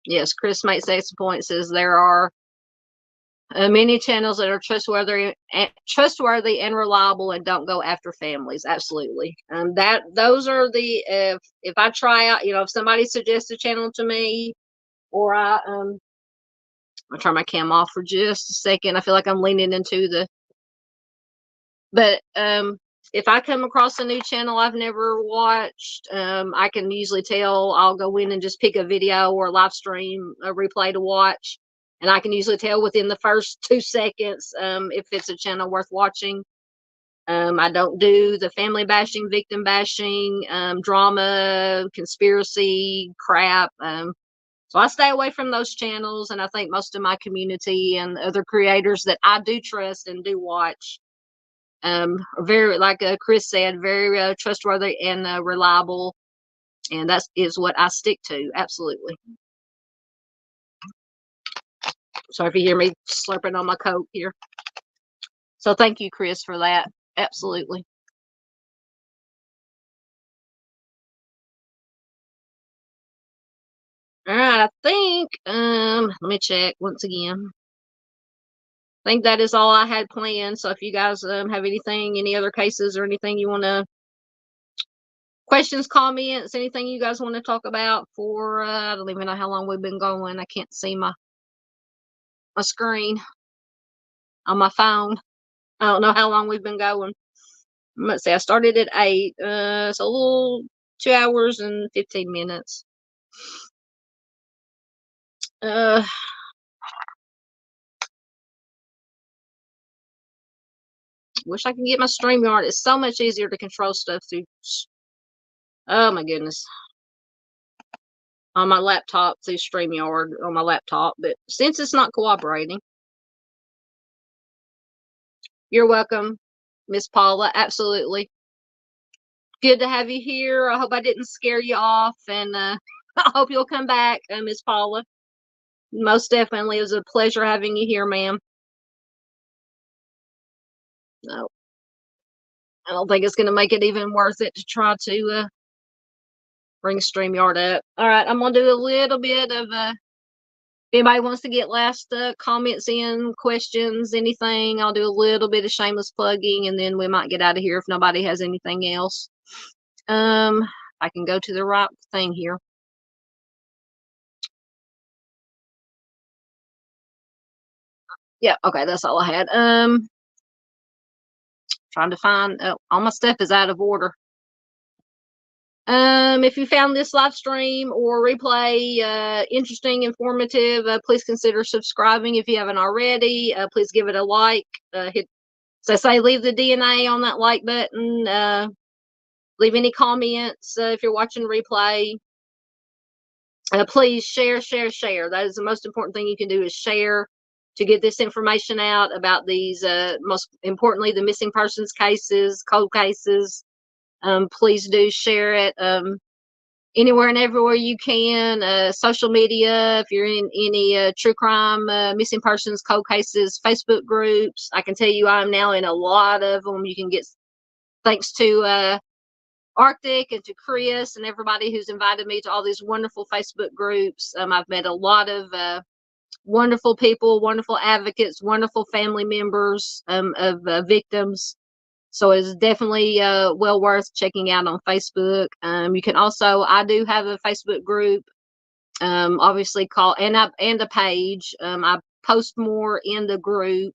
Yes, Chris makes a point, says there are many channels that are trustworthy and reliable and don't go after families. Absolutely. Those are the, if I try out, if somebody suggests a channel to me, or I'll turn my cam off for just a second. I feel like I'm leaning into but if I come across a new channel I've never watched, I can usually tell. I'll go in and just pick a video or a live stream, a replay to watch. And I can usually tell within the first 2 seconds if it's a channel worth watching. I don't do the family bashing, victim bashing, drama, conspiracy crap. So I stay away from those channels. And I think most of my community and other creators that I do trust and do watch are very, like Chris said, very trustworthy and reliable. And that is what I stick to. Absolutely. Sorry if you hear me slurping on my Coke here. So thank you, Chris, for that. Absolutely. All right, I think, let me check once again. I think that is all I had planned. So if you guys have anything, any other cases or anything you want to, questions, comments, anything you guys want to talk about for, I don't even know how long we've been going. I can't see my screen on my phone. I don't know how long we've been going. Let's see, I started at 8, so a little 2 hours and 15 minutes. Wish I could get my StreamYard. It's so much easier to control stuff through. Oh my goodness. On my laptop through StreamYard on my laptop, but since it's not cooperating. You're welcome, Miss Paula. Absolutely. Good to have you here. I hope I didn't scare you off, and I hope you'll come back, Miss Paula. Most definitely. It was a pleasure having you here, ma'am. No, I don't think it's going to make it even worth it to try to bring StreamYard up. All right, I'm going to do a little bit of if anybody wants to get last comments in, questions, anything, I'll do a little bit of shameless plugging, and then we might get out of here if nobody has anything else. I can go to the right thing here. Yeah, okay, that's all I had. Trying to find, all my stuff is out of order. If you found this live stream or replay interesting, informative, please consider subscribing if you haven't already. Please give it a like, hit So say leave the DNA on that like button. Leave any comments if you're watching replay. Please share. That is the most important thing you can do, is share to get this information out about these, most importantly, the missing persons cases, cold cases. Please do share it anywhere and everywhere you can. Social media, if you're in any true crime, missing persons, cold cases, Facebook groups. I can tell you I'm now in a lot of them. You can get, thanks to Arctic and to Chris and everybody who's invited me to all these wonderful Facebook groups. I've met a lot of wonderful people, wonderful advocates, wonderful family members of victims. So it's definitely well worth checking out on Facebook. You can also, I do have a Facebook group, obviously called, and a page. I post more in the group.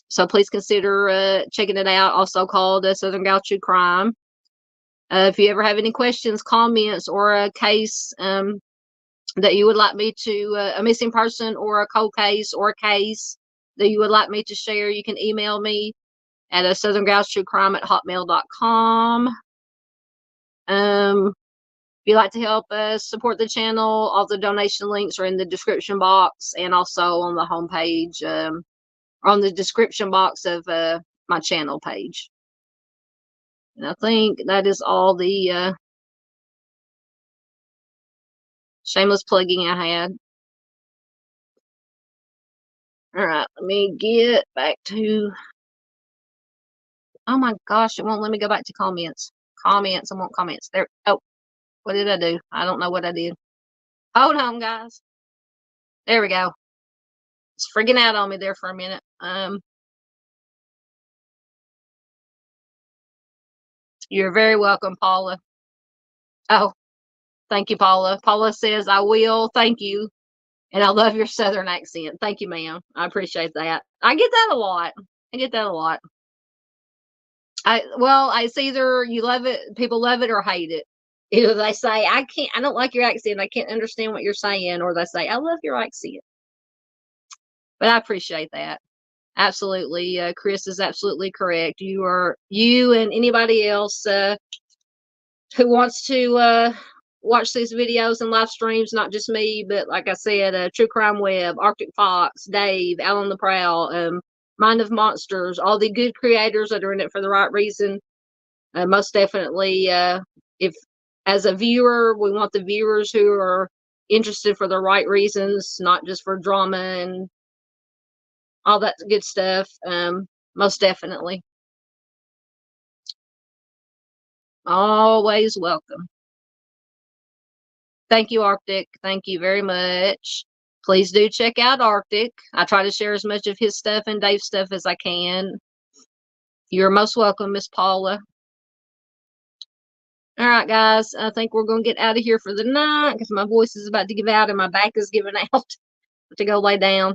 So please consider checking it out, also called Southern Gal True Crime. If you ever have any questions, comments, or a case that you would like me to, a missing person or a cold case or a case that you would like me to share, you can email me at southerngalstruecrime@hotmail.com. If you'd like to help us support the channel, all the donation links are in the description box and also on the homepage, on the description box of my channel page. And I think that is all the shameless plugging I had. All right, let me get back to, oh my gosh, it won't let me go back to comments. I want comments. There. Oh, what did I do? I don't know what I did. Hold on, guys. There we go. It's freaking out on me there for a minute. You're very welcome, Paula. Oh, thank you, Paula. Paula says, I will. Thank you. And I love your Southern accent. Thank you, ma'am. I appreciate that. I get that a lot. Well, it's either you love it, people love it, or hate it. Either they say, I don't like your accent, I can't understand what you're saying, or they say, I love your accent. But I appreciate that. Absolutely. Chris is absolutely correct. You and anybody else who wants to watch these videos and live streams, not just me, but like I said, True Crime Web, Arctic Fox, Dave, Alan the Prowl, Mind of Monsters, all the good creators that are in it for the right reason. Most definitely, if as a viewer, we want the viewers who are interested for the right reasons, not just for drama and all that good stuff. Most definitely. Always welcome. Thank you, Arctic. Thank you very much. Please do check out Arctic. I try to share as much of his stuff and Dave's stuff as I can. You're most welcome, Miss Paula. All right, guys. I think we're going to get out of here for the night because my voice is about to give out and my back is giving out to go lay down.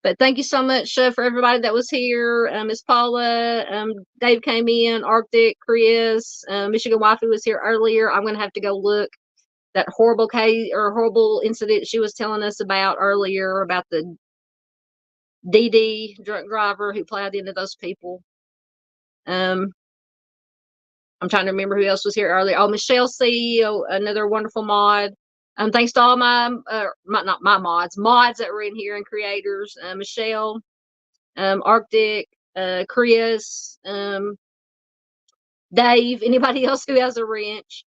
But thank you so much for everybody that was here. Miss Paula, Dave came in, Arctic, Chris, Michigan Wifey was here earlier. I'm going to have to go look that horrible case or horrible incident she was telling us about earlier about the DD drunk driver who plowed into those people. I'm trying to remember who else was here earlier. Oh, Michelle C, another wonderful mod. Thanks to all my, not my mods that were in here and creators. Michelle, Arctic, Chris, Dave, anybody else who has a wrench.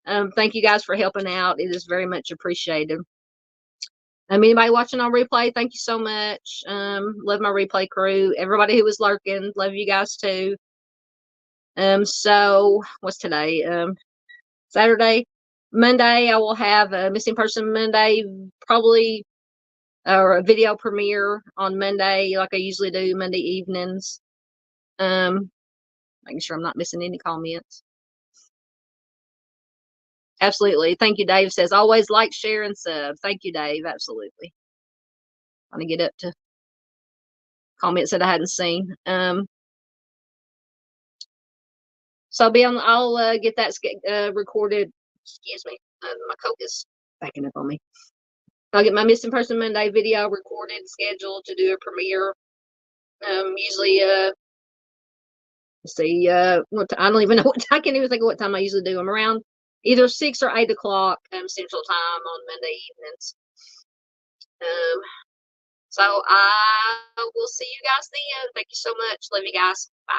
Thank you guys for helping out. It is very much appreciated. Anybody watching on replay, thank you so much. Love my replay crew. Everybody who was lurking, love you guys too. So what's today? Saturday. Monday, I will have a missing person Monday, probably, or a video premiere on Monday, like I usually do Monday evenings. Making sure I'm not missing any comments. Absolutely. Thank you, Dave says, always like, share, and sub. Thank you, Dave. Absolutely. I'm going to get up to comments that I hadn't seen. So I'll get that recorded. Excuse me. My Coke is backing up on me. I'll get my missing person Monday video recorded, scheduled to do a premiere Usually, let's see, I don't even know I can't even think of what time I usually do them. Around either 6 or 8 o'clock Central Time on Monday evenings. So I will see you guys then. Thank you so much. Love you guys. Bye.